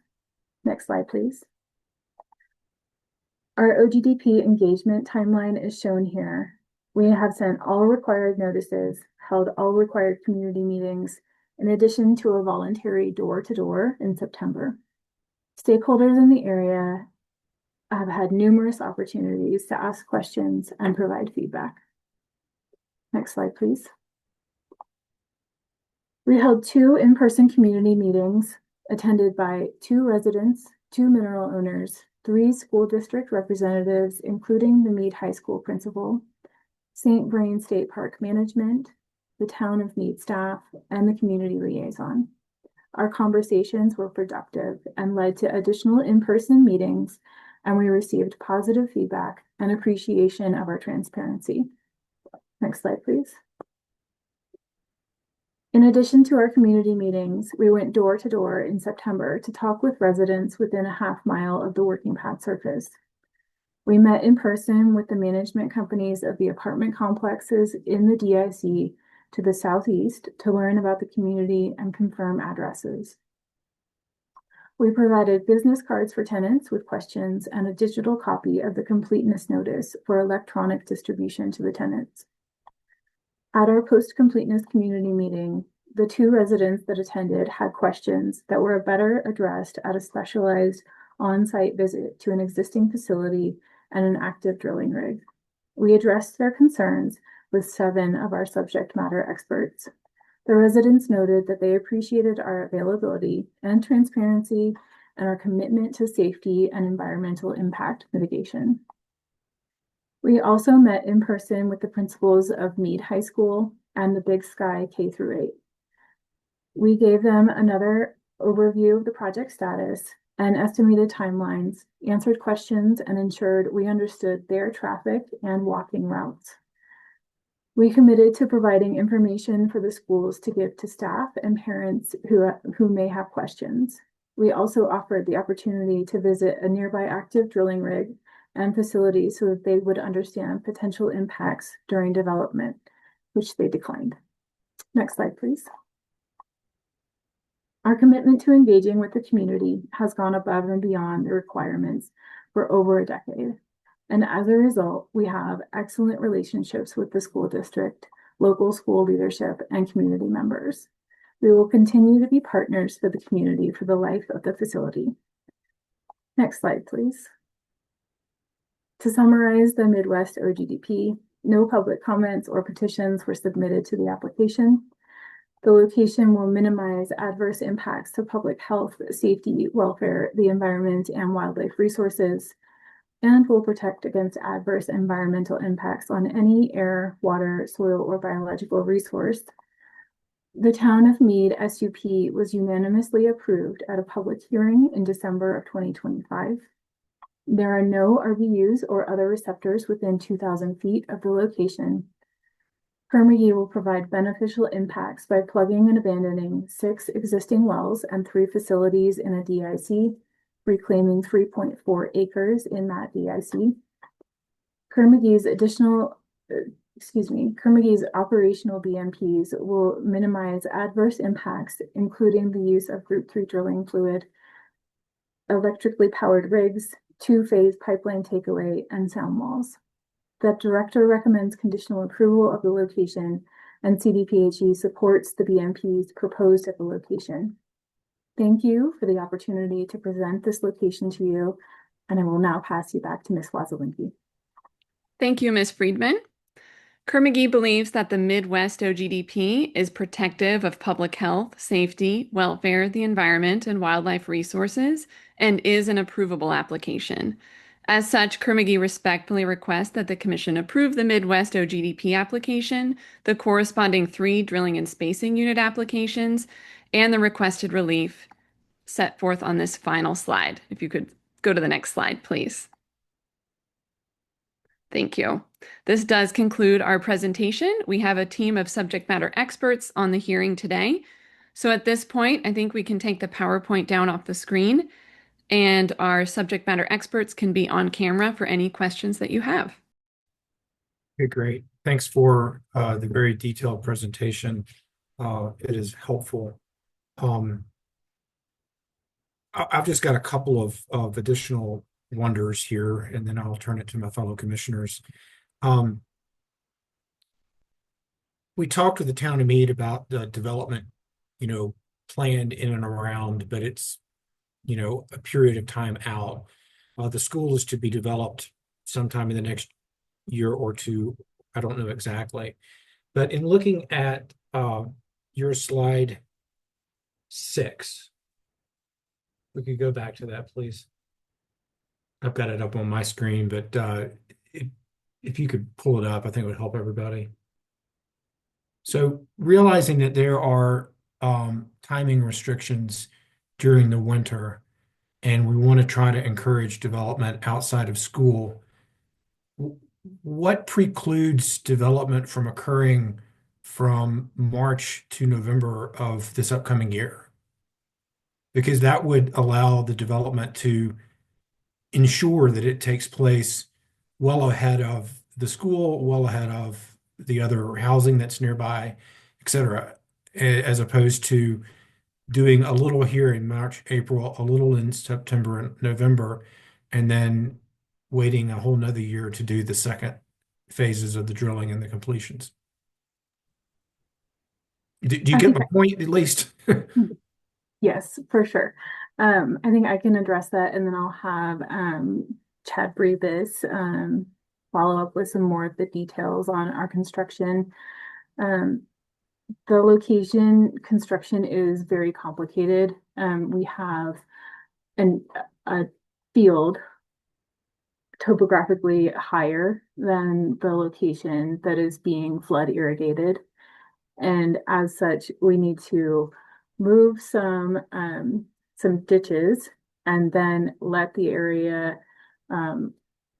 Next slide, please. Our OGDP engagement timeline is shown here. We have sent all required notices, held all required community meetings, in addition to a voluntary door-to-door in September. Stakeholders in the area have had numerous opportunities to ask questions and provide feedback. Next slide, please. We held 2 in-person community meetings attended by 2 residents, 2 mineral owners, 3 school district representatives, including the Meade High School principal, St. Vrain State Park Management, the Town of Meade staff, and the community liaison. Our conversations were productive and led to additional in-person meetings, and we received positive feedback and appreciation of our transparency. Next slide, please. In addition to our community meetings, we went door to door in September to talk with residents within a half-mile of the working path surface. We met in person with the management companies of the apartment complexes in the DIC to the southeast to learn about the community and confirm addresses. We provided business cards for tenants with questions and a digital copy of the completeness notice for electronic distribution to the tenants. At our post-completeness community meeting, the 2 residents that attended had questions that were better addressed at a specialized on-site visit to an existing facility and an active drilling rig. We addressed their concerns with 7 of our subject matter experts. The residents noted that they appreciated our availability and transparency and our commitment to safety and environmental impact mitigation. We also met in person with the principals of Meade High School and the Big Sky K-8. We gave them another overview of the project status and estimated timelines, answered questions, and ensured we understood their traffic and walking routes. We committed to providing information for the schools to give to staff and parents who may have questions. We also offered the opportunity to visit a nearby active drilling rig and facility so that they would understand potential impacts during development, which they declined. Next slide, please. Our commitment to engaging with the community has gone above and beyond the requirements for over a decade. And as a result, we have excellent relationships with the school district, local school leadership, and community members. We will continue to be partners for the community for the life of the facility. Next slide, please. To summarize the Midwest OGDP, no public comments or petitions were submitted to the application. The location will minimize adverse impacts to public health, safety, welfare, the environment, and wildlife resources, and will protect against adverse environmental impacts on any air, water, soil, or biological resource. The Town of Meade SUP was unanimously approved at a public hearing in December of 2025. There are no RVUs or other receptors within 2,000 feet of the location. Kerr-McGee will provide beneficial impacts by plugging and abandoning 6 existing wells and 3 facilities in a DIC, reclaiming 3.4 acres in that DIC. Kerr-McGee's operational BMPs will minimize adverse impacts, including the use of Group 3 drilling fluid, electrically powered rigs, 2-phase pipeline takeaway, and sound walls. The director recommends conditional approval of the location, and CDPHE supports the BMPs proposed at the location. Thank you for the opportunity to present this location to you, and I will now pass you back to Ms. Wazelinski. Thank you, Ms. Friedman. Kerr-McGee believes that the Midwest OGDP is protective of public health, safety, welfare, the environment, and wildlife resources, and is an approvable application. As such, Kerr-McGee respectfully requests that the Commission approve the Midwest OGDP application, the corresponding 3 drilling and spacing unit applications, and the requested relief set forth on this final slide. If you could go to the next slide, please. Thank you. This does conclude our presentation. We have a team of subject matter experts on the hearing today. So at this point, I think we can take the PowerPoint down off the screen, and our subject matter experts can be on camera for any questions that you have. Okay, great. Thanks for the very detailed presentation. It is helpful. I've just got a couple of additional wonders here, and then I'll turn it to my fellow commissioners. We talked with the town of Meade about the development, planned in and around, but it's, a period of time out. The school is to be developed sometime in the next year or two. I don't know exactly. But in looking at your slide 6, we could go back to that, please. I've got it up on my screen, but if you could pull it up, I think it would help everybody. So realizing that there are timing restrictions during the winter, and we want to try to encourage development outside of school, what precludes development from occurring from March to November of this upcoming year? Because that would allow the development to ensure that it takes place well ahead of the school, well ahead of the other housing that's nearby, et cetera, as opposed to doing a little here in March, April, a little in September and November, and then waiting a whole nother year to do the second phases of the drilling and the completions. Do you get my point at least? Yes, for sure. I think I can address that, and then I'll have Chad Brevis follow up with some more of the details on our construction. The location construction is very complicated. We have a field topographically higher than the location that is being flood irrigated. And as such, we need to move some ditches and then let the area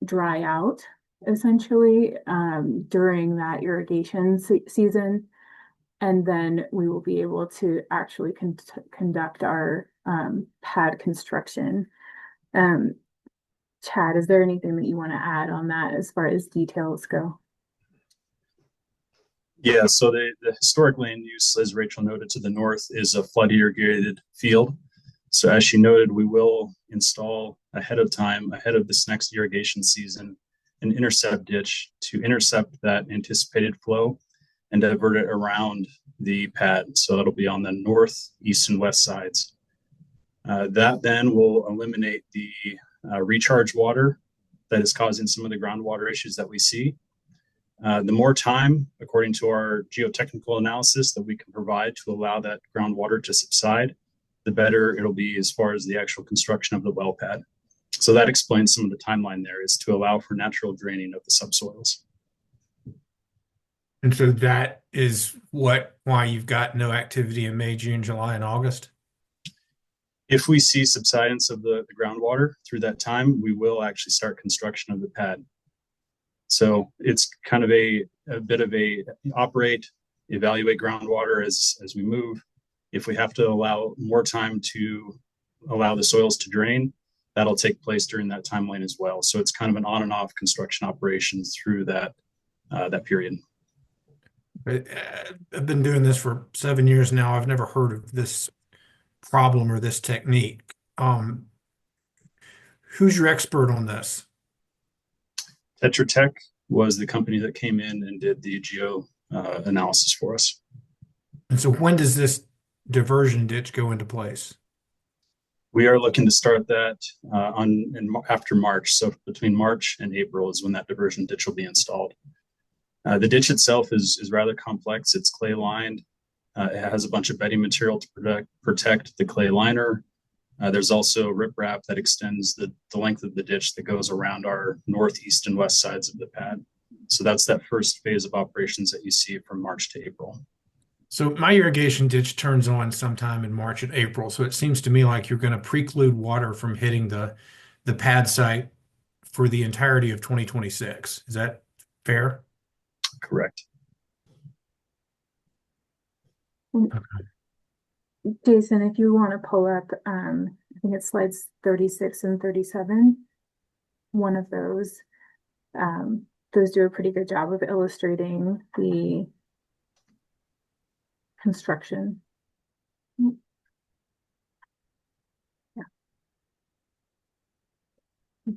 dry out essentially during that irrigation season. And then we will be able to actually conduct our pad construction. Chad, is there anything that you want to add on that as far as details go? Yeah, so the historic land use, as Rachel noted to the north, is a flood irrigated field. So as she noted, we will install ahead of time, ahead of this next irrigation season, an intercept ditch to intercept that anticipated flow and divert it around the pad. So that'll be on the north, east, and west sides. That then will eliminate the recharge water that is causing some of the groundwater issues that we see. The more time, according to our geotechnical analysis, that we can provide to allow that groundwater to subside, the better it'll be as far as the actual construction of the well pad. So that explains some of the timeline there, is to allow for natural draining of the subsoils. And so that is why you've got no activity in May, June, July, and August? If we see subsidence of the groundwater through that time, we will actually start construction of the pad. So it's kind of a bit of a operate, evaluate groundwater as we move. If we have to allow more time to allow the soils to drain, that'll take place during that timeline as well. So it's kind of an on and off construction operation through that period. I've been doing this for 7 years now. I've never heard of this problem or this technique. Who's your expert on this? Tetra Tech was the company that came in and did the geo analysis for us. And so when does this diversion ditch go into place? We are looking to start that after March. So between March and April is when that diversion ditch will be installed. The ditch itself is rather complex. It's clay lined. It has a bunch of bedding material to protect the clay liner. There's also riprap that extends the length of the ditch that goes around our northeast and west sides of the pad. So that's that first phase of operations that you see from March to April. So my irrigation ditch turns on sometime in March and April. So it seems to me like you're going to preclude water from hitting the pad site for the entirety of 2026. Is that fair? Correct. Okay. Jason, if you want to pull up, I think it's slides 36 and 37, one of those do a pretty good job of illustrating the construction. Yeah.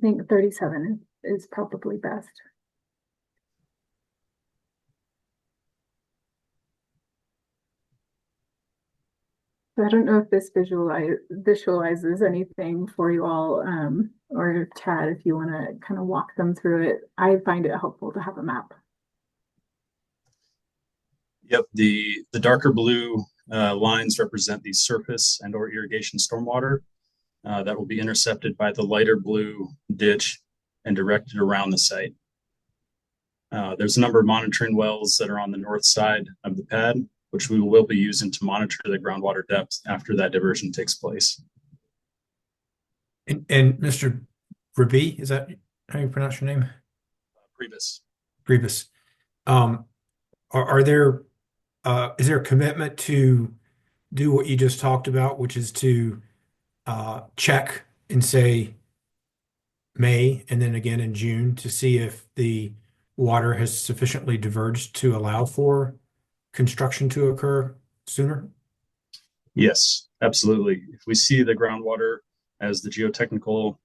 think 37 is probably best. So I don't know if this visualizes anything for you all, or Chad, if you want to kind of walk them through it. I find it helpful to have a map. Yep, the darker blue lines represent the surface and or irrigation stormwater that will be intercepted by the lighter blue ditch and directed around the site. There's a number of monitoring wells that are on the north side of the pad, which we will be using to monitor the groundwater depth after that diversion takes place. And Mr. Rabi, is that how you pronounce your name? Priebus. Is there a commitment to do what you just talked about, which is to check and say May and then again in June to see if the water has sufficiently diverged to allow for construction to occur sooner? Yes, absolutely. If we see the groundwater as the geotechnical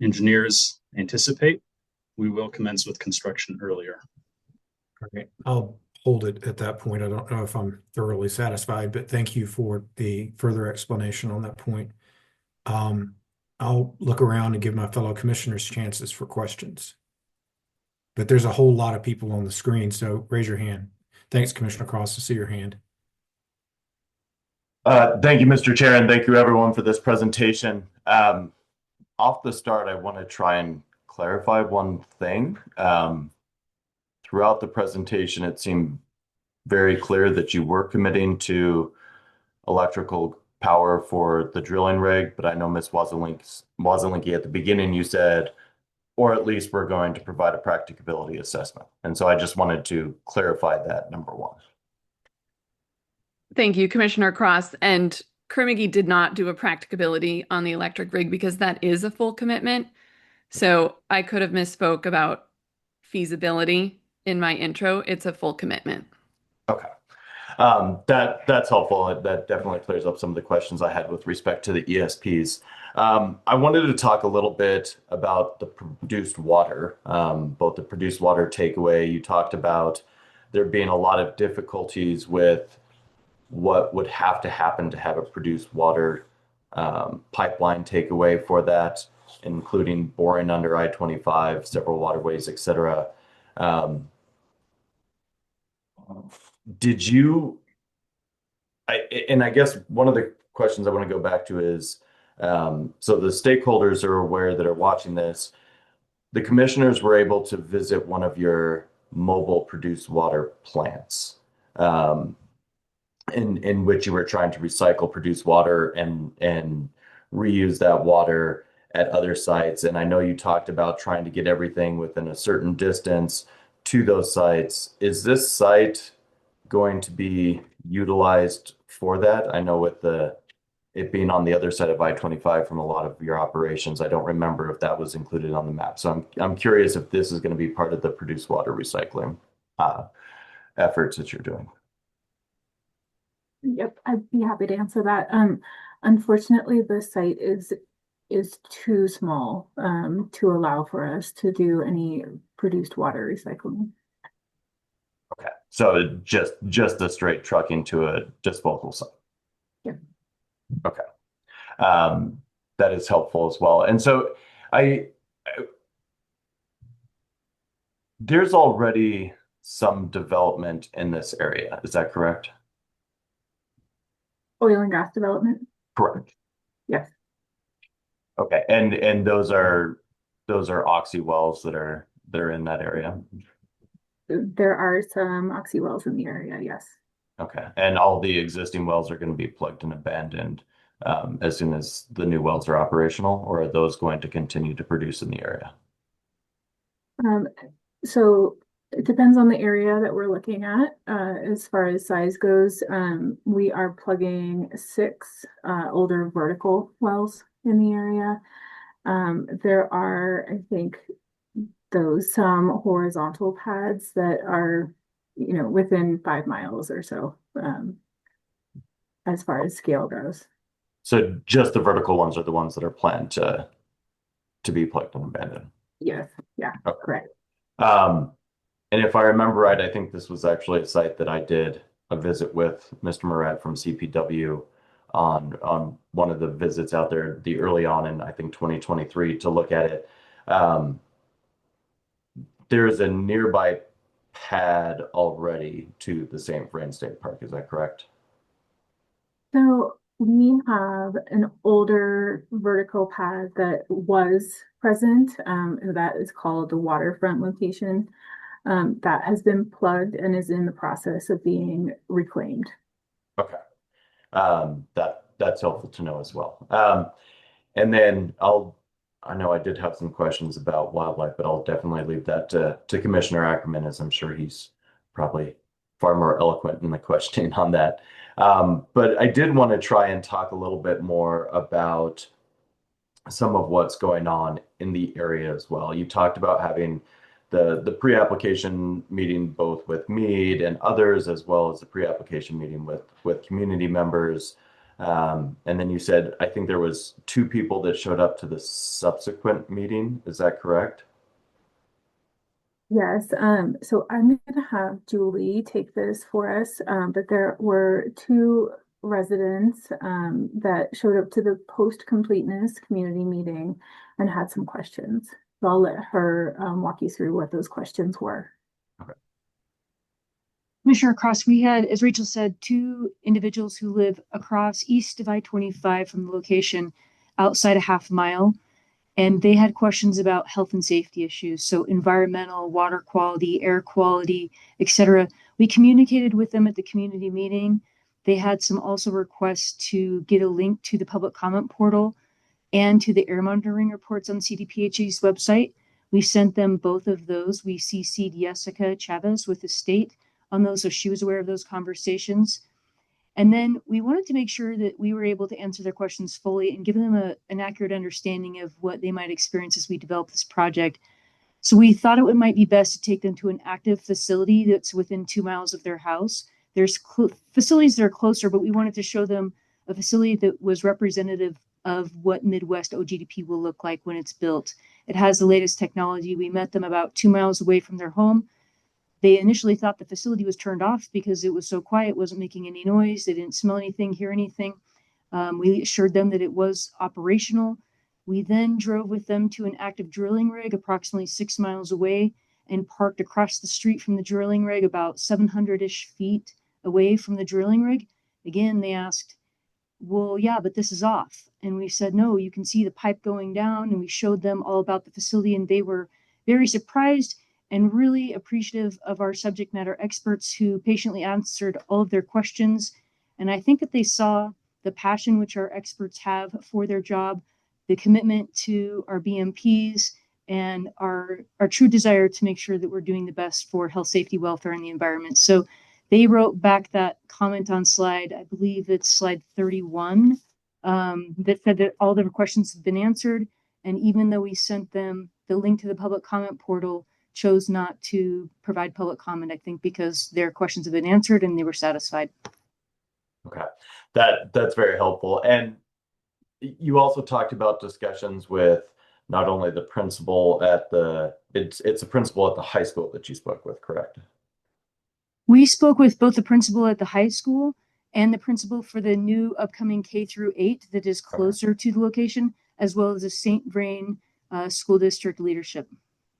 engineers anticipate, we will commence with construction earlier. Okay, I'll hold it at that point. I don't know if I'm thoroughly satisfied, but thank you for the further explanation on that point. I'll look around and give my fellow commissioners chances for questions. But there's a whole lot of people on the screen, so raise your hand. Thanks, Commissioner Cross. I see your hand. Thank you, Mr. Chair, and thank you everyone for this presentation. Off the start, I want to try and clarify one thing. Throughout the presentation, it seemed very clear that you were committing to electrical power for the drilling rig, but I know Ms. Wazelinski at the beginning, you said, or at least we're going to provide a practicability assessment. And so I just wanted to clarify that, number one. Thank you, Commissioner Cross. And Kerr-McGee did not do a practicability on the electric rig because that is a full commitment. So I could have misspoke about feasibility in my intro. It's a full commitment. Okay. That's helpful. That definitely clears up some of the questions I had with respect to the ESPs. I wanted to talk a little bit about the produced water, both the produced water takeaway. You talked about there being a lot of difficulties with what would have to happen to have a produced water pipeline takeaway for that, including boring under I-25, several waterways, et cetera. I guess one of the questions I want to go back to is, so the stakeholders are aware that are watching this. The commissioners were able to visit one of your mobile produced water plants, in which you were trying to recycle produced water and reuse that water at other sites. And I know you talked about trying to get everything within a certain distance to those sites. Is this site going to be utilized for that? I know with it being on the other side of I-25 from a lot of your operations, I don't remember if that was included on the map. So I'm curious if this is going to be part of the produced water recycling efforts that you're doing. Yep, I'd be happy to answer that. Unfortunately, the site is too small to allow for us to do any produced water recycling. Okay, so just the straight trucking to a disposal site. Yeah. Okay, that is helpful as well. And so there's already some development in this area. Is that correct? Oil and gas development? Correct. Yes. Okay, and those are oxy wells that are in that area. There are some oxy wells in the area, yes. Okay, and all the existing wells are going to be plugged and abandoned as soon as the new wells are operational, or are those going to continue to produce in the area? So it depends on the area that we're looking at. As far as size goes, we are plugging 6 older vertical wells in the area. There are, I think, some horizontal pads that are, within 5 miles or so, as far as scale goes. So just the vertical ones are the ones that are planned to to be plugged and abandoned. Yes, yeah, Okay. correct. And if I remember right, I think this was actually a site that I did a visit with Mr. Moret from CPW on one of the visits out there, the early on in I think 2023 to look at it. There is a nearby pad already to the St. Vrain State Park. Is that correct? So we have an older vertical pad that was present, and that is called the waterfront location. That has been plugged and is in the process of being reclaimed. Okay. That's helpful to know as well. And then I know I did have some questions about wildlife, but I'll definitely leave that to Commissioner Ackerman, as I'm sure he's probably far more eloquent in the questioning on that. But I did want to try and talk a little bit more about some of what's going on in the area as well. You talked about having the pre-application meeting both with Mead and others, as well as the pre-application meeting with community members. And then you said, I think there was 2 people that showed up to the subsequent meeting. Is that correct? Yes, so I'm going to have Julie take this for us, but there were 2 residents that showed up to the post-completeness community meeting and had some questions. So I'll let her walk you through what those questions were. Okay. Commissioner Cross, we had, as Rachel said, 2 individuals who live across east of I-25 from the location outside a half mile. And they had questions about health and safety issues, so environmental, water quality, air quality, etc. We communicated with them at the community meeting. They had some also requests to get a link to the public comment portal and to the air monitoring reports on CDPHE's website. We sent them both of those. We CC'd Jessica Chavez with the state on those, so she was aware of those conversations. And then we wanted to make sure that we were able to answer their questions fully and give them an accurate understanding of what they might experience as we develop this project. So we thought it might be best to take them to an active facility that's within 2 miles of their house. There's facilities that are closer, but we wanted to show them a facility that was representative of what Midwest OGDP will look like when it's built. It has the latest technology. We met them about 2 miles away from their home. They initially thought the facility was turned off because it was so quiet, wasn't making any noise. They didn't smell anything, hear anything. We assured them that it was operational. We then drove with them to an active drilling rig approximately 6 miles away and parked across the street from the drilling rig about 700-ish feet away from the drilling rig. Again, they asked, well, yeah, but this is off. And we said, no, you can see the pipe going down. And we showed them all about the facility, and they were very surprised and really appreciative of our subject matter experts who patiently answered all of their questions. And I think that they saw the passion which our experts have for their job, the commitment to our BMPs, and our true desire to make sure that we're doing the best for health, safety, welfare, and the environment. So they wrote back that comment on slide, I believe it's slide 31, that said that all their questions have been answered. And even though we sent them the link to the public comment portal, chose not to provide public comment, I think, because their questions have been answered and they were satisfied. Okay, that's very helpful. And you also talked about discussions with not only the principal at it's a principal at the high school that you spoke with, correct? We spoke with both the principal at the high school and the principal for the new upcoming K-8 that is closer to the location, as well as the St. Vrain school district leadership.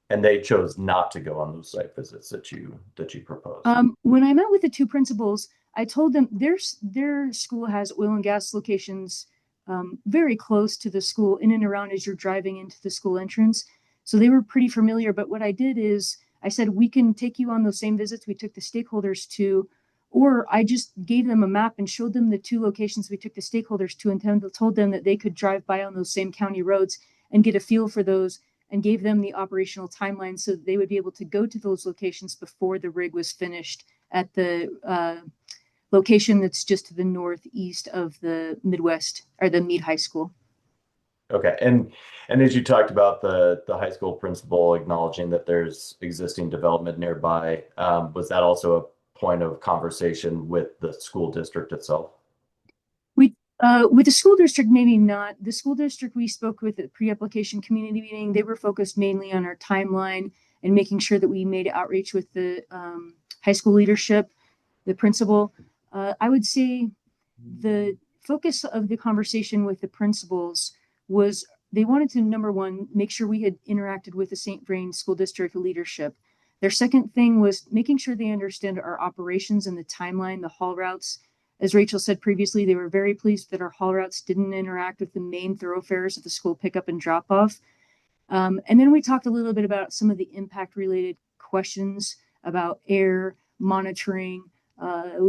And they chose not to go on those site visits that you proposed. When I met with the 2 principals, I told them their school has oil and gas locations very close to the school, in and around as you're driving into the school entrance. So they were pretty familiar. But what I did is I said, we can take you on those same visits we took the stakeholders to, or I just gave them a map and showed them the 2 locations we took the stakeholders to, and told them that they could drive by on those same county roads and get a feel for those, and gave them the operational timeline so that they would be able to go to those locations before the rig was finished at the location that's just to the northeast of the Midwest, or the Mead High School. Okay, and as you talked about the high school principal acknowledging that there's existing development nearby, was that also a point of conversation with the school district itself? With the school district, maybe not. The school district we spoke with at pre-application community meeting, they were focused mainly on our timeline and making sure that we made outreach with the high school leadership, the principal. I would say the focus of the conversation with the principals was they wanted to, number one, make sure we had interacted with the St. Vrain School District leadership. Their second thing was making sure they understand our operations and the timeline, the haul routes. As Rachel said previously, they were very pleased that our haul routes didn't interact with the main thoroughfares of the school pickup and drop off. And then we talked a little bit about some of the impact related questions about air monitoring,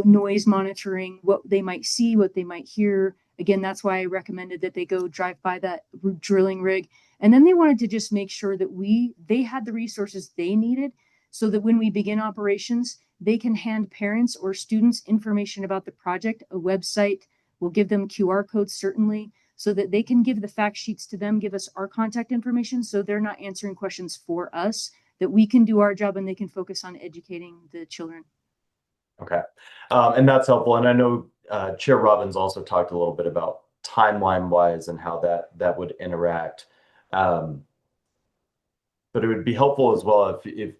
noise monitoring, what they might see, what they might hear. Again, that's why I recommended that they go drive by that drilling rig. And then they wanted to just make sure that they had the resources they needed so that when we begin operations, they can hand parents or students information about the project. A website will give them QR codes, certainly, so that they can give the fact sheets to them, give us our contact information, so they're not answering questions for us, that we can do our job and they can focus on educating the children. Okay. And that's helpful. And I know Chair Robbins also talked a little bit about timeline wise and how that would interact. But it would be helpful as well if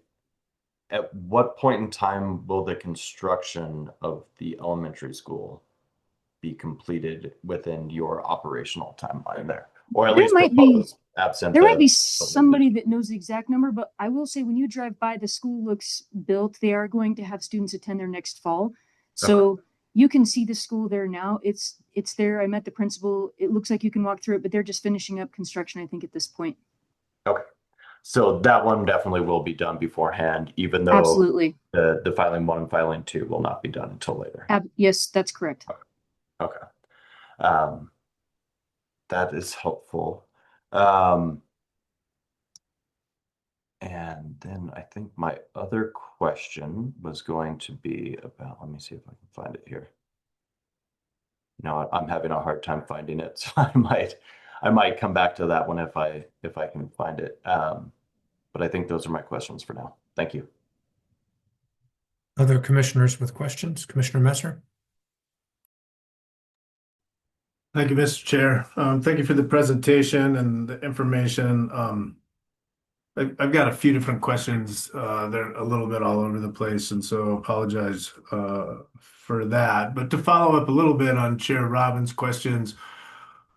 at what point in time will the construction of the elementary school be completed within your operational timeline there? Or at least absent there might be somebody that knows the exact number, but I will say when you drive by, the school looks built. They are going to have students attend there next fall. So you can see the school there now. It's there. I met the principal. It looks like you can walk through it, but they're just finishing up construction, I think, at this point. Okay. So that one definitely will be done beforehand, even though absolutely the filing 1 and filing 2 will not be done until later. Yes, that's correct. Okay. That is helpful. And then I think my other question was going to be about, let me see if I can find it here. No, I'm having a hard time finding it, so I might come back to that one if I can find it. But I think those are my questions for now. Thank you. Other commissioners with questions? Commissioner Messer? Thank you, Mr. Chair. Thank you for the presentation and the information. I've got a few different questions. They're a little bit all over the place, and so apologize for that. But to follow up a little bit on Chair Robbins' questions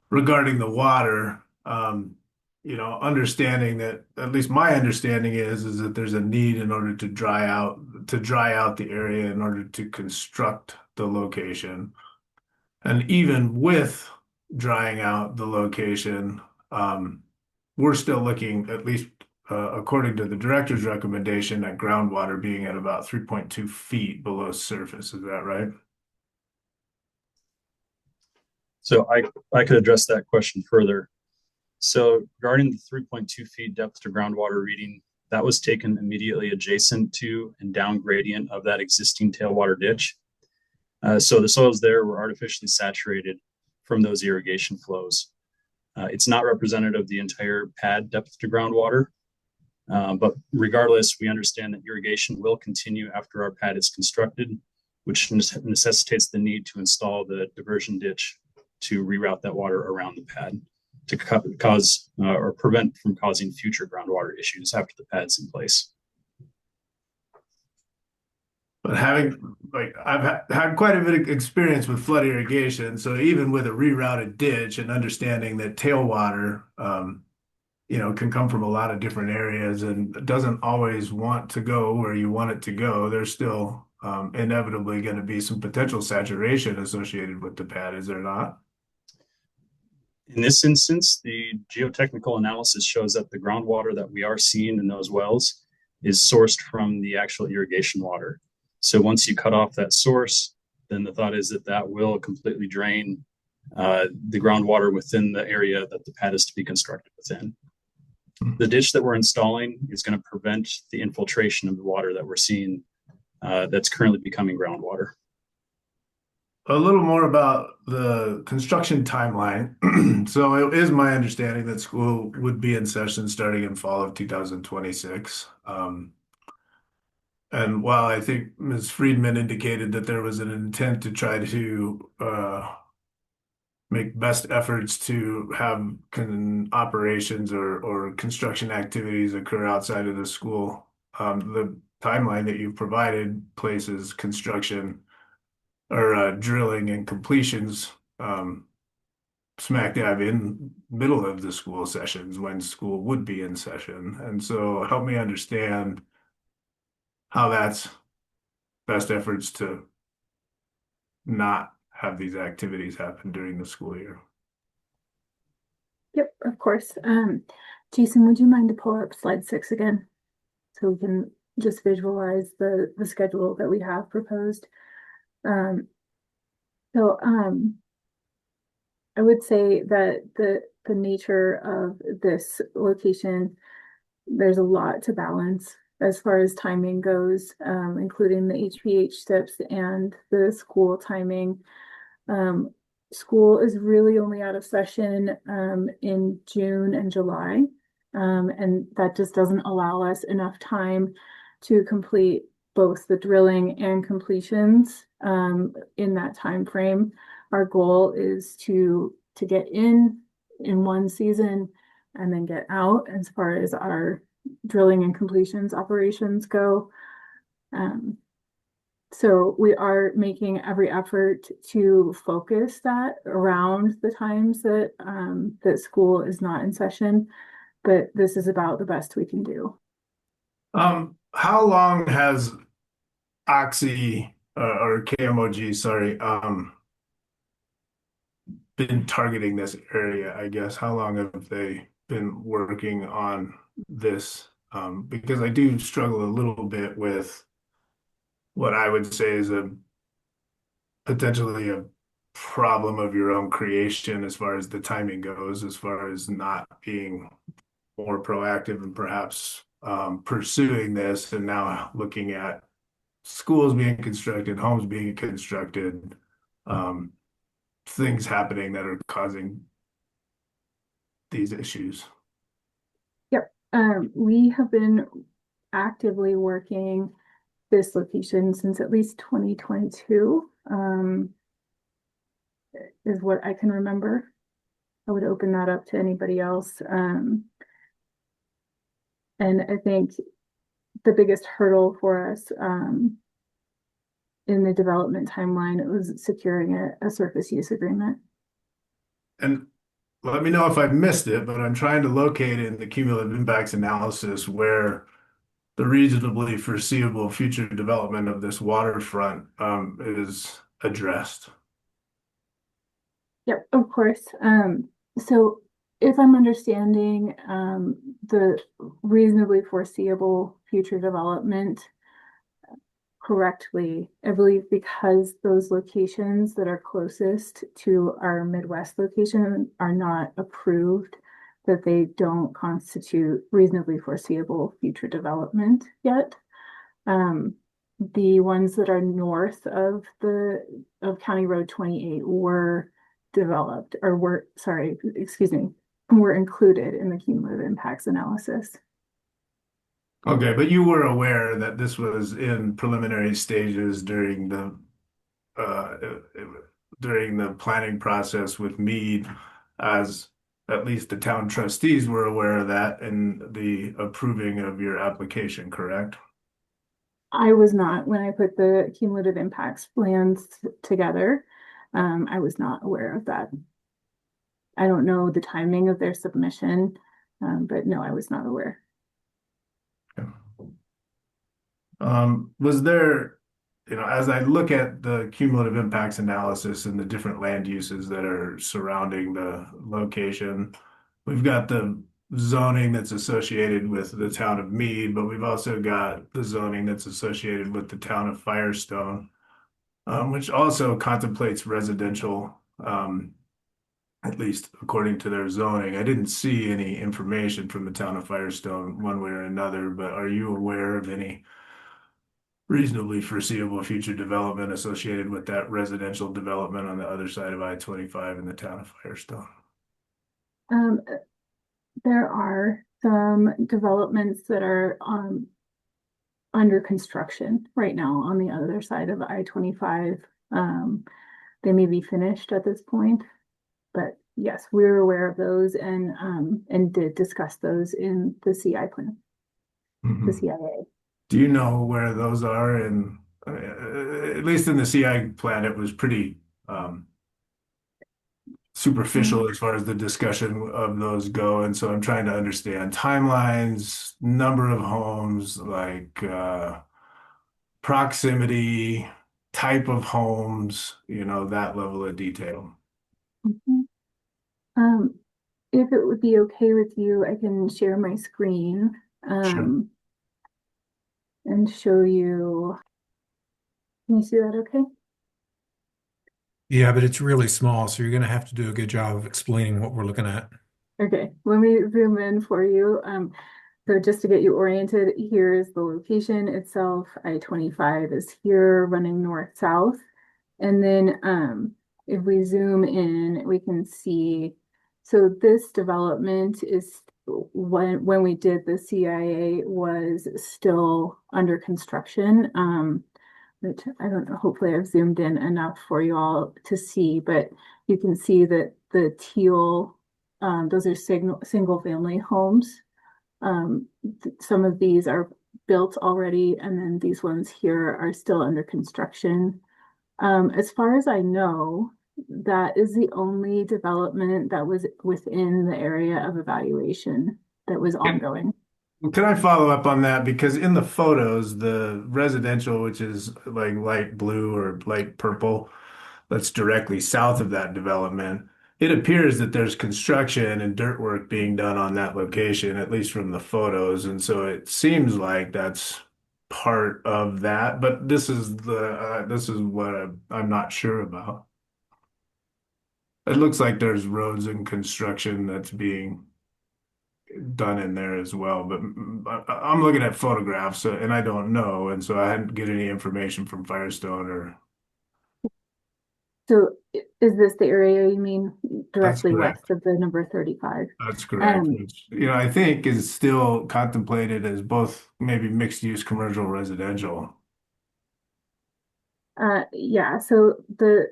regarding the water, understanding that, at least my understanding is that there's a need in order to dry out the area in order to construct the location. And even with drying out the location, we're still looking, at least according to the director's recommendation, at groundwater being at about 3.2 feet below surface. Is that right? So I could address that question further. So regarding the 3.2 feet depth to groundwater reading, that was taken immediately adjacent to and down gradient of that existing tailwater ditch. So the soils there were artificially saturated from those irrigation flows. It's not representative of the entire pad depth to groundwater, but regardless, we understand that irrigation will continue after our pad is constructed, which necessitates the need to install the diversion ditch to reroute that water around the pad to cause or prevent from causing future groundwater issues after the pad's in place. But I've had quite a bit of experience with flood irrigation. So even with a rerouted ditch and understanding that tailwater, can come from a lot of different areas and doesn't always want to go where you want it to go, there's still inevitably going to be some potential saturation associated with the pad, is there not? In this instance, the geotechnical analysis shows that the groundwater that we are seeing in those wells is sourced from the actual irrigation water. So once you cut off that source, then the thought is that will completely drain the groundwater within the area that the pad is to be constructed within. The ditch that we're installing is going to prevent the infiltration of the water that we're seeing that's currently becoming groundwater. A little more about the construction timeline. So it is my understanding that school would be in session starting in fall of 2026. And while I think Ms. Friedman indicated that there was an intent to try to make best efforts to have operations or construction activities occur outside of the school. The timeline that you've provided places construction or drilling and completions smack dab in middle of the school sessions when school would be in session. And so help me understand how that's best efforts to not have these activities happen during the school year. Yep, of course. Jason, would you mind to pull up slide 6 again? So we can just visualize the schedule that we have proposed. I would say that the nature of this location, there's a lot to balance as far as timing goes, including the HPH steps and the school timing. School is really only out of session in June and July, and that just doesn't allow us enough time to complete both the drilling and completions in that time frame. Our goal is to get in one season and then get out as far as our drilling and completions operations go. So we are making every effort to focus that around the times that that school is not in session, but this is about the best we can do. How long has Oxy or KMOG, sorry, been targeting this area, I guess? How long have they been working on this? Because I do struggle a little bit with what I would say is potentially a problem of your own creation as far as the timing goes, as far as not being more proactive and perhaps pursuing this, and now looking at schools being constructed, homes being constructed, things happening that are causing these issues. Yep. We have been actively working this location since at least 2022, is what I can remember. I would open that up to anybody else. And I think the biggest hurdle for us in the development timeline was securing a surface use agreement. And let me know if I've missed it, but I'm trying to locate in the cumulative impacts analysis where the reasonably foreseeable future development of this waterfront is addressed. Yep, of course. So if I'm understanding the reasonably foreseeable future development correctly, I believe because those locations that are closest to our Midwest location are not approved, that they don't constitute reasonably foreseeable future development yet. The ones that are north of County Road 28 were developed, or were included in the cumulative impacts analysis. Okay, but you were aware that this was in preliminary stages during the planning process with Meade, as at least the town trustees were aware of that in the approving of your application, correct? I was not. When I put the cumulative impacts plans together, I was not aware of that. I don't know the timing of their submission, but no, I was not aware. Was there, as I look at the cumulative impacts analysis and the different land uses that are surrounding the location, we've got the zoning that's associated with the town of Meade, but we've also got the zoning that's associated with the town of Firestone, which also contemplates residential, at least according to their zoning. I didn't see any information from the town of Firestone one way or another, but are you aware of any reasonably foreseeable future development associated with that residential development on the other side of I-25 in the town of Firestone? There are some developments that are under construction right now on the other side of I-25. They may be finished at this point. But yes, we're aware of those and did discuss those in the CI plan, the CIA. Do you know where those are? And at least in the CI plan, it was pretty superficial as far as the discussion of those go. And so I'm trying to understand timelines, number of homes, like proximity, type of homes, that level of detail. If it would be okay with you, I can share my screen Sure. and show you. Can you see that okay? Yeah, but it's really small, so you're going to have to do a good job of explaining what we're looking at. Okay, let me zoom in for you. So just to get you oriented, here is the location itself. I-25 is here running north-south. And then if we zoom in, we can see, so this development is when we did the CIA was still under construction. Which I don't know, hopefully I've zoomed in enough for you all to see, but you can see that the teal, those are single family homes. Some of these are built already, and then these ones here are still under construction. As far as I know, that is the only development that was within the area of evaluation that was ongoing. Can I follow up on that? Because in the photos, the residential, which is like light blue or light purple, that's directly south of that development, it appears that there's construction and dirt work being done on that location, at least from the photos. And so it seems like that's part of that, but this is what I'm not sure about. It looks like there's roads and construction that's being done in there as well, but I'm looking at photographs and I don't know, and so I hadn't get any information from Firestone or. So is this the area you mean That's directly correct. west of the number 35? That's correct. Which, I think is still contemplated as both maybe mixed use commercial residential. Yeah, so the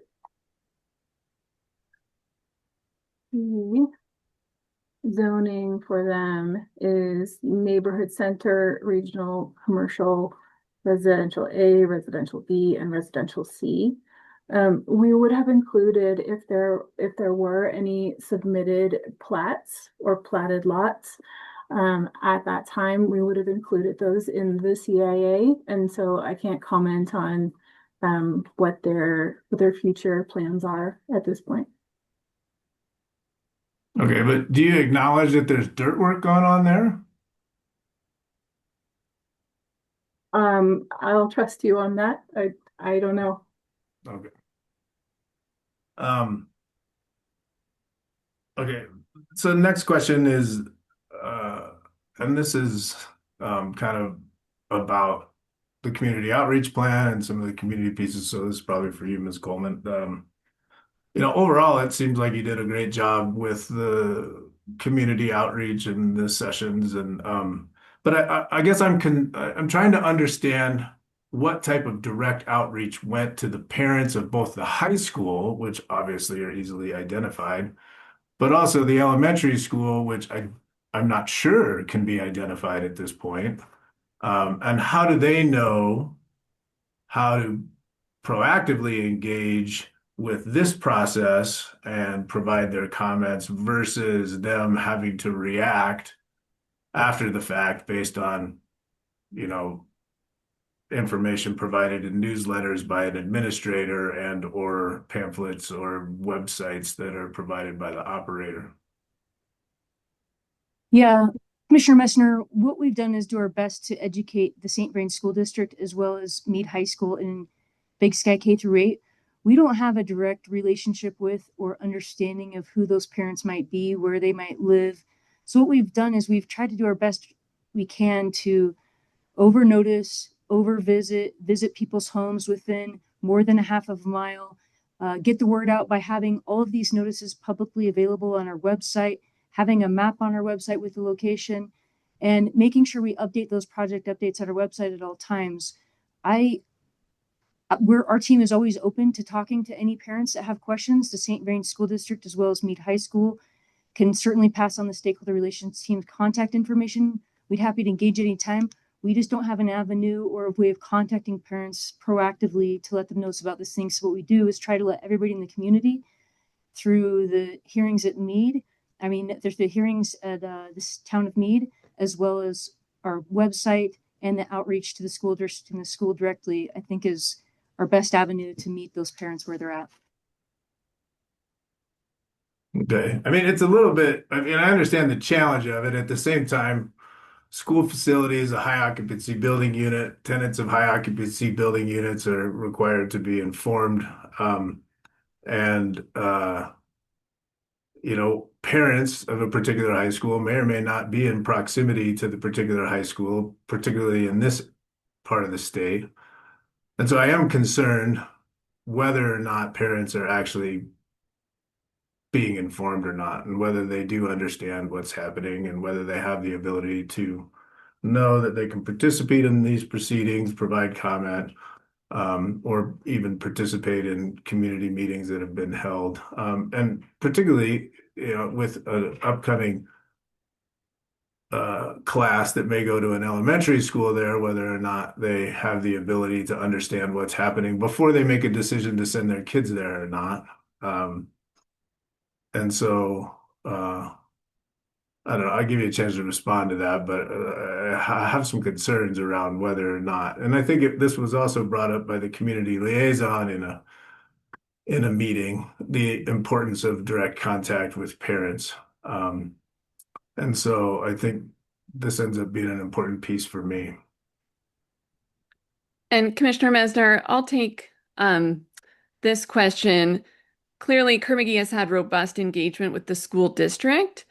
zoning for them is neighborhood center, regional, commercial, residential A, residential B, and residential C. We would have included if there were any submitted plats or platted lots. At that time, we would have included those in the CIA, and so I can't comment on what their future plans are at this point. Okay, but do you acknowledge that there's dirt work going on there? I'll trust you on that. I don't know. Okay. Okay. So the next question is, and this is kind of about the community outreach plan and some of the community pieces. So this is probably for you, Ms. Coleman. Overall, it seems like you did a great job with the community outreach and the sessions, and but I guess I'm trying to understand what type of direct outreach went to the parents of both the high school, which obviously are easily identified, but also the elementary school, which I'm not sure can be identified at this point. And how do they know how to proactively engage with this process and provide their comments versus them having to react after the fact based on, information provided in newsletters by an administrator and or pamphlets or websites that are provided by the operator? Yeah, Commissioner Messner, what we've done is do our best to educate the St. Vrain School District as well as Meade High School in Big Sky K through 8. We don't have a direct relationship with or understanding of who those parents might be, where they might live. So what we've done is we've tried to do our best we can to over notice, over visit people's homes within more than a half of a mile, get the word out by having all of these notices publicly available on our website, having a map on our website with the location, and making sure we update those project updates at our website at all times. our team is always open to talking to any parents that have questions. The St. Vrain School District, as well as Meade High School, can certainly pass on the stakeholder relations team's contact information. We'd happy to engage anytime. We just don't have an avenue or a way of contacting parents proactively to let them know about this thing. So what we do is try to let everybody in the community through the hearings at Meade. I mean, there's the hearings at this town of Meade, as well as our website and the outreach to the school district and the school directly, I think is our best avenue to meet those parents where they're at. Okay. I mean, it's a little bit, I mean, I understand the challenge of it. At the same time, school facility is a high occupancy building unit. Tenants of high occupancy building units are required to be informed. And, parents of a particular high school may or may not be in proximity to the particular high school, particularly in this part of the state. And so I am concerned whether or not parents are actually being informed or not, and whether they do understand what's happening and whether they have the ability to know that they can participate in these proceedings, provide comment, or even participate in community meetings that have been held. And particularly, with an upcoming class that may go to an elementary school there, whether or not they have the ability to understand what's happening before they make a decision to send their kids there or not. And so, I don't know, I'll give you a chance to respond to that, but I have some concerns around whether or not. And I think this was also brought up by the community liaison in a meeting, the importance of direct contact with parents. And so I think this ends up being an important piece for me. And Commissioner Mesner, I'll take this question. Clearly, Kerr-McGee has had robust engagement with the school district,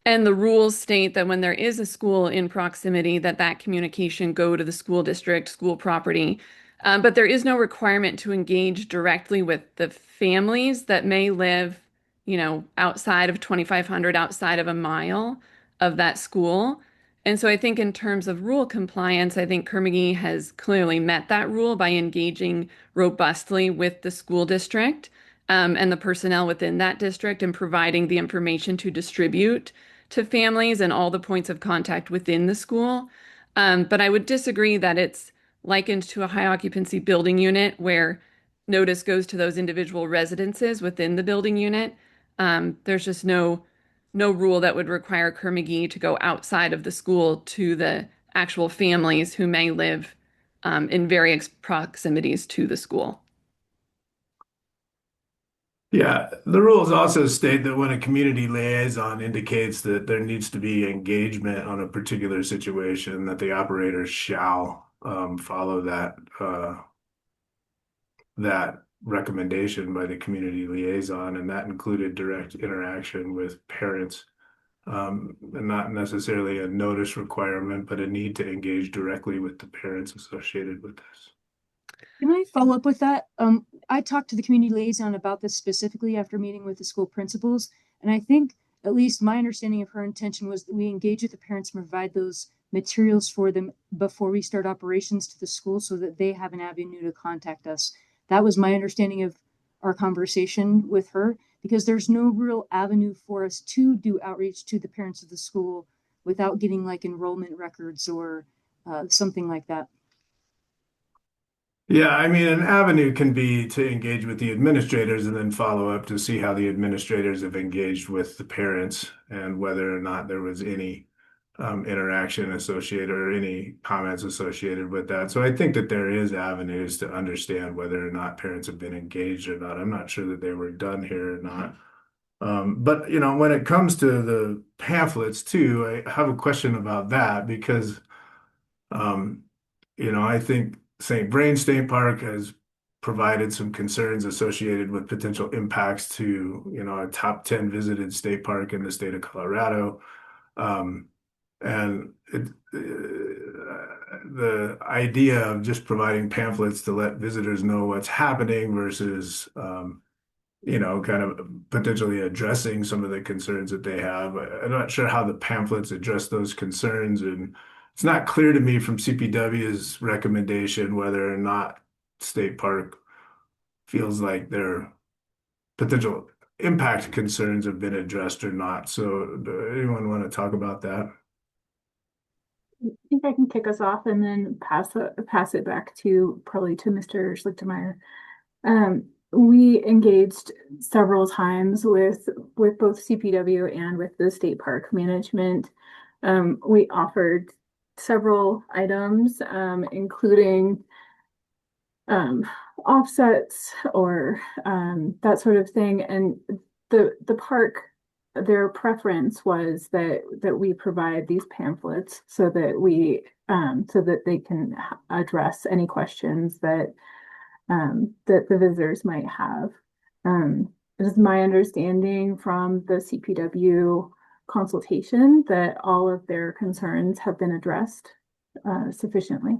and the rules state that when there is a school in proximity, that communication go to the school district, school property. But there is no requirement to engage directly with the families that may live, outside of 2,500, outside of a mile of that school. And so I think in terms of rule compliance, I think Kerr-McGee has clearly met that rule by engaging robustly with the school district and the personnel within that district and providing the information to distribute to families and all the points of contact within the school. But I would disagree that it's likened to a high occupancy building unit where notice goes to those individual residences within the building unit. There's just no rule that would require Kerr-McGee to go outside of the school to the actual families who may live in various proximities to the school. Yeah, the rules also state that when a community liaison indicates that there needs to be engagement on a particular situation, that the operator shall follow that recommendation by the community liaison, and that included direct interaction with parents, and not necessarily a notice requirement, but a need to engage directly with the parents associated with this. Can I follow up with that? I talked to the community liaison about this specifically after meeting with the school principals, and I think at least my understanding of her intention was that we engage with the parents and provide those materials for them before we start operations to the school so that they have an avenue to contact us. That was my understanding of our conversation with her, because there's no real avenue for us to do outreach to the parents of the school without getting like enrollment records or something like that. Yeah, I mean, an avenue can be to engage with the administrators and then follow up to see how the administrators have engaged with the parents and whether or not there was any interaction associated or any comments associated with that. So I think that there is avenues to understand whether or not parents have been engaged or not. I'm not sure that they were done here or not. But, when it comes to the pamphlets too, I have a question about that because, I think St. Vrain State Park has provided some concerns associated with potential impacts to, a top 10 visited state park in the state of Colorado. And the idea of just providing pamphlets to let visitors know what's happening versus, kind of potentially addressing some of the concerns that they have. I'm not sure how the pamphlets address those concerns, and it's not clear to me from CPW's recommendation whether or not state park feels like their potential impact concerns have been addressed or not. So, do anyone want to talk about that? I think I can kick us off and then pass it back to probably to Mr. Schlichtenmeyer. We engaged several times with both CPW and with the state park management. We offered several items, including offsets or that sort of thing. And the park, their preference was that we provide these pamphlets so that they can address any questions that the visitors might have. It is my understanding from the CPW consultation that all of their concerns have been addressed sufficiently.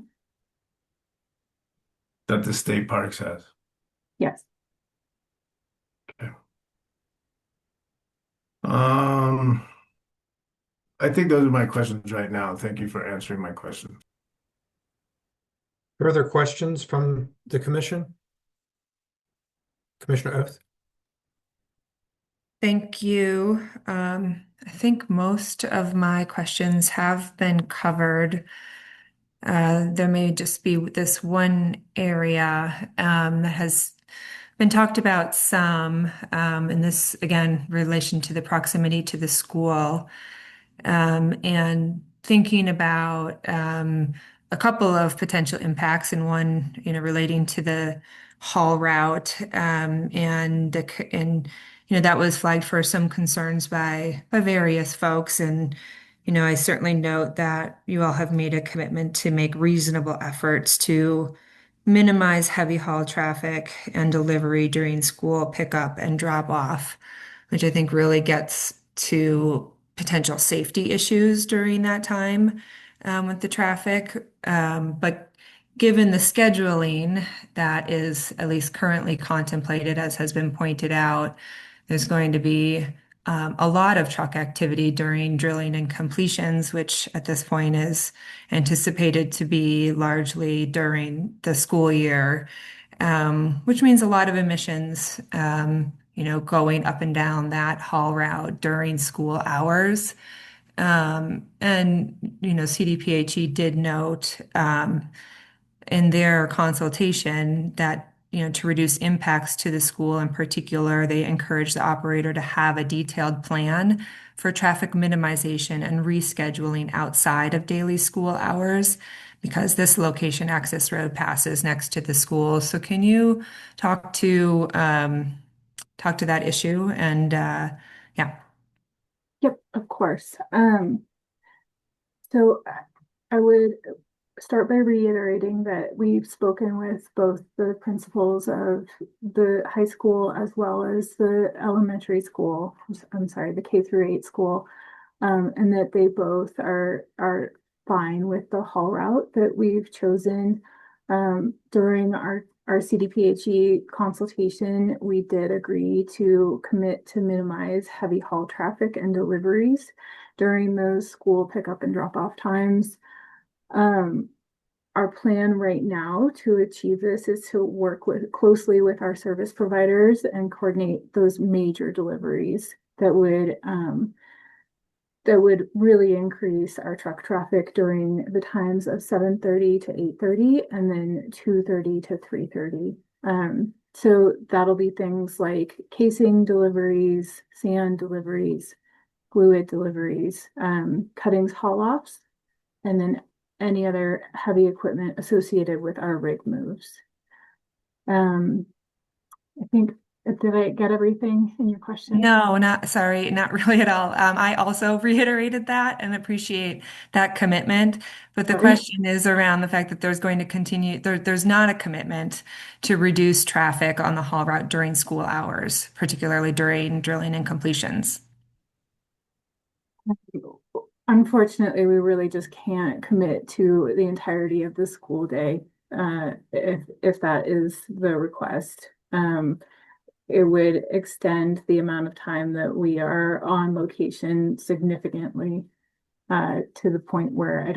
That the state parks has. Yes. Okay. I think those are my questions right now. Thank you for answering my questions. Further questions from the commission? Commissioner Oath? Thank you. I think most of my questions have been covered. There may just be this one area that has been talked about some, and this again, relation to the proximity to the school, and thinking about a couple of potential impacts, and one, relating to the haul route, and that was flagged for some concerns by various folks, and I certainly note that you all have made a commitment to make reasonable efforts to minimize heavy haul traffic and delivery during school pickup and drop off, which I think really gets to potential safety issues during that time with the traffic. But given the scheduling that is at least currently contemplated, as has been pointed out, there's going to be a lot of truck activity during drilling and completions, which at this point is anticipated to be largely during the school year, which means a lot of emissions, going up and down that haul route during school hours. And, CDPHE did note in their consultation that to reduce impacts to the school in particular, they encourage the operator to have a detailed plan for traffic minimization and rescheduling outside of daily school hours, because this location access road passes next to the school. So can you talk to that issue? And yeah. Yep, of course. So I would start by reiterating that we've spoken with both the principals of the high school as well as the elementary school, I'm sorry, the K through 8 school, and that they both are fine with the haul route that we've chosen. During our CDPHE consultation, we did agree to commit to minimize heavy haul traffic and deliveries during those school pickup and drop off times. Our plan right now to achieve this is to work closely with our service providers and coordinate those major deliveries that would really increase our truck traffic during the times of 7:30 to 8:30 and then 2:30 to 3:30. So that'll be things like casing deliveries, sand deliveries, fluid deliveries, cuttings haul-offs, and then any other heavy equipment associated with our rig moves. I think, did I get everything in your question? No, not really at all. I also reiterated that and appreciate that commitment. But the question is around the fact that there's going to continue, there's not a commitment to reduce traffic on the haul route during school hours, particularly during drilling and completions. Unfortunately, we really just can't commit to the entirety of the school day, if that is the request. It would extend the amount of time that we are on location significantly, to the point where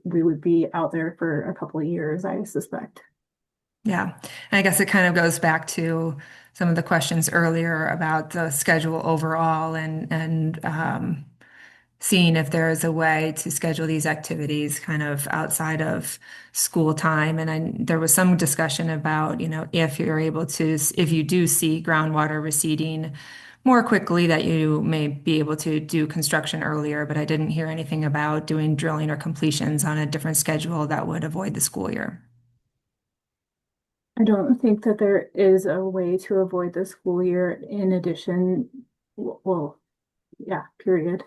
we would be out there for a couple of years, I suspect. Yeah. And I guess it kind of goes back to some of the questions earlier about the schedule overall and seeing if there is a way to schedule these activities kind of outside of school time. And there was some discussion about, if you're able to, if you do see groundwater receding more quickly, that you may be able to do construction earlier, but I didn't hear anything about doing drilling or completions on a different schedule that would avoid the school year. I don't think that there is a way to avoid the school year in addition, well, yeah, period.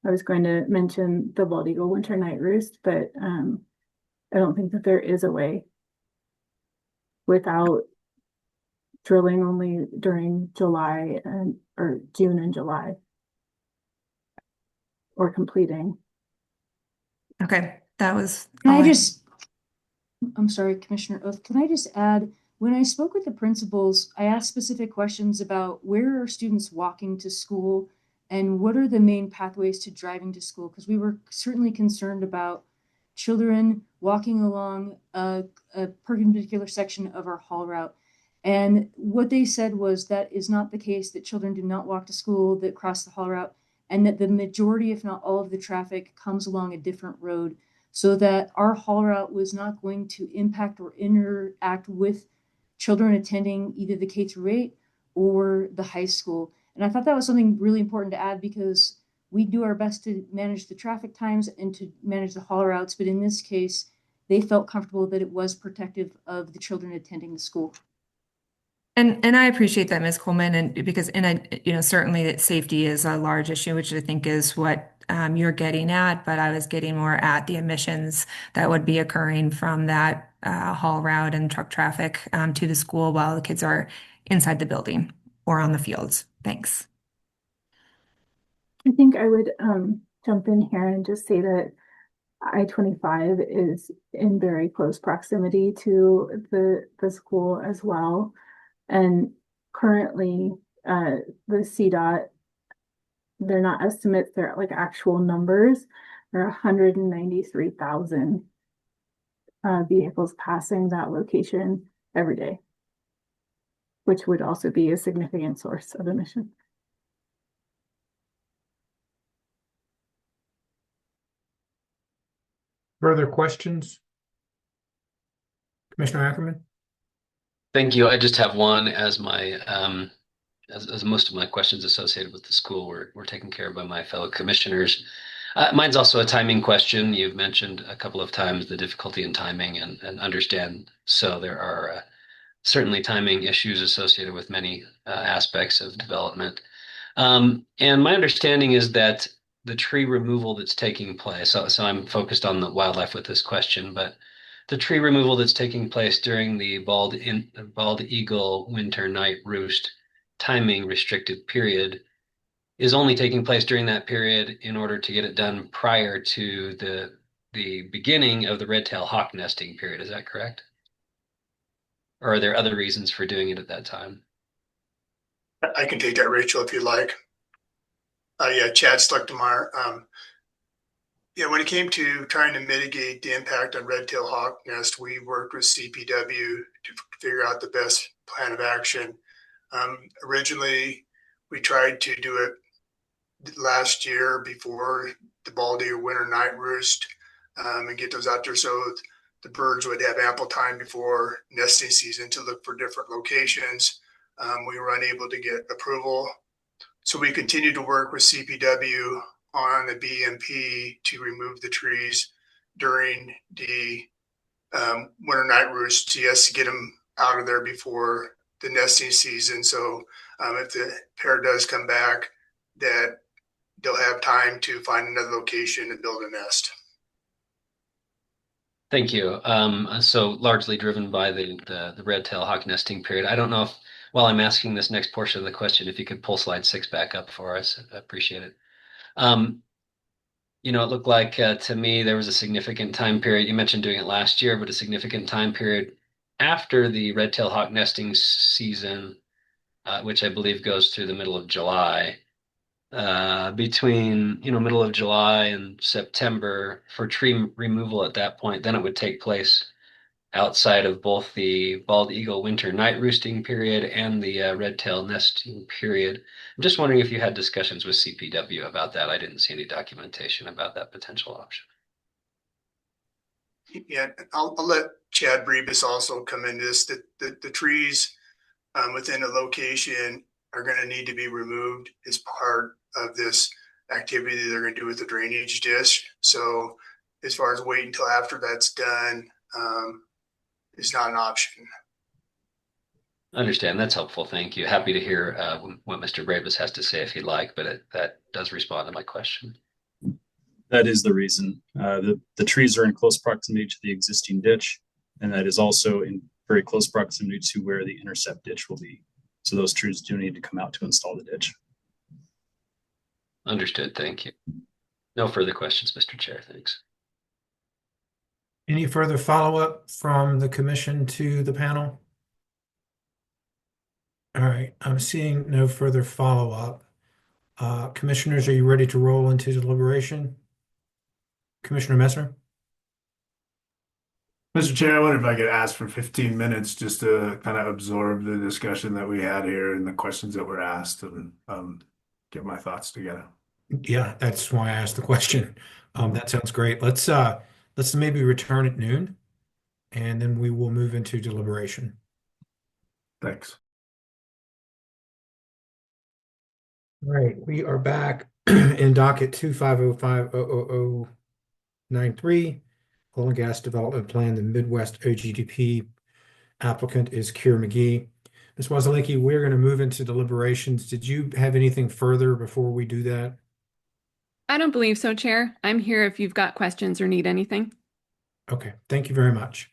I was going to mention the bald eagle winter night roost, but I don't think that there is a way without drilling only during July or June and July or completing. Okay, that was Can all I just, I'm sorry, Commissioner Oath, can I just add, when I spoke with the principals, I asked specific questions about where are students walking to school and what are the main pathways to driving to school? Because we were certainly concerned about children walking along a perpendicular section of our haul route. And what they said was that is not the case, that children do not walk to school that cross the haul route, and that the majority, if not all of the traffic comes along a different road, so that our haul route was not going to impact or interact with children attending either the K through 8 or the high school. And I thought that was something really important to add because we do our best to manage the traffic times and to manage the haul routes, but in this case, they felt comfortable that it was protective of the children attending the school. And I appreciate that, Ms. Coleman, and because certainly that safety is a large issue, which I think is what you're getting at. But I was getting more at the emissions that would be occurring from that haul route and truck traffic to the school while the kids are inside the building or on the fields. Thanks. I think I would jump in here and just say that I-25 is in very close proximity to the school as well. And currently, the CDOT, they're not estimates, they're like actual numbers. There are 193,000 vehicles passing that location every day, which would also be a significant source of emission. Further questions? Commissioner Ackerman? Thank you. I just have one as my as most of my questions associated with the school were taken care of by my fellow commissioners. Mine's also a timing question. You've mentioned a couple of times the difficulty in timing and understand. So there are certainly timing issues associated with many aspects of development. And my understanding is that the tree removal that's taking place, so I'm focused on the wildlife with this question, but the tree removal that's taking place during the bald eagle winter night roost timing restricted period is only taking place during that period in order to get it done prior to the beginning of the red-tailed hawk nesting period. Is that correct? Or are there other reasons for doing it at that time? I can take that, Rachel, if you'd like. Yeah, Chad Stuckmeyer. Yeah, when it came to trying to mitigate the impact on red-tailed hawk nest, we worked with CPW to figure out the best plan of action. Originally, we tried to do it last year before the bald eagle winter night roost and get those out there so the birds would have ample time before nesting season to look for different locations. We were unable to get approval. So we continued to work with CPW on the BMP to remove the trees during the winter night roost, yes, to get them out of there before the nesting season. So if the pair does come back, that they'll have time to find another location and build a nest. Thank you. So largely driven by the red-tailed hawk nesting period. I don't know if, while I'm asking this next portion of the question, if you could pull slide 6 back up for us, I appreciate it. It looked like to me there was a significant time period. You mentioned doing it last year, but a significant time period after the red-tailed hawk nesting season, which I believe goes through the middle of July. Between middle of July and September for tree removal at that point, then it would take place outside of both the bald eagle winter night roosting period and the red-tailed nesting period. I'm just wondering if you had discussions with CPW about that. I didn't see any documentation about that potential option. Yeah, I'll let Chad Brebus also come into this. The trees within a location are going to need to be removed as part of this activity they're going to do with the drainage dish. So as far as waiting until after that's done, is not an option. Understand. That's helpful. Thank you. Happy to hear what Mr. Bravis has to say if he'd like, but that does respond to my question. That is the reason. The trees are in close proximity to the existing ditch, and that is also in very close proximity to where the intercept ditch will be. So those trees do need to come out to install the ditch. Understood. Thank you. No further questions, Mr. Chair. Thanks. Any further follow-up from the commission to the panel? All right, I'm seeing no further follow-up. Commissioners, are you ready to roll into deliberation? Commissioner Messner? Mr. Chair, I wonder if I could ask for 15 minutes just to kind of absorb the discussion that we had here and the questions that were asked and get my thoughts together. Yeah, that's why I asked the question. That sounds great. Let's maybe return at noon, and then we will move into deliberation. Thanks. All right, we are back in docket 250500093, oil and gas development plan, the Midwest OGDP. Applicant is Keir McGee. Ms. Wasilewski, we're going to move into deliberations. Did you have anything further before we do that? I don't believe so, Chair. I'm here if you've got questions or need anything. Okay, thank you very much.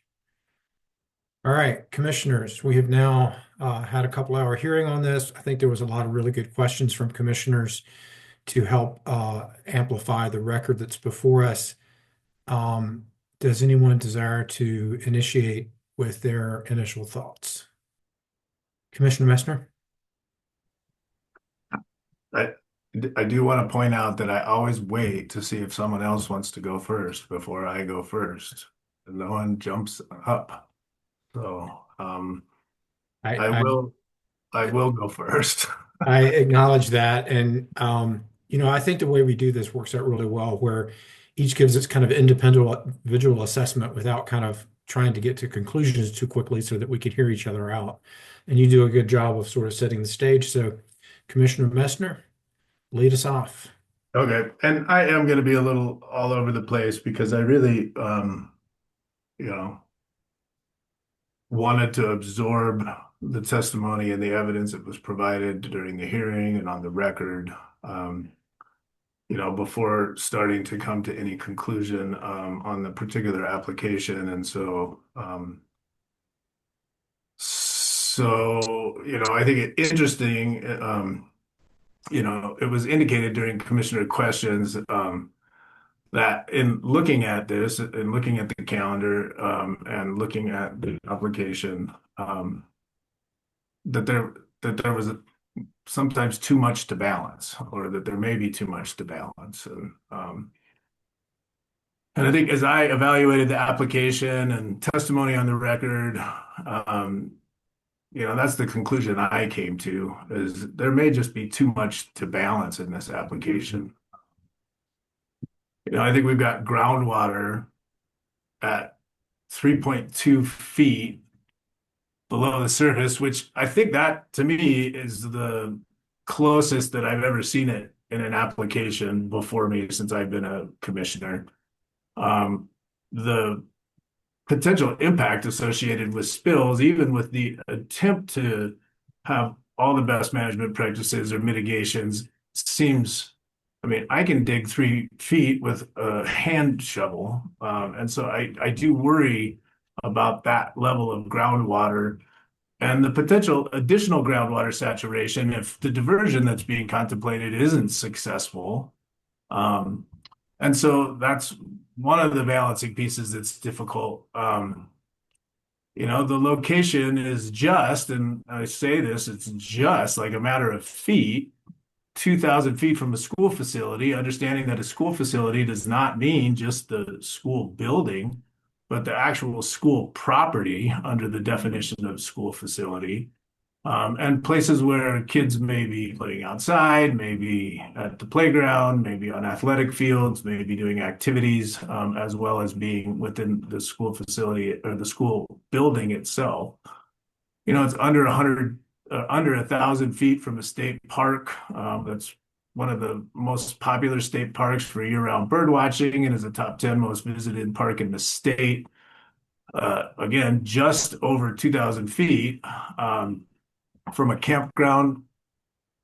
All right, commissioners, we have now had a couple-hour hearing on this. I think there was a lot of really good questions from commissioners to help amplify the record that's before us. Does anyone desire to initiate with their initial thoughts? Commissioner Messner? I do want to point out that I always wait to see if someone else wants to go first before I go first. And no one jumps up. So I will go first. I acknowledge that. And, I think the way we do this works out really well, where each gives its kind of individual assessment without kind of trying to get to conclusions too quickly so that we could hear each other out. And you do a good job of sort of setting the stage. So Commissioner Messner, lead us off. Okay. And I am going to be a little all over the place because I really, wanted to absorb the testimony and the evidence that was provided during the hearing and on the record, before starting to come to any conclusion on the particular application. And so, I think it's interesting, it was indicated during commissioner questions that in looking at this and looking at the calendar and looking at the application, that there was sometimes too much to balance, or that there may be too much to balance. And I think as I evaluated the application and testimony on the record, that's the conclusion I came to, is there may just be too much to balance in this application. I think we've got groundwater at 3.2 feet below the surface, which I think that to me is the closest that I've ever seen it in an application before me since I've been a commissioner. The potential impact associated with spills, even with the attempt to have all the best management practices or mitigations, seems, I can dig 3 feet with a hand shovel. And so I do worry about that level of groundwater and the potential additional groundwater saturation if the diversion that's being contemplated isn't successful. And so that's one of the balancing pieces that's difficult. The location is just, and I say this, it's just like a matter of feet, 2,000 feet from a school facility, understanding that a school facility does not mean just the school building. but the actual school property under the definition of school facility. And places where kids may be playing outside, maybe at the playground, maybe on athletic fields, maybe doing activities, as well as being within the school facility or the school building itself. It's under 1,000 feet from a state park. That's one of the most popular state parks for year-round bird watching and is a top 10 most visited park in the state. Again, just over 2,000 feet from a campground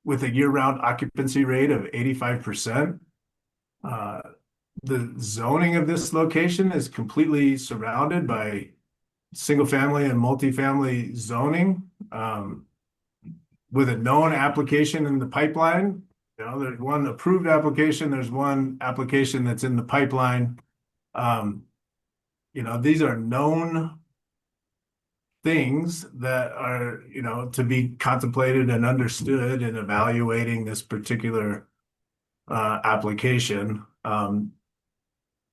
with a year-round occupancy rate of 85%. The zoning of this location is completely surrounded by single-family and multifamily zoning, with a known application in the pipeline. There's one approved application, there's one application that's in the pipeline. These are known things that are, to be contemplated and understood in evaluating this particular application.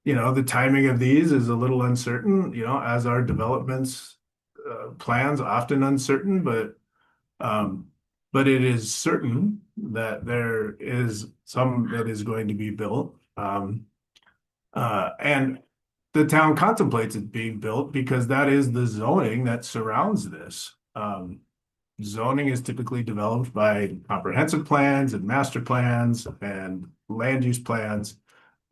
The timing of these is a little uncertain, as our developments plans often uncertain, but it is certain that there is some that is going to be built. And the town contemplates it being built because that is the zoning that surrounds this. Zoning is typically developed by comprehensive plans and master plans and land use plans.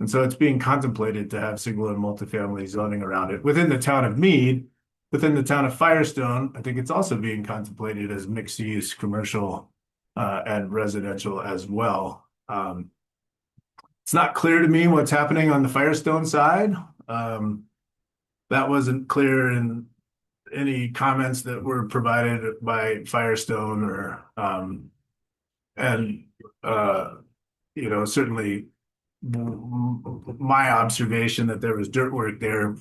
And so it's being contemplated to have single and multifamily zoning around it. Within the town of Meade, within the town of Firestone, I think it's also being contemplated as mixed use, commercial, and residential as well. It's not clear to me what's happening on the Firestone side. That wasn't clear in any comments that were provided by Firestone certainly my observation that there was dirt work there,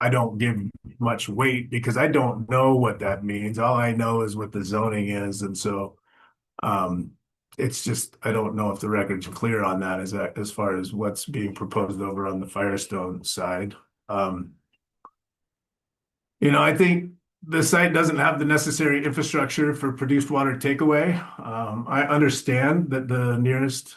I don't give much weight because I don't know what that means. All I know is what the zoning is. And so it's just, I don't know if the record's clear on that as far as what's being proposed over on the Firestone side. I think the site doesn't have the necessary infrastructure for produced water takeaway. I understand that the nearest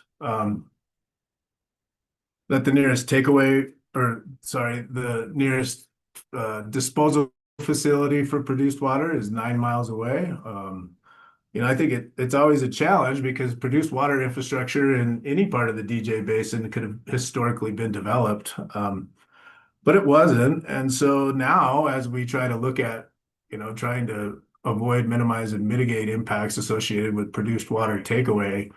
disposal facility for produced water is 9 miles away. I think it's always a challenge because produced water infrastructure in any part of the DJ Basin could have historically been developed, but it wasn't. And so now, as we try to look at, trying to avoid, minimize, and mitigate impacts associated with produced water takeaway,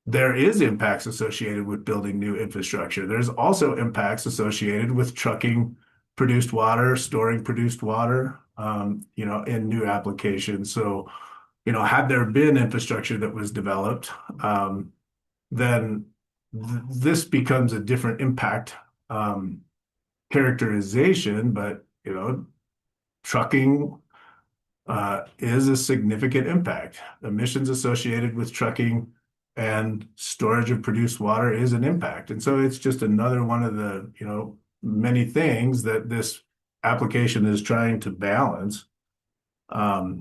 there is impacts associated with building new infrastructure. There's also impacts associated with trucking produced water, storing produced water, in new applications. So, had there been infrastructure that was developed, then this becomes a different impact characterization, but, trucking is a significant impact. Emissions associated with trucking and storage of produced water is an impact. And so it's just another one of the, many things that this application is trying to balance. I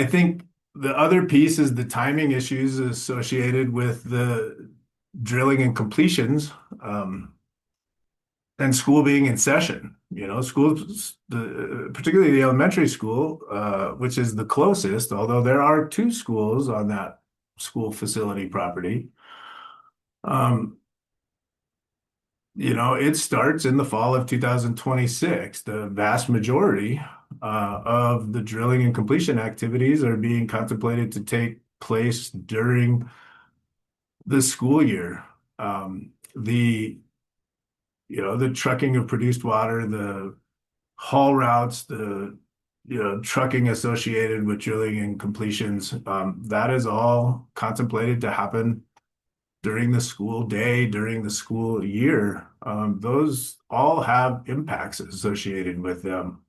think the other piece is the timing issues associated with the drilling and completions, and school being in session. Schools, particularly the elementary school, which is the closest, although there are 2 schools on that school facility property. It starts in the fall of 2026. The vast majority of the drilling and completion activities are being contemplated to take place during the school year. The trucking of produced water, the haul routes, the trucking associated with drilling and completions, that is all contemplated to happen during the school day, during the school year. Those all have impacts associated with them.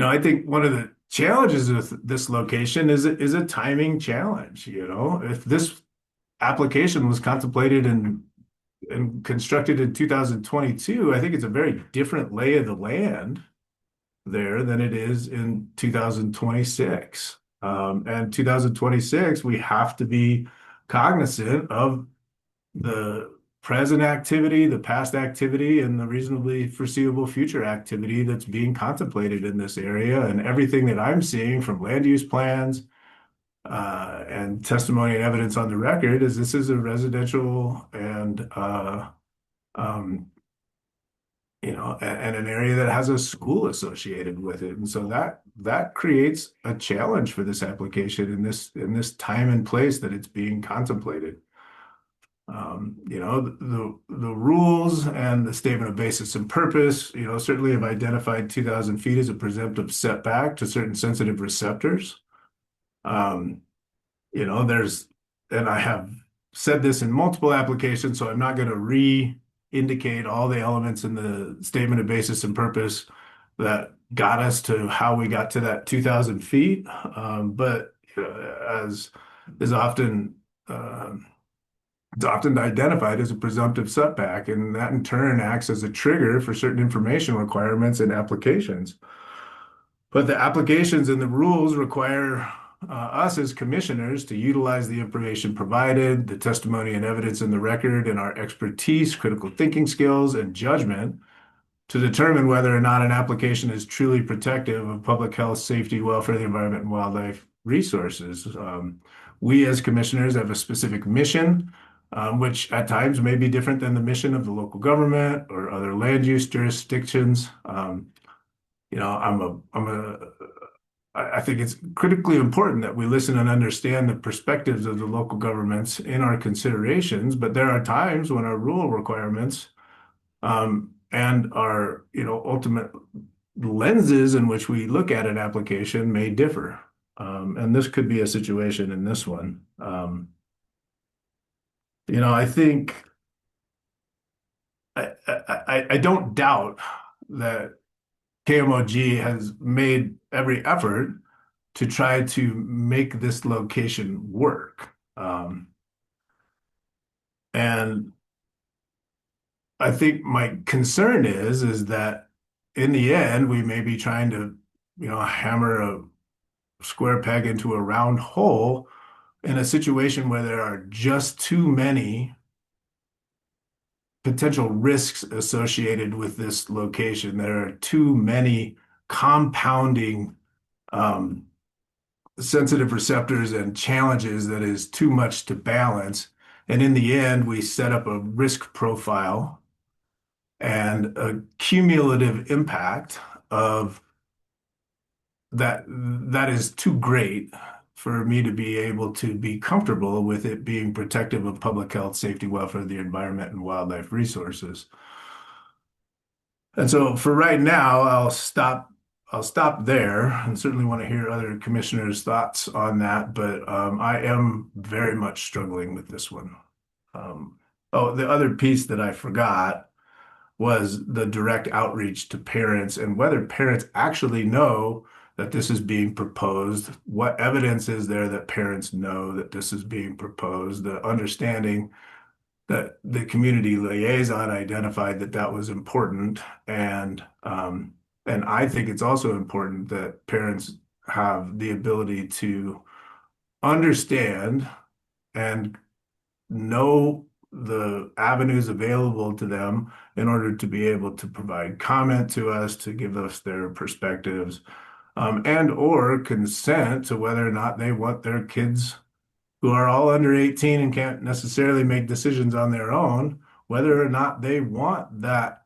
I think one of the challenges with this location is a timing challenge. If this application was contemplated and constructed in 2022, I think it's a very different lay of the land there than it is in 2026. And 2026, we have to be cognizant of the present activity, the past activity, and the reasonably foreseeable future activity that's being contemplated in this area. And everything that I'm seeing from land use plans and testimony and evidence on the record is this is a residential and um, and an area that has a school associated with it. And so that creates a challenge for this application in this time and place that it's being contemplated. The rules and the statement of basis and purpose, certainly have identified 2,000 feet as a presumptive setback to certain sensitive receptors. Um, and I have said this in multiple applications, so I'm not going to re-indicate all the elements in the statement of basis and purpose that got us to how we got to that 2,000 feet. But as is often it's often identified as a presumptive setback, and that in turn acts as a trigger for certain information requirements and applications. But the applications and the rules require us as commissioners to utilize the information provided, the testimony and evidence in the record, and our expertise, critical thinking skills, and judgment to determine whether or not an application is truly protective of public health, safety, welfare, the environment, and wildlife resources. We as commissioners have a specific mission, which at times may be different than the mission of the local government or other land use jurisdictions. I think it's critically important that we listen and understand the perspectives of the local governments in our considerations, but there are times when our rule requirements and our ultimate lenses in which we look at an application may differ. And this could be a situation in this one. I think I don't doubt that KMOG has made every effort to try to make this location work. And I think my concern is that in the end, we may be trying to, hammer a square peg into a round hole in a situation where there are just too many potential risks associated with this location. There are too many compounding sensitive receptors and challenges that is too much to balance. And in the end, we set up a risk profile and a cumulative impact of that is too great for me to be able to be comfortable with it being protective of public health, safety, welfare, the environment, and wildlife resources. And so for right now, I'll stop there and certainly want to hear other commissioners' thoughts on that, but I am very much struggling with this one. The other piece that I forgot was the direct outreach to parents and whether parents actually know that this is being proposed. What evidence is there that parents know that this is being proposed? The understanding that the community liaison identified that was important, and I think it's also important that parents have the ability to understand and know the avenues available to them in order to be able to provide comment to us, to give us their perspectives, and or consent to whether or not they want their kids who are all under 18 and can't necessarily make decisions on their own, whether or not they want that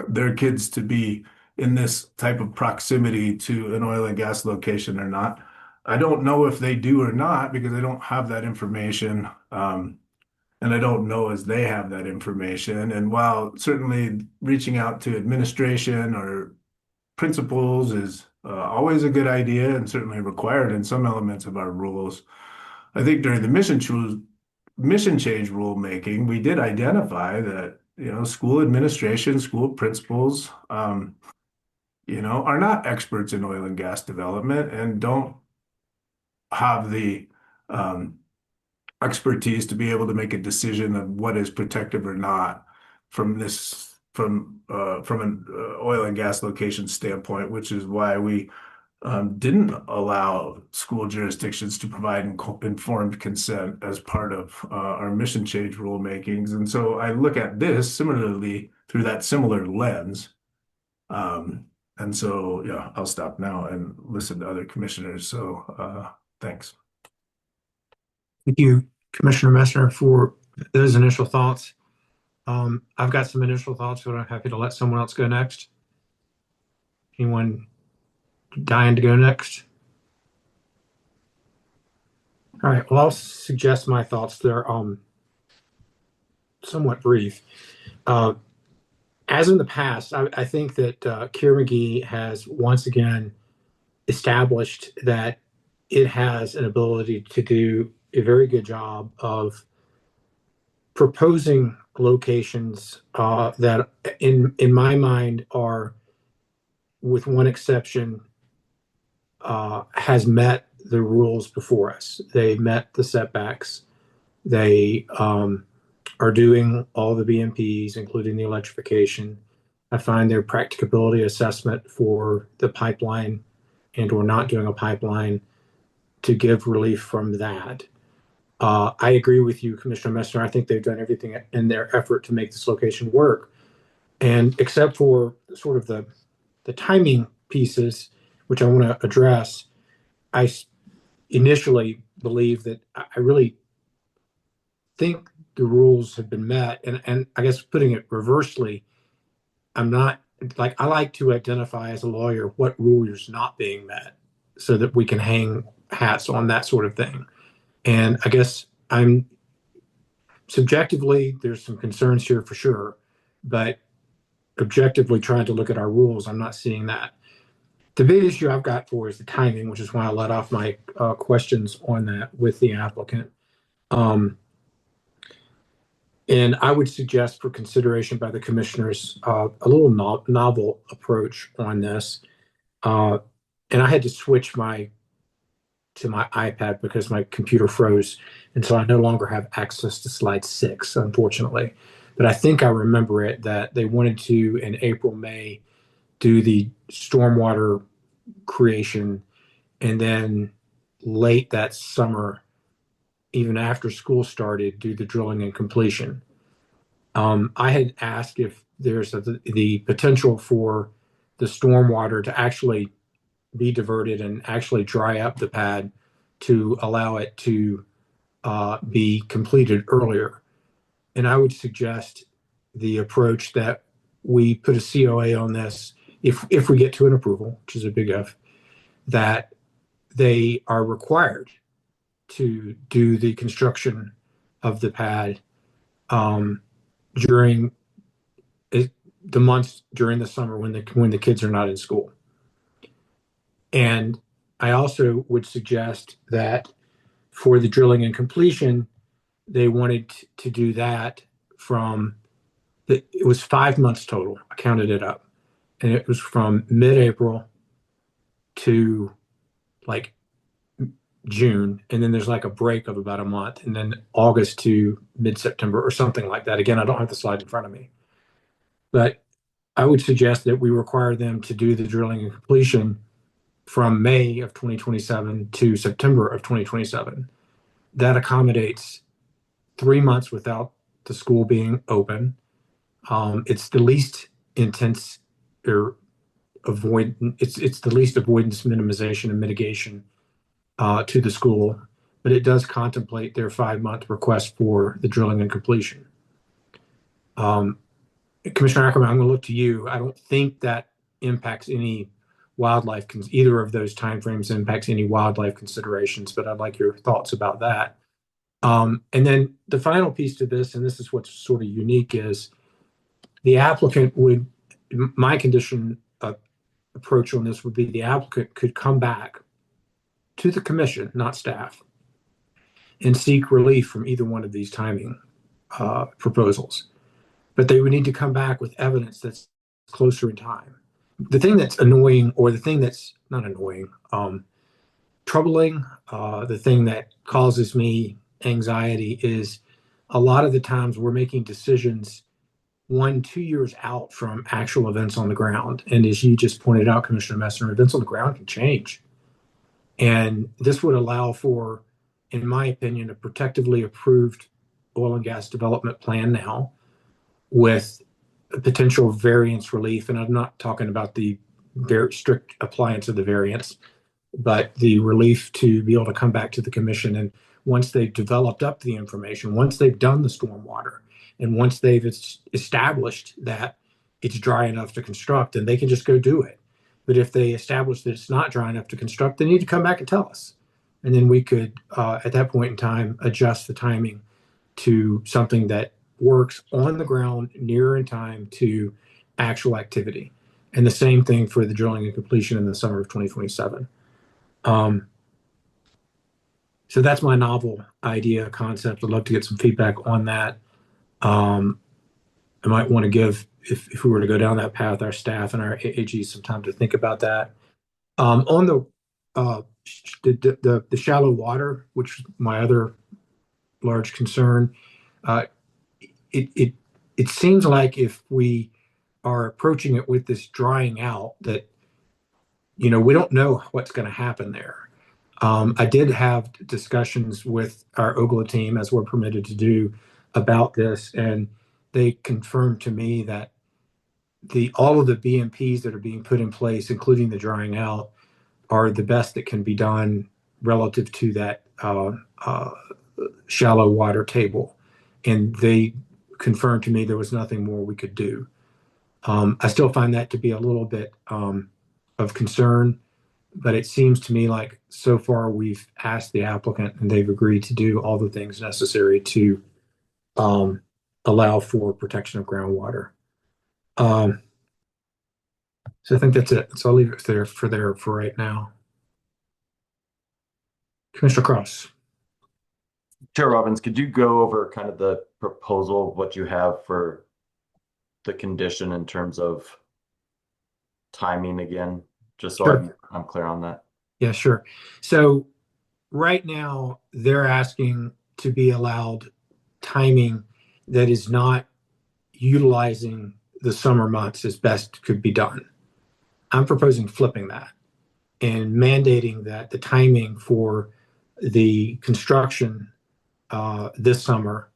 their kids to be in this type of proximity to an oil and gas location or not. I don't know if they do or not because I don't have that information. And I don't know as they have that information. And while certainly reaching out to administration or principals is always a good idea and certainly required in some elements of our rules, I think during the mission change rulemaking, we did identify that school administration, school principals, are not experts in oil and gas development and don't have the expertise to be able to make a decision of what is protective or not from an oil and gas location standpoint, which is why we didn't allow school jurisdictions to provide informed consent as part of our mission change rulemakings. And so I look at this similarly through that similar lens. And so, yeah, I'll stop now and listen to other commissioners. So thanks. Thank you, Commissioner Messner, for those initial thoughts. I've got some initial thoughts, but I'm happy to let someone else go next. Anyone dying to go next? All right, well, I'll suggest my thoughts. They're somewhat brief. As in the past, I think that Kier-McGee has once again established that it has an ability to do a very good job of proposing locations that, in my mind, are, with one exception, has met the rules before us. They met the setbacks. They are doing all the BMPs, including the electrification. I find their practicability assessment for the pipeline and or not doing a pipeline to give relief from that. I agree with you, Commissioner Messner. I think they've done everything in their effort to make this location work. And except for sort of the timing pieces, which I want to address, I initially believe that I really think the rules have been met. And I guess putting it reversely, I'm not like, I like to identify as a lawyer what rule is not being met so that we can hang hats on that sort of thing. And I guess I'm subjectively, there's some concerns here for sure, but objectively trying to look at our rules, I'm not seeing that. The big issue I've got for is the timing, which is why I let off my questions on that with the applicant. And I would suggest for consideration by the commissioners a little novel approach on this. And I had to switch to my iPad because my computer froze, and so I no longer have access to slide 6, unfortunately. But I think I remember it that they wanted to, in April, May, do the stormwater creation, and then late that summer, even after school started, do the drilling and completion. I had asked if there's the potential for the stormwater to actually be diverted and actually dry up the pad to allow it to be completed earlier. And I would suggest the approach that we put a COA on this, if we get to an approval, which is a big if, that they are required to do the construction of the pad during the months during the summer when the kids are not in school. And I also would suggest that for the drilling and completion, they wanted to do that it was 5 months total. I counted it up. And it was from mid-April to like June. And then there's like a break of about a month. And then August to mid-September or something like that. Again, I don't have the slide in front of me. But I would suggest that we require them to do the drilling and completion from May of 2027 to September of 2027. That accommodates 3 months without the school being open. It's the least intense or it's the least avoidance, minimization, and mitigation to the school, but it does contemplate their 5-month request for the drilling and completion. Commissioner Ackerman, I'm going to look to you. I don't think that impacts any wildlife, either of those timeframes impacts any wildlife considerations, but I'd like your thoughts about that. And then the final piece to this, and this is what's sort of unique, is the applicant would, my condition approach on this would be the applicant could come back to the commission, not staff, and seek relief from either one of these timing proposals. But they would need to come back with evidence that's closer in time. The thing that's annoying, or the thing that's not annoying, troubling, the thing that causes me anxiety is a lot of the times we're making decisions 1, 2 years out from actual events on the ground. And as you just pointed out, Commissioner Messner, events on the ground can change. And this would allow for, in my opinion, a protectively approved oil and gas development plan now with a potential variance relief. And I'm not talking about the very strict appliance of the variance, but the relief to be able to come back to the commission. And once they've developed up the information, once they've done the stormwater, and once they've established that it's dry enough to construct, then they can just go do it. But if they establish that it's not dry enough to construct, they need to come back and tell us. And then we could, at that point in time, adjust the timing to something that works on the ground nearer in time to actual activity. And the same thing for the drilling and completion in the summer of 2027. So that's my novel idea concept. I'd love to get some feedback on that. I might want to give, if we were to go down that path, our staff and our AAG some time to think about that. On the shallow water, which is my other large concern, it seems like if we are approaching it with this drying out, that we don't know what's going to happen there. I did have discussions with our OGLA team, as we're permitted to do, about this, and they confirmed to me that all of the BMPs that are being put in place, including the drying out, are the best that can be done relative to that shallow water table. And they confirmed to me there was nothing more we could do. I still find that to be a little bit of concern, but it seems to me like so far we've asked the applicant and they've agreed to do all the things necessary to allow for protection of groundwater. So I think that's it. So I'll leave it there for right now. Commissioner Cross. Chair Robbins, could you go over kind of the proposal of what you have for the condition in terms of timing again, just so Sure. I'm clear on that? Yeah, sure. So right now they're asking to be allowed timing that is not utilizing the summer months as best could be done. I'm proposing flipping that and mandating that the timing for the construction this summer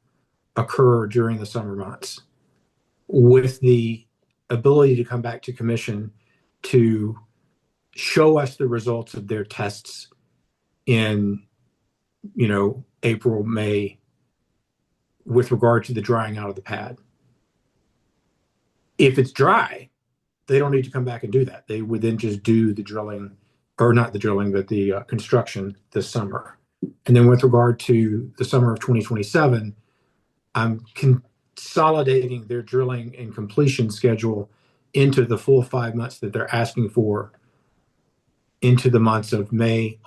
occur during the summer months, with the ability to come back to commission to show us the results of their tests in April, May, with regard to the drying out of the pad. If it's dry, they don't need to come back and do that. They would then just do the drilling, or not the drilling, but the construction this summer. And then with regard to the summer of 2027, I'm consolidating their drilling and completion schedule into the full 5 months that they're asking for, into the months of May,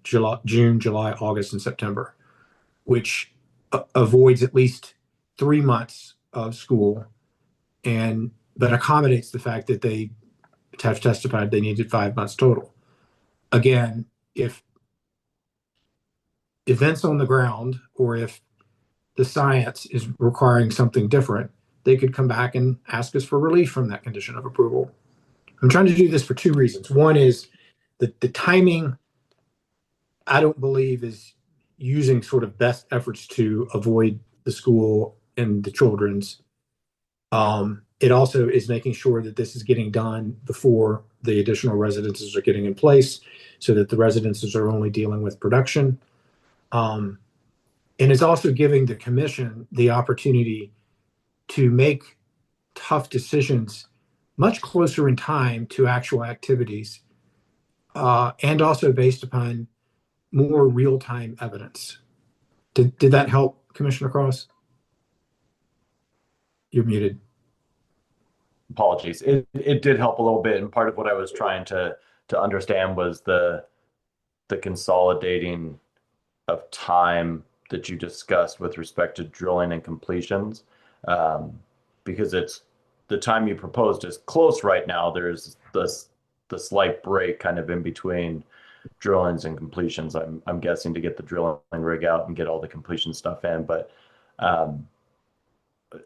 June, July, August, and September, which avoids at least 3 months of school, but accommodates the fact that they have testified they needed 5 months total. Again, if events on the ground, or if the science is requiring something different, they could come back and ask us for relief from that condition of approval. I'm trying to do this for 2 reasons. One is that the timing, I don't believe, is using sort of best efforts to avoid the school and the children's. It also is making sure that this is getting done before the additional residences are getting in place, so that the residences are only dealing with production. And it's also giving the commission the opportunity to make tough decisions much closer in time to actual activities, and also based upon more real-time evidence. Did that help, Commissioner Cross? You're muted. Apologies. It did help a little bit, and part of what I was trying to understand was the consolidating of time that you discussed with respect to drilling and completions, because it's the time you proposed is close right now. There's the slight break kind of in between drillings and completions. I'm guessing to get the drilling rig out and get all the completion stuff in. But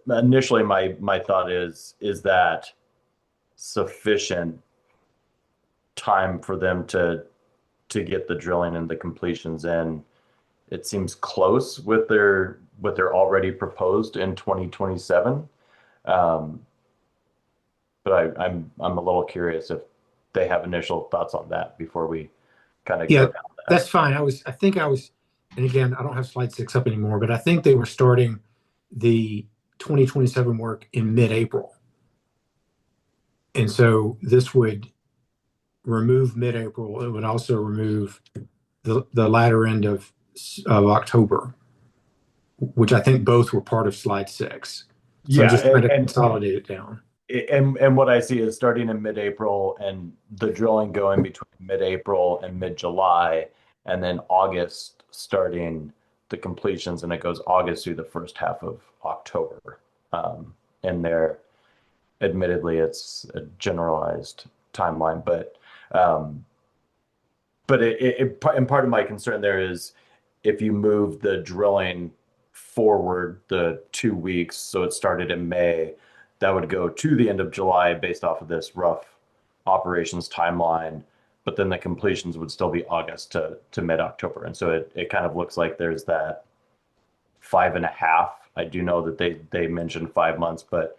initially, my thought is that sufficient time for them to get the drilling and the completions in? It seems close with their what they're already proposed in 2027. But I'm a little curious if they have initial thoughts on that before we kind of Yeah, go down that. that's fine. I think I was, and again, I don't have slide 6 up anymore, but I think they were starting the 2027 work in mid-April. And so this would remove mid-April. It would also remove the latter end of October, which I think both were part of slide 6. So I'm Yeah, just trying to consolidate it down. And what I see is starting in mid-April and the drilling going between mid-April and mid-July, and then August starting the completions, and it goes August through the first half of October. And there, admittedly, it's a generalized timeline, but and part of my concern there is if you move the drilling forward the 2 weeks, so it started in May, that would go to the end of July based off of this rough operations timeline, but then the completions would still be August to mid-October. And so it kind of looks like there's that 5.5. I do know that they mentioned 5 months, but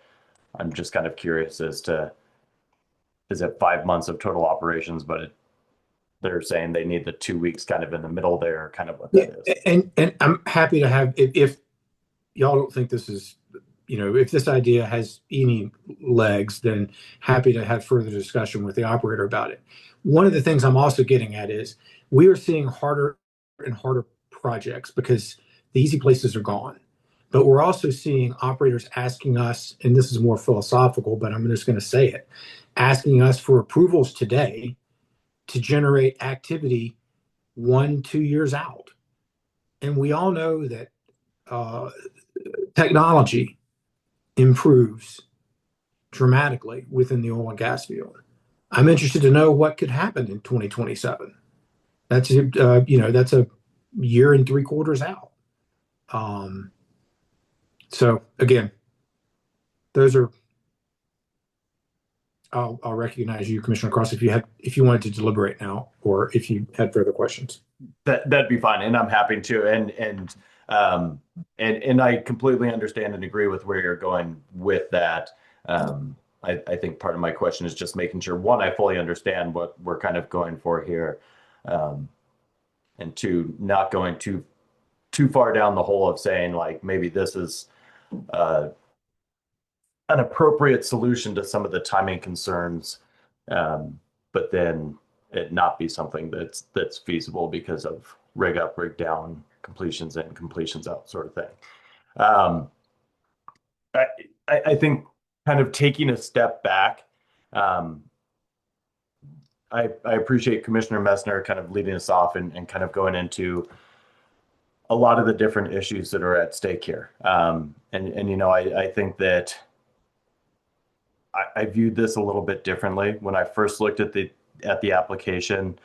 I'm just kind of curious as to, is it 5 months of total operations, but they're saying they need the 2 weeks kind of in the middle there, kind of what that is. And I'm happy to have, if y'all don't think this is, if this idea has any legs, then happy to have further discussion with the operator about it. One of the things I'm also getting at is we are seeing harder and harder projects because the easy places are gone. But we're also seeing operators asking us, and this is more philosophical, but I'm just going to say it, asking us for approvals today to generate activity 1-2 years out. And we all know that technology improves dramatically within the oil and gas field. I'm interested to know what could happen in 2027. That's that's a year and 3/4 out. So again, those are. I'll recognize you, Commissioner Cross, if you wanted to deliberate now, or if you had further questions. That'd be fine, and I'm happy to. And I completely understand and agree with where you're going with that. I think part of my question is just making sure, one, I fully understand what we're kind of going for here, and two, not going too far down the hole of saying like maybe this is an appropriate solution to some of the timing concerns, but then it not be something that's feasible because of rig up, rig down, completions in, completions out sort of thing. I think kind of taking a step back, I appreciate Commissioner Messner kind of leading us off and kind of going into a lot of the different issues that are at stake here. I think that I viewed this a little bit differently when I first looked at the application.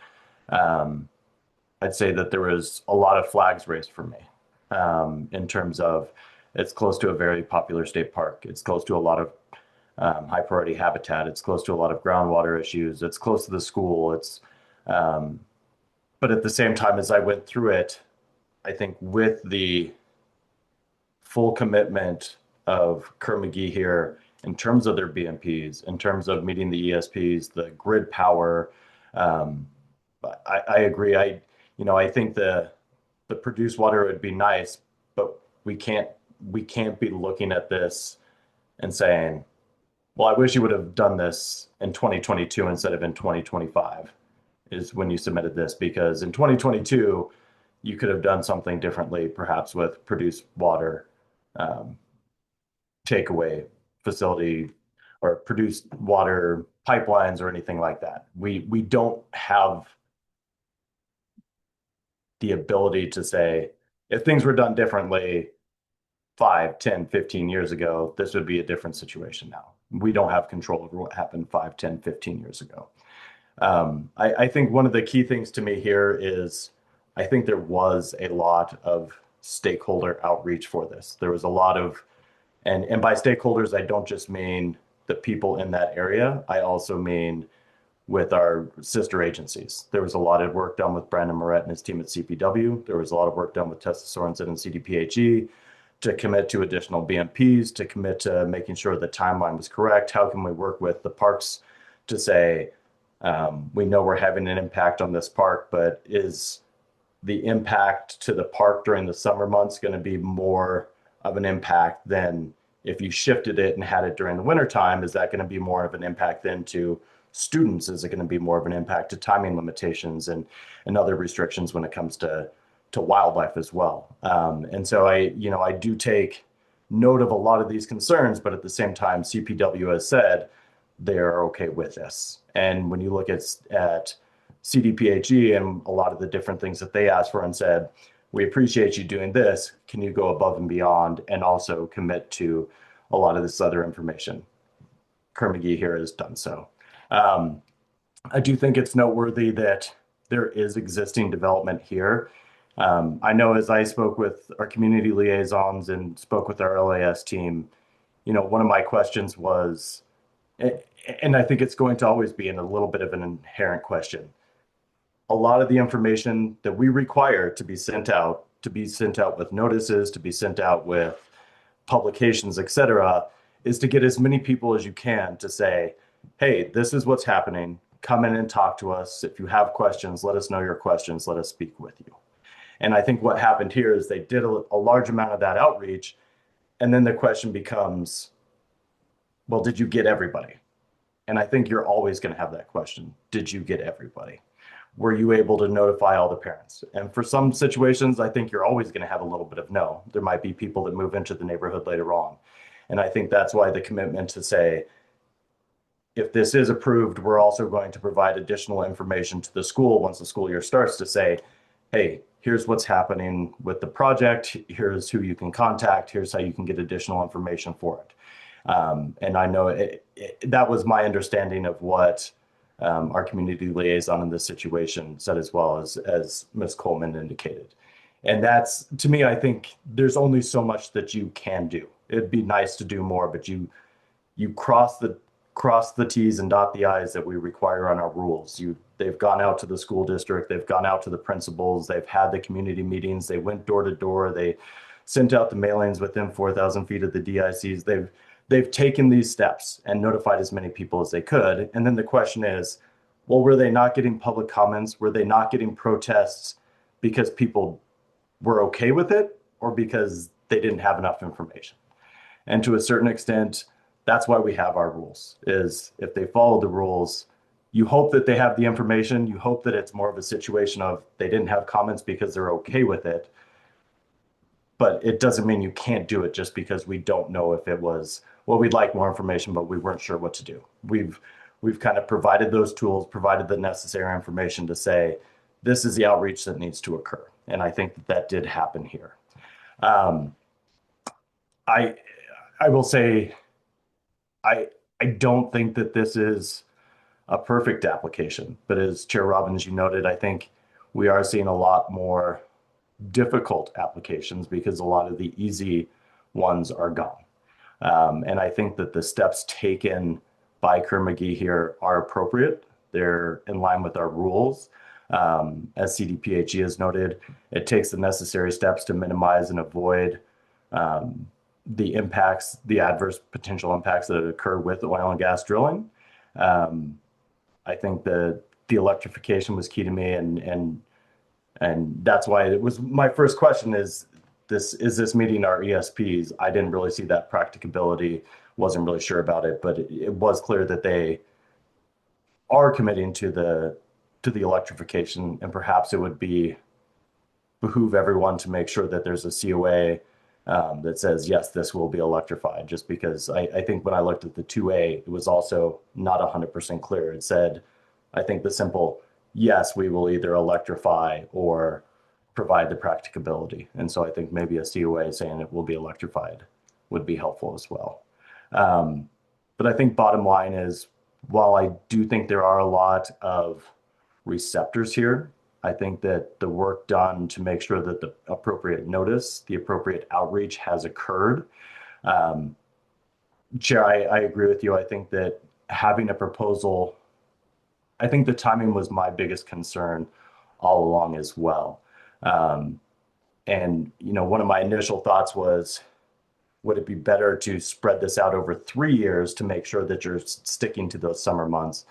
I'd say that there was a lot of flags raised for me, in terms of it's close to a very popular state park. It's close to a lot of high priority habitat. It's close to a lot of groundwater issues. It's close to the school. But at the same time, as I went through it, I think with the full commitment of Kerr-McGee here in terms of their BMPs, in terms of meeting the ESPs, the grid power, I agree. I think the produced water would be nice, but we can't be looking at this and saying, well, I wish you would have done this in 2022 instead of in 2025 is when you submitted this, because in 2022 you could have done something differently, perhaps with produced water takeaway facility or produced water pipelines or anything like that. We don't have the ability to say, if things were done differently 5, 10, 15 years ago, this would be a different situation now. We don't have control over what happened 5, 10, 15 years ago. I think one of the key things to me here is I think there was a lot of stakeholder outreach for this. There was a lot of, and by stakeholders, I don't just mean the people in that area. I also mean with our sister agencies. There was a lot of work done with Brandon Moret and his team at CPW. There was a lot of work done with Tessa Sorensen and CDPHE to commit to additional BMPs, to commit to making sure the timeline was correct. How can we work with the parks to say, we know we're having an impact on this park, but is the impact to the park during the summer months going to be more of an impact than if you shifted it and had it during the winter time? Is that going to be more of an impact then to students? Is it going to be more of an impact to timing limitations and other restrictions when it comes to wildlife as well? And so I do take note of a lot of these concerns, but at the same time, CPW has said they are okay with this. And when you look at CDPHE and a lot of the different things that they asked for and said, we appreciate you doing this. Can you go above and beyond and also commit to a lot of this other information? Kerr-McGee here has done so. I do think it's noteworthy that there is existing development here. I know as I spoke with our community liaisons and spoke with our LAS team, one of my questions was, and I think it's going to always be in a little bit of an inherent question. A lot of the information that we require to be sent out with notices, to be sent out with publications, et cetera, is to get as many people as you can to say, hey, this is what's happening. Come in and talk to us. If you have questions, let us know your questions. Let us speak with you. And I think what happened here is they did a large amount of that outreach. And then the question becomes, well, did you get everybody? And I think you're always going to have that question. Did you get everybody? Were you able to notify all the parents? And for some situations, I think you're always going to have a little bit of no. There might be people that move into the neighborhood later on. And I think that's why the commitment to say, if this is approved, we're also going to provide additional information to the school once the school year starts to say, hey, here's what's happening with the project. Here's who you can contact. Here's how you can get additional information for it. And I know that was my understanding of what our community liaison in this situation said, as well as Ms. Coleman indicated. And that's, to me, I think there's only so much that you can do. It'd be nice to do more, but you cross the T's and dot the I's that we require on our rules. They've gone out to the school district, they've gone out to the principals, they've had the community meetings, they went door to door, they sent out the mailings within 4,000 feet of the DICs. They've taken these steps and notified as many people as they could. And then the question is, well, were they not getting public comments? Were they not getting protests because people were okay with it, or because they didn't have enough information? And to a certain extent, that's why we have our rules, is if they follow the rules, you hope that they have the information. You hope that it's more of a situation of they didn't have comments because they're okay with it. But it doesn't mean you can't do it just because we don't know if it was, well, we'd like more information, but we weren't sure what to do. We've kind of provided those tools, provided the necessary information to say, this is the outreach that needs to occur. And I think that did happen here. I will say, I don't think that this is a perfect application, but as Chair Robbins, you noted, I think we are seeing a lot more difficult applications because a lot of the easy ones are gone. And I think that the steps taken by Kerr-McGee here are appropriate. They're in line with our rules. As CDPHE has noted, it takes the necessary steps to minimize and avoid the impacts, the adverse potential impacts that occur with oil and gas drilling. I think the electrification was key to me, and that's why it was my first question is this meeting our ESPs? I didn't really see that practicability, wasn't really sure about it, but it was clear that they are committing to the electrification, and perhaps it would behoove everyone to make sure that there's a COA that says, yes, this will be electrified, just because I think when I looked at the 2A, it was also not 100% clear. It said, I think the simple, yes, we will either electrify or provide the practicability. And so I think maybe a COA saying it will be electrified would be helpful as well. But I think bottom line is while I do think there are a lot of receptors here, I think that the work done to make sure that the appropriate notice, the appropriate outreach has occurred. Um, Chair, I agree with you. I think that having a proposal, I think the timing was my biggest concern all along as well. Um, and, one of my initial thoughts was, would it be better to spread this out over 3 years to make sure that you're sticking to those summer months?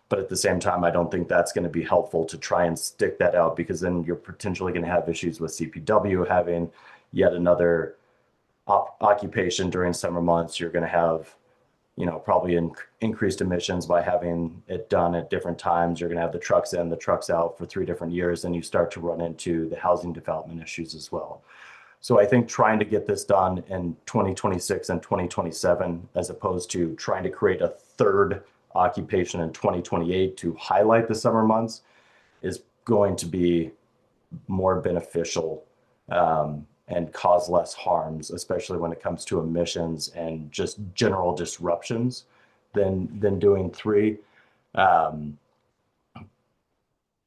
But at the same time, I don't think that's going to be helpful to try and stick that out, because then you're potentially going to have issues with CPW having yet another occupation during summer months. You're going to have, probably increased emissions by having it done at different times. You're going to have the trucks in, the trucks out for 3 different years, and you start to run into the housing development issues as well. So I think trying to get this done in 2026 and 2027, as opposed to trying to create a third occupation in 2028 to highlight the summer months, is going to be more beneficial, and cause less harms, especially when it comes to emissions and just general disruptions, than doing 3. Um,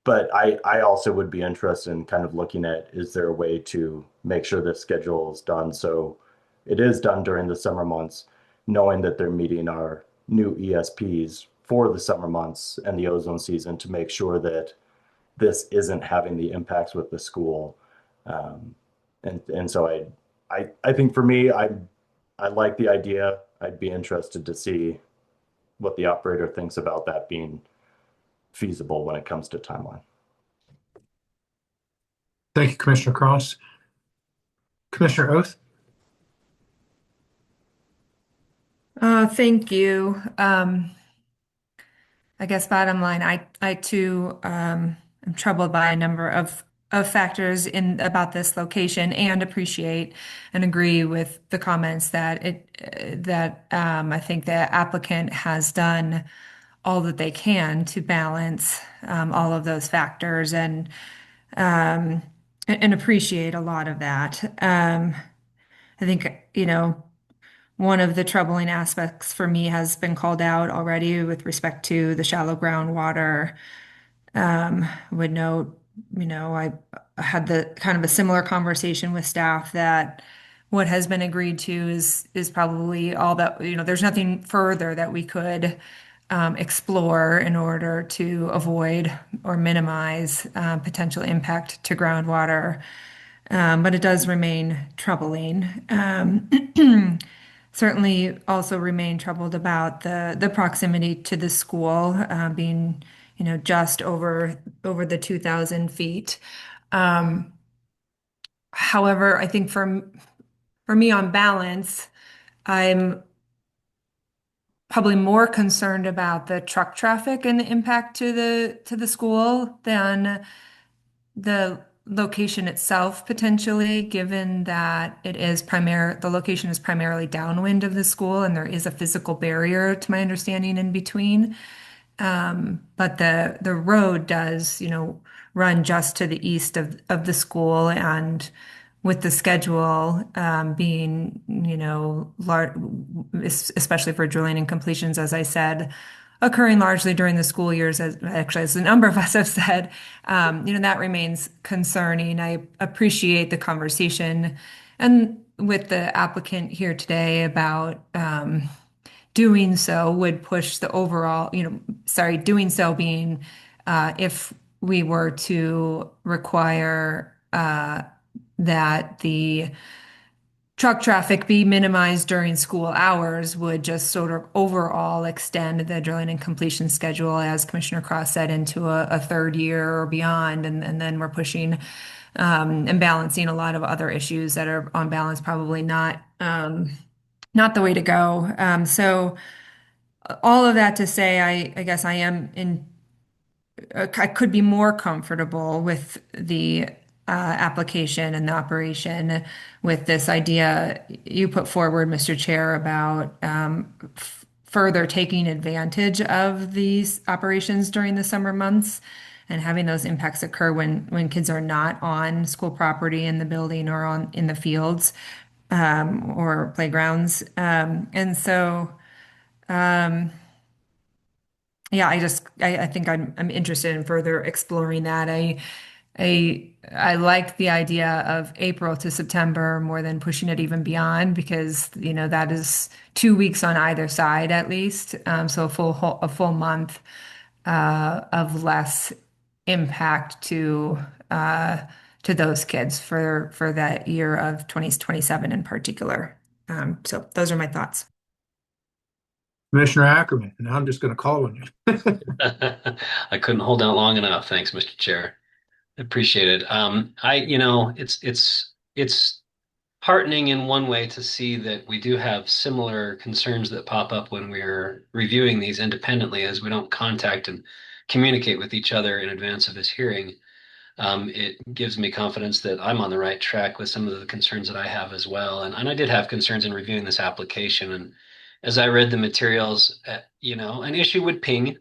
but I also would be interested in kind of looking at, is there a way to make sure this schedule is done so it is done during the summer months, knowing that they're meeting our new ESPs for the summer months and the ozone season, to make sure that this isn't having the impacts with the school. And so I think for me, I like the idea. I'd be interested to see what the operator thinks about that being feasible when it comes to timeline. Thank you, Commissioner Cross. Commissioner Oath? Thank you. I guess bottom line, I too am troubled by a number of factors in about this location, and appreciate and agree with the comments that I think the applicant has done all that they can to balance all of those factors, and appreciate a lot of that. I think, one of the troubling aspects for me has been called out already with respect to the shallow groundwater. Would note, I had the kind of a similar conversation with staff that what has been agreed to is probably all that, there's nothing further that we could explore in order to avoid or minimize potential impact to groundwater. But it does remain troubling. Certainly also remain troubled about the proximity to the school, being, just over the 2,000 feet. However, I think for me, on balance, I'm probably more concerned about the truck traffic and the impact to the school than the location itself, potentially, given that the location is primarily downwind of the school, and there is a physical barrier, to my understanding, in between. But the road does, run just to the east of the school, and with the schedule being, especially for drilling and completions, as I said, occurring largely during the school years, as a number of us have said, that remains concerning. I appreciate the conversation and with the applicant here today about doing so would push the overall, doing so being if we were to require that the truck traffic be minimized during school hours, would just sort of overall extend the drilling and completion schedule, as Commissioner Cross said, into a third year or beyond. And then we're pushing and balancing a lot of other issues that are on balance probably not the way to go. So all of that to say, I guess I could be more comfortable with the application and the operation, with this idea you put forward, Mr. Chair, about further taking advantage of these operations during the summer months and having those impacts occur when kids are not on school property in the building or in the fields or playgrounds. And so yeah, I think I'm interested in further exploring that. I like the idea of April to September more than pushing it even beyond because, that is 2 weeks on either side at least. So a full month of less impact to those kids for that year of 2027 in particular. So those are my thoughts. Commissioner Ackerman, and I'm just going to call on you. I couldn't hold out long enough. Thanks, Mr. Chair. Appreciate it. It's heartening in one way to see that we do have similar concerns that pop up when we're reviewing these independently, as we don't contact and communicate with each other in advance of this hearing. It gives me confidence that I'm on the right track with some of the concerns that I have as well. And I did have concerns in reviewing this application. And as I read the materials, an issue would ping,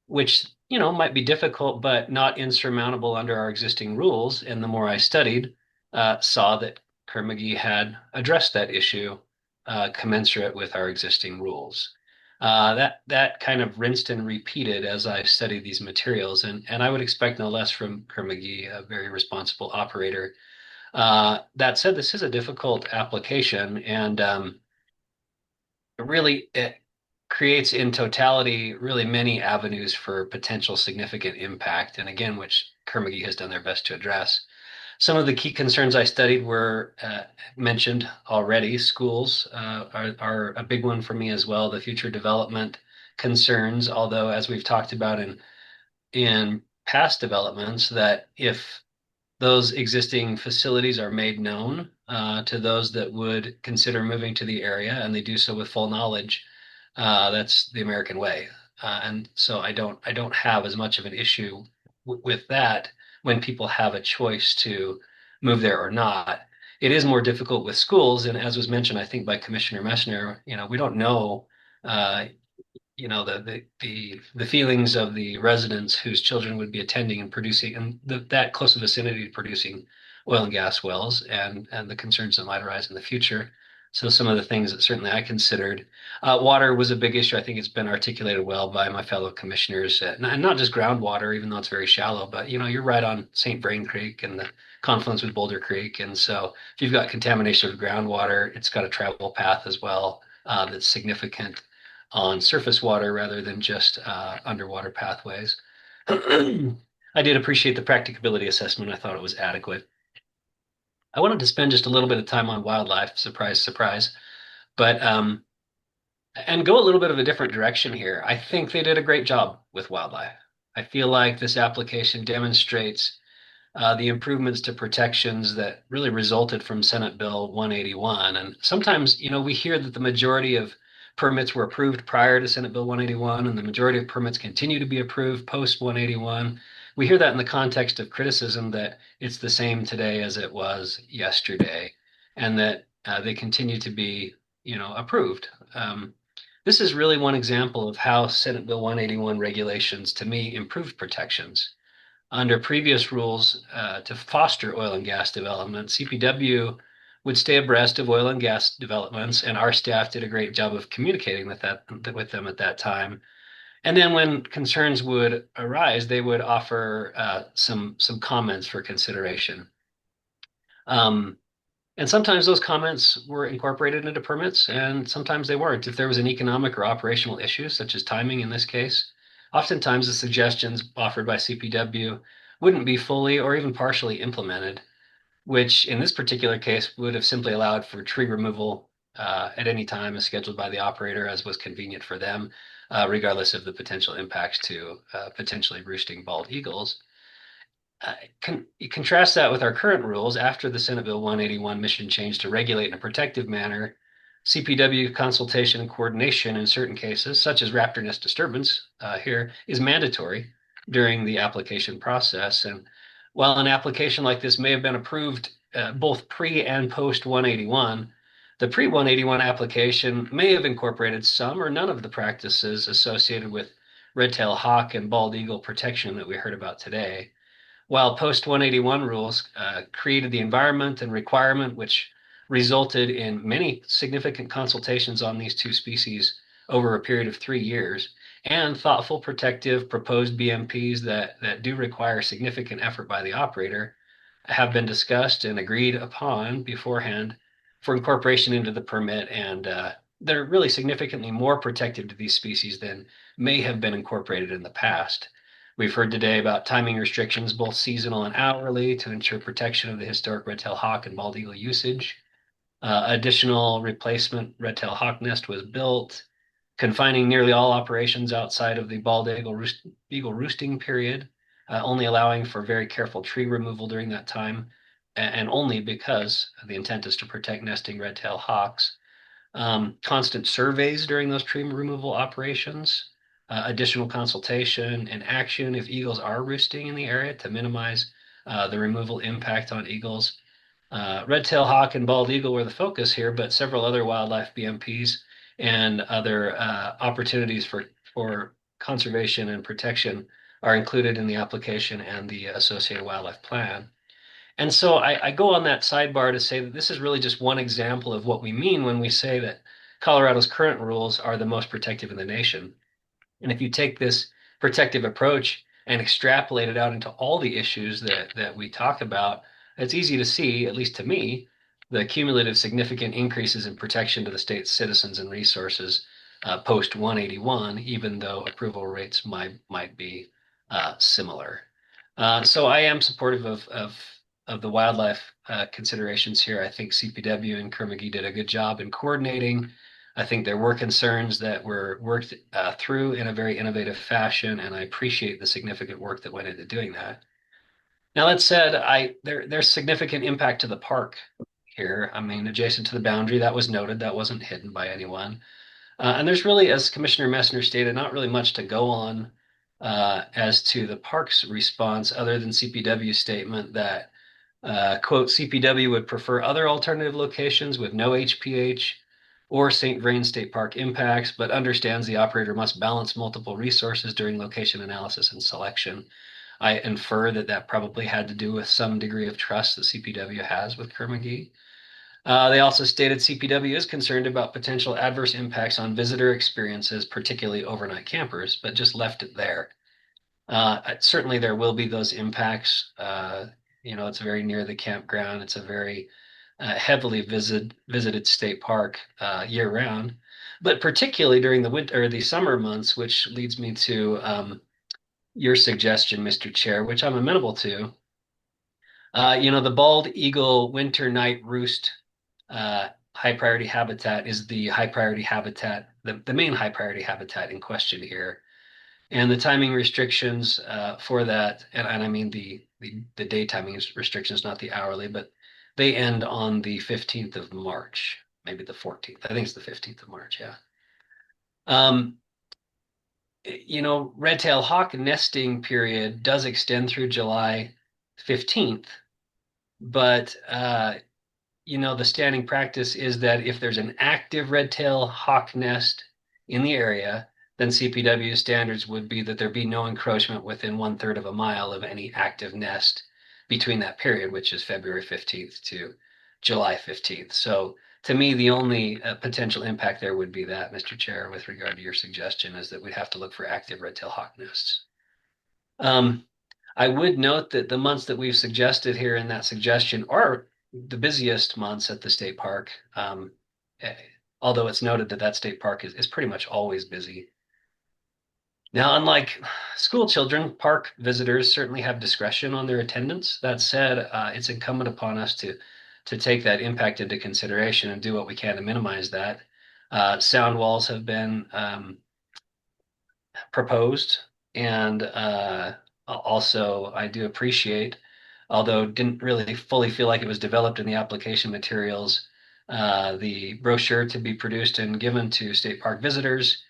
which, might be difficult, but not insurmountable under our existing rules. And the more I studied, saw that Kerr-McGee had addressed that issue commensurate with our existing rules. That kind of rinsed and repeated as I studied these materials, and I would expect no less from Kerr-McGee, a very responsible operator. That said, this is a difficult application, and really it creates in totality really many avenues for potential significant impact, and again, which Kerr-McGee has done their best to address. Some of the key concerns I studied were mentioned already. Schools are a big one for me as well. The future development concerns, although as we've talked about in past developments, that if those existing facilities are made known to those that would consider moving to the area, and they do so with full knowledge, that's the American way. And so I don't have as much of an issue with that when people have a choice to move there or not. It is more difficult with schools, and as was mentioned, I think by Commissioner Messner, we don't know, uh, the feelings of the residents whose children would be attending and producing, and that close vicinity to producing oil and gas wells, and the concerns that might arise in the future. So some of the things that certainly I considered. Water was a big issue. I think it's been articulated well by my fellow commissioners, and not just groundwater, even though it's very shallow, but you're right on St. Vrain Creek and the confluence with Boulder Creek. And so if you've got contamination of groundwater, it's got a travel path as well that's significant on surface water rather than just underwater pathways. I did appreciate the practicability assessment. I thought it was adequate. I wanted to spend just a little bit of time on wildlife, surprise, surprise, but and go a little bit of a different direction here. I think they did a great job with wildlife. I feel like this application demonstrates the improvements to protections that really resulted from Senate Bill 181. And sometimes, we hear that the majority of permits were approved prior to Senate Bill 181, and the majority of permits continue to be approved post 181. We hear that in the context of criticism that it's the same today as it was yesterday, and that they continue to be, approved. This is really one example of how Senate Bill 181 regulations, to me, improved protections. Under previous rules, to foster oil and gas development, CPW would stay abreast of oil and gas developments, and our staff did a great job of communicating with them at that time. And then when concerns would arise, they would offer some comments for consideration. And sometimes those comments were incorporated into permits, and sometimes they weren't. If there was an economic or operational issue, such as timing in this case, oftentimes the suggestions offered by CPW wouldn't be fully or even partially implemented, which in this particular case would have simply allowed for tree removal at any time as scheduled by the operator, as was convenient for them, regardless of the potential impacts to potentially roosting bald eagles. You contrast that with our current rules after the Senate Bill 181 mission change to regulate in a protective manner. CPW consultation and coordination in certain cases, such as raptor nest disturbance here, is mandatory during the application process. And while an application like this may have been approved both pre and post 181, the pre 181 application may have incorporated some or none of the practices associated with red-tailed hawk and bald eagle protection that we heard about today. While post 181 rules created the environment and requirement, which resulted in many significant consultations on these two species over a period of 3 years, and thoughtful, protective proposed BMPs that do require significant effort by the operator have been discussed and agreed upon beforehand for incorporation into the permit, and they're really significantly more protective to these species than may have been incorporated in the past. We've heard today about timing restrictions, both seasonal and hourly, to ensure protection of the historic red-tailed hawk and bald eagle usage. Additional replacement red-tailed hawk nest was built, confining nearly all operations outside of the bald eagle roosting period, only allowing for very careful tree removal during that time, and only because the intent is to protect nesting red-tailed hawks. Constant surveys during those tree removal operations, additional consultation and action if eagles are roosting in the area to minimize the removal impact on eagles. Red-tailed hawk and bald eagle were the focus here, but several other wildlife BMPs and other opportunities for conservation and protection are included in the application and the associated wildlife plan. And so I go on that sidebar to say that this is really just one example of what we mean when we say that Colorado's current rules are the most protective in the nation. And if you take this protective approach and extrapolate it out into all the issues that we talk about, it's easy to see, at least to me, the cumulative significant increases in protection to the state's citizens and resources post 181, even though approval rates might be similar. So I am supportive of the wildlife considerations here. I think CPW and Kerr-McGee did a good job in coordinating. I think there were concerns that were worked through in a very innovative fashion, and I appreciate the significant work that went into doing that. Now, that said, there's significant impact to the park here. I mean, adjacent to the boundary, that was noted, that wasn't hidden by anyone. And there's really, as Commissioner Messner stated, not really much to go on as to the park's response other than CPW's statement that, quote, CPW would prefer other alternative locations with no HPH or St. Vrain State Park impacts, but understands the operator must balance multiple resources during location analysis and selection. I infer that probably had to do with some degree of trust that CPW has with Kerr-McGee. They also stated CPW is concerned about potential adverse impacts on visitor experiences, particularly overnight campers, but just left it there. Certainly there will be those impacts. It's very near the campground. It's a very heavily visited state park year round, but particularly during the winter or the summer months, which leads me to your suggestion, Mr. Chair, which I'm amenable to. The bald eagle winter night roost high priority habitat is the high priority habitat, the main high priority habitat in question here. And the timing restrictions for that, and I mean the day timing restrictions, not the hourly, but they end on the 15th of March, maybe the 14th. I think it's the 15th of March, yeah. Red-tailed hawk nesting period does extend through July 15th, but the standing practice is that if there's an active red-tailed hawk nest in the area, then CPW standards would be that there be no encroachment within 1/3 of a mile of any active nest between that period, which is February 15th to July 15th. So to me, the only potential impact there would be that, Mr. Chair, with regard to your suggestion, is that we'd have to look for active red-tailed hawk nests. I would note that the months that we've suggested here in that suggestion are the busiest months at the state park, although it's noted that state park is pretty much always busy. Now, unlike school children, park visitors certainly have discretion on their attendance. That said, it's incumbent upon us to take that impact into consideration and do what we can to minimize that. Sound walls have been proposed, and also I do appreciate, although didn't really fully feel like it was developed in the application materials, the brochure to be produced and given to state park visitors.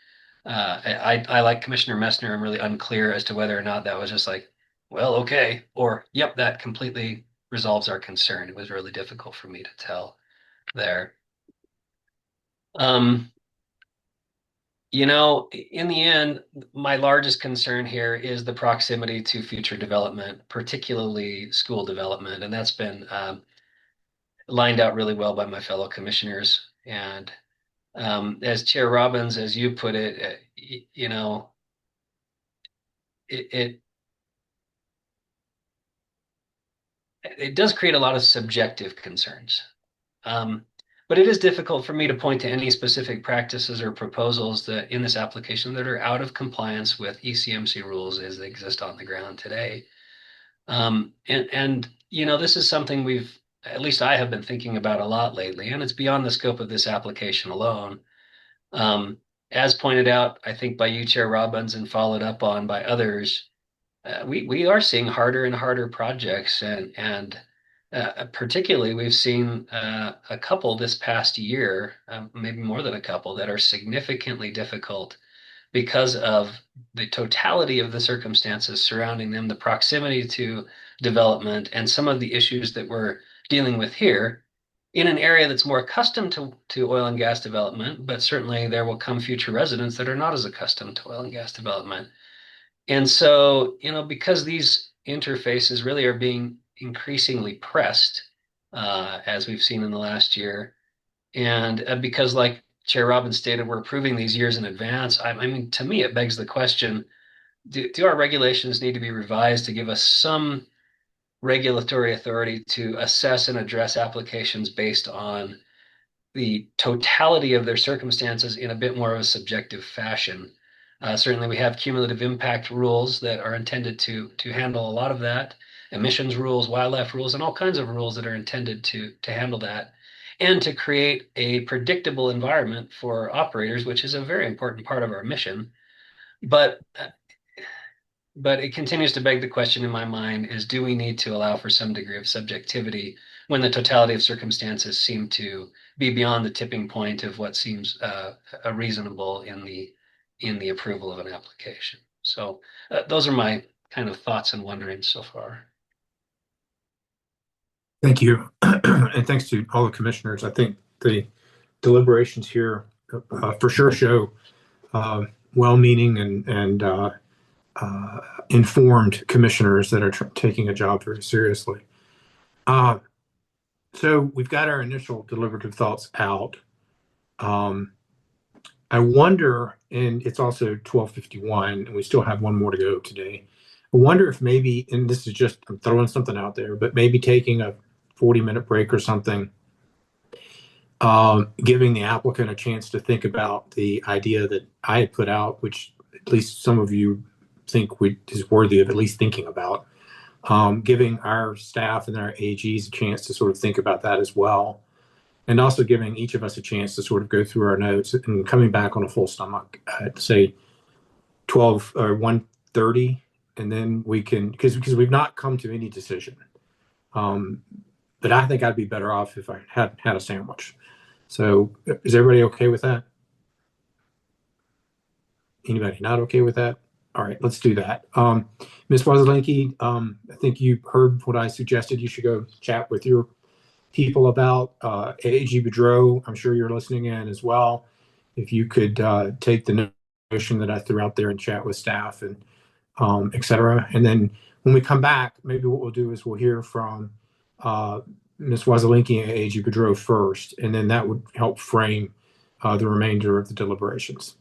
I like Commissioner Messner. I'm really unclear as to whether or not that was just like, well, okay, or yep, that completely resolves our concern. It was really difficult for me to tell there. In the end, my largest concern here is the proximity to future development, particularly school development, and that's been lined out really well by my fellow commissioners. And as Chair Robbins, as you put it, it does create a lot of subjective concerns. But it is difficult for me to point to any specific practices or proposals that in this application that are out of compliance with ECMC rules as they exist on the ground today. And this is something at least I have been thinking about a lot lately, and it's beyond the scope of this application alone. As pointed out, I think by you, Chair Robbins, and followed up on by others, we are seeing harder and harder projects, and particularly we've seen a couple this past year, maybe more than a couple, that are significantly difficult because of the totality of the circumstances surrounding them, the proximity to development, and some of the issues that we're dealing with here in an area that's more accustomed to oil and gas development, but certainly there will come future residents that are not as accustomed to oil and gas development. And so, because these interfaces really are being increasingly pressed, as we've seen in the last year, and because, like Chair Robbins stated, we're approving these years in advance. I mean, to me, it begs the question, do our regulations need to be revised to give us some regulatory authority to assess and address applications based on the totality of their circumstances in a bit more of a subjective fashion? Certainly, we have cumulative impact rules that are intended to handle a lot of that, emissions rules, wildlife rules, and all kinds of rules that are intended to handle that, and to create a predictable environment for operators, which is a very important part of our mission. But it continues to beg the question in my mind is, do we need to allow for some degree of subjectivity when the totality of circumstances seem to be beyond the tipping point of what seems reasonable in the approval of an application? So those are my kind of thoughts and wonderings so far. Thank you. And thanks to all the commissioners. I think the deliberations here for sure show well-meaning and informed commissioners that are taking a job very seriously. So we've got our initial deliberative thoughts out. I wonder, and it's also 12:51, and we still have one more to go today. I wonder if maybe, and this is just, I'm throwing something out there, but maybe taking a 40-minute break or something, giving the applicant a chance to think about the idea that I had put out, which at least some of you think is worthy of at least thinking about, giving our staff and our AGs a chance to sort of think about that as well, and also giving each of us a chance to sort of go through our notes and coming back on a full stomach at, say, 12 or 1:30, and then we can, because we've not come to any decision. But I think I'd be better off if I had a sandwich. So is everybody okay with that? Anybody not okay with that? All right, let's do that. Ms. Wozzelinki, I think you heard what I suggested. You should go chat with your people about AG Boudreaux. I'm sure you're listening in as well. If you could take the notion that I threw out there and chat with staff and et cetera. And then when we come back, maybe what we'll do is we'll hear from Ms. Wozzelinki and AG Boudreaux first, and then that would help frame the remainder of the deliberations.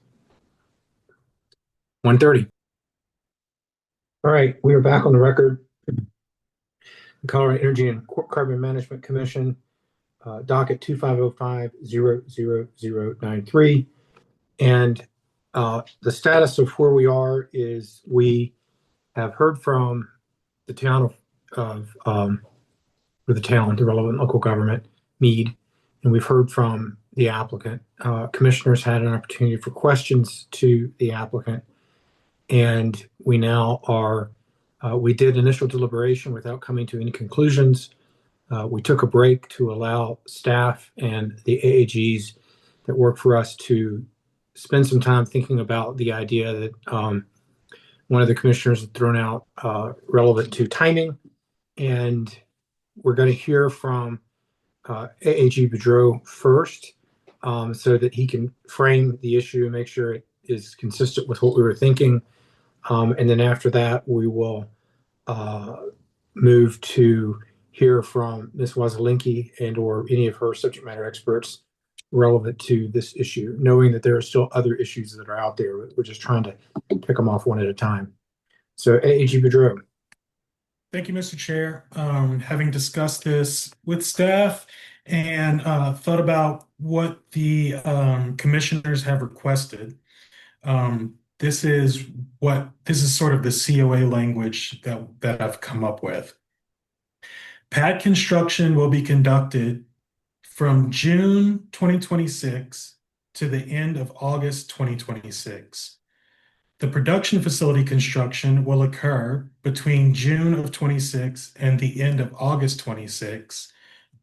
1:30. All right, we are back on the record. The Colorado Energy and Carbon Management Commission, docket 2505-00093. And the status of where we are is we have heard from the town the relevant local government, Meade, and we've heard from the applicant. Commissioners had an opportunity for questions to the applicant, and we now are, we did initial deliberation without coming to any conclusions. We took a break to allow staff and the AAGs that work for us to spend some time thinking about the idea that one of the commissioners had thrown out relevant to timing. And we're going to hear from AAG Boudreaux first, so that he can frame the issue and make sure it is consistent with what we were thinking. And then after that, we will move to hear from Ms. Wozzelinki and or any of her subject matter experts relevant to this issue, knowing that there are still other issues that are out there. We're just trying to pick them off one at a time. So AG Boudreau. Thank you, Mr. Chair. Having discussed this with staff and thought about what the commissioners have requested, this is sort of the COA language that I've come up with. Pad construction will be conducted from June 2026 to the end of August 2026. The production facility construction will occur between June of 26 and the end of August 26,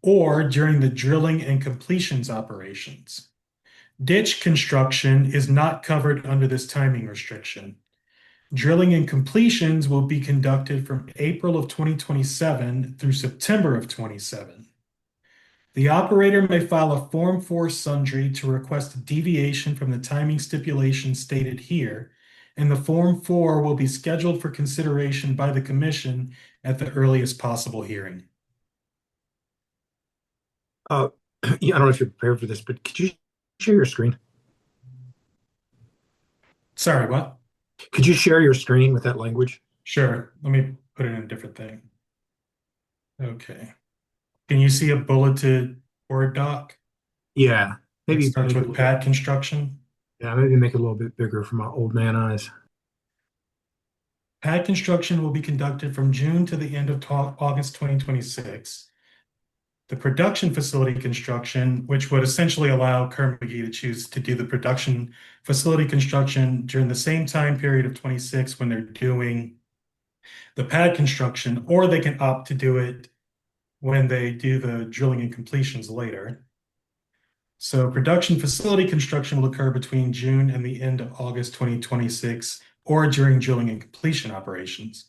or during the drilling and completions operations. Ditch construction is not covered under this timing restriction. Drilling and completions will be conducted from April of 2027 through September of 27. The operator may file a Form 4 sundry to request a deviation from the timing stipulation stated here, and the Form 4 will be scheduled for consideration by the Commission at the earliest possible hearing. Yeah, I don't know if you're prepared for this, but could you share your screen? Sorry, what? Could you share your screen with that language? Sure. Let me put it in a different thing. Okay. Can you see a bulleted Word doc? Yeah, It maybe starts make it with pad construction. yeah, maybe make it a little bit bigger for my old man eyes. Pad construction will be conducted from June to the end of August 2026. The production facility construction, which would essentially allow Kerr-McGee to choose to do the production facility construction during the same time period of 26 when they're doing the pad construction, or they can opt to do it when they do the drilling and completions later. So production facility construction will occur between June and the end of August 2026, or during drilling and completion operations.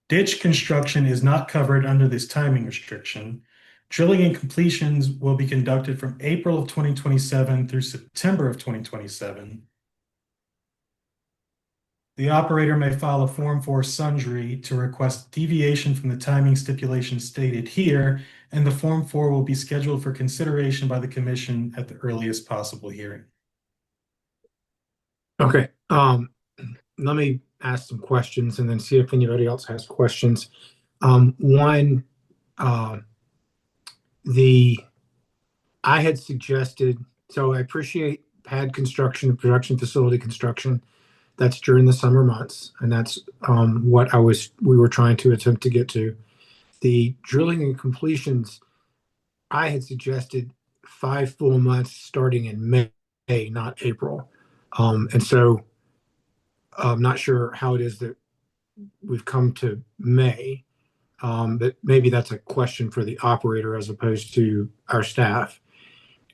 Ditch construction is not covered under this timing restriction. Drilling and completions will be conducted from April of 2027 through September of 2027. The operator may file a Form 4 sundry to request deviation from the timing stipulation stated here, and the Form 4 will be scheduled for consideration by the Commission at the earliest possible hearing. Okay, let me ask some questions and then see if anybody else has questions. One, I had suggested, so I appreciate pad construction, production facility construction. That's during the summer months, and that's what we were trying to attempt to get to. The drilling and completions, I had suggested 5 full months starting in May, not April. And so I'm not sure how it is that we've come to May, but maybe that's a question for the operator as opposed to our staff.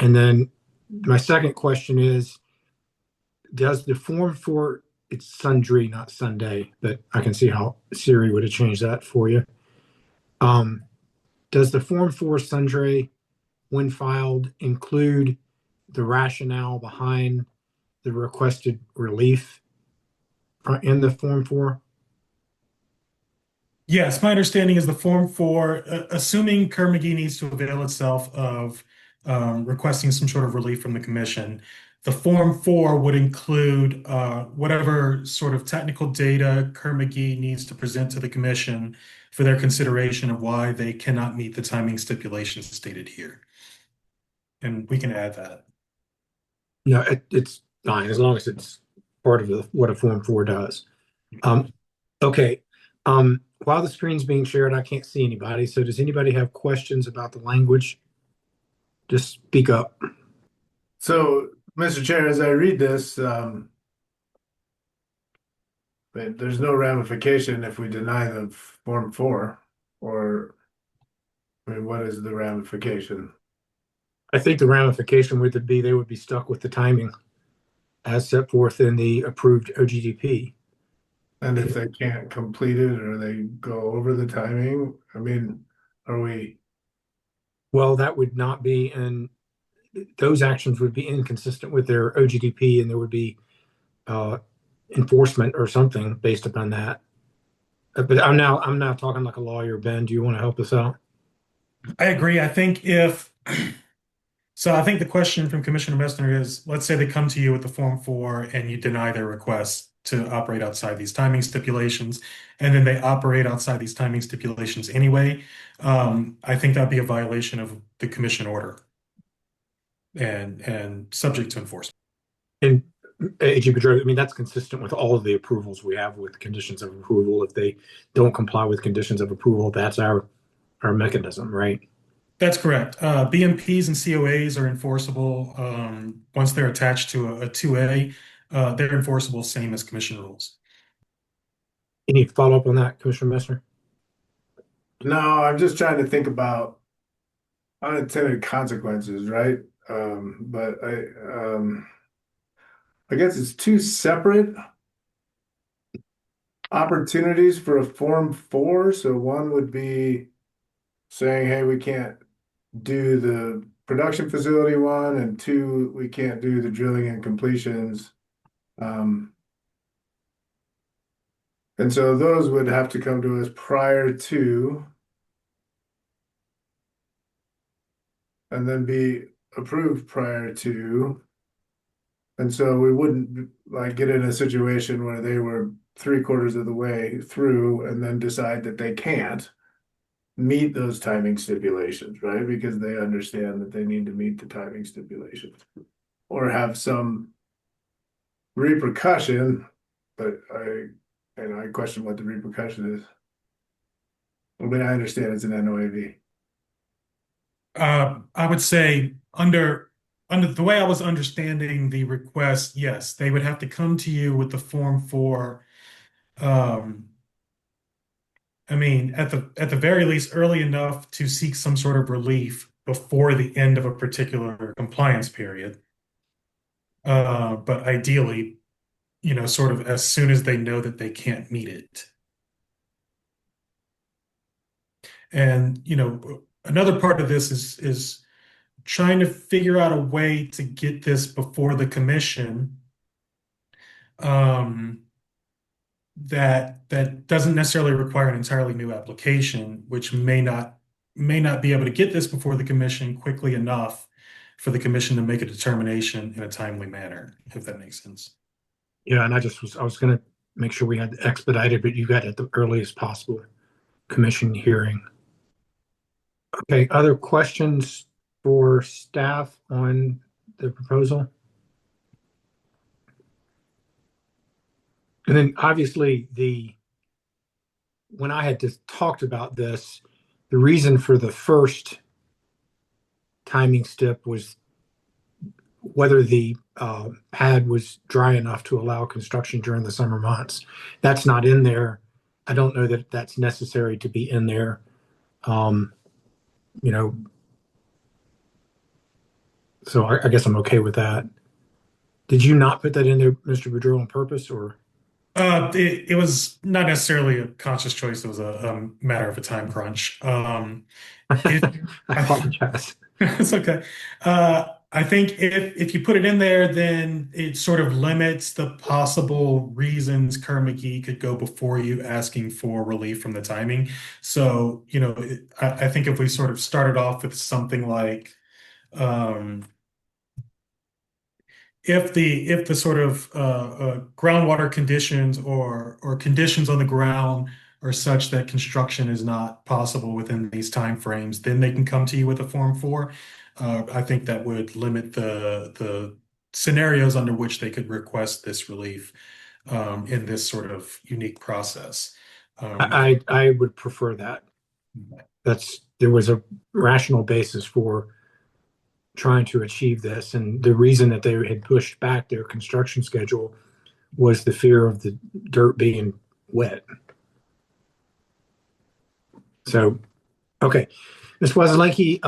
And then my second question is, does the Form 4, it's sundry, not Sunday, but I can see how Siri would have changed that for you. Does the Form 4 sundry, when filed, include the rationale behind the requested relief in the Form 4? Yes, my understanding is the Form 4, assuming Kerr-McGee needs to avail itself of requesting some sort of relief from the Commission, the Form 4 would include whatever sort of technical data Kerr-McGee needs to present to the Commission for their consideration of why they cannot meet the timing stipulations stated here. And we can add that. No, it's fine as long as it's part of what a Form 4 does. Okay. While the screen's being shared, I can't see anybody. So does anybody have questions about the language? Just speak up. So, Mr. Chair, as I read this, there's no ramification if we deny the Form 4, or, I mean, what is the ramification? I think the ramification would be they would be stuck with the timing as set forth in the approved OGDP. And if they can't complete it or they go over the timing, I mean, are we? Well, that would not be, and those actions would be inconsistent with their OGDP, and there would be enforcement or something based upon that. But I'm now talking like a lawyer. Ben, do you want to help us out? I agree. I think if So I think the question from Commissioner Messner is, let's say they come to you with the Form 4 and you deny their request to operate outside these timing stipulations, and then they operate outside these timing stipulations anyway. I think that'd be a violation of the commission order and subject to enforcement. And AG Pedro, I mean, that's consistent with all of the approvals we have with conditions of approval. If they don't comply with conditions of approval, that's our mechanism, right? That's correct. BMPs and COAs are enforceable once they're attached to a 2A. They're enforceable same as commission rules. Any follow-up on that, Commissioner Messner? No, I'm just trying to think about unintended consequences, right? But I guess it's two separate opportunities for a Form 4. So one would be saying, hey, we can't do the production facility one, and two, we can't do the drilling and completions. And so those would have to come to us prior to, and then be approved prior to. And so we wouldn't like get in a situation where they were 3/4 of the way through and then decide that they can't meet those timing stipulations, right? Because they understand that they need to meet the timing stipulations or have some repercussion, but I question what the repercussion is. I mean, I understand it's an NOAV. I would say under the way I was understanding the request, yes, they would have to come to you with the Form 4. I mean, at the very least, early enough to seek some sort of relief before the end of a particular compliance period. But ideally, sort of as soon as they know that they can't meet it. And, another part of this is trying to figure out a way to get this before the commission that doesn't necessarily require an entirely new application, which may not be able to get this before the commission quickly enough for the commission to make a determination in a timely manner, if that makes sense. Yeah, and I was going to make sure we had expedited, but you got it at the earliest possible commission hearing. Okay, other questions for staff on the proposal? And then obviously when I had just talked about this, the reason for the first timing step was whether the pad was dry enough to allow construction during the summer months. That's not in there. I don't know that that's necessary to be in there. So I guess I'm okay with that. Did you not put that in there, Mr. Boudreau, on purpose, or? It was not necessarily a conscious choice. It was a matter of a time crunch. I apologize. It's okay. I think if you put it in there, then it sort of limits the possible reasons Kerr-McGee could go before you asking for relief from the timing. So, I think if we sort of started off with something like, if the sort of groundwater conditions or conditions on the ground are such that construction is not possible within these timeframes, then they can come to you with a Form 4. I think that would limit the scenarios under which they could request this relief in this sort of unique process. I would prefer that. There was a rational basis for trying to achieve this, and the reason that they had pushed back their construction schedule was the fear of the dirt being wet. So, okay, Ms. Wasilenki,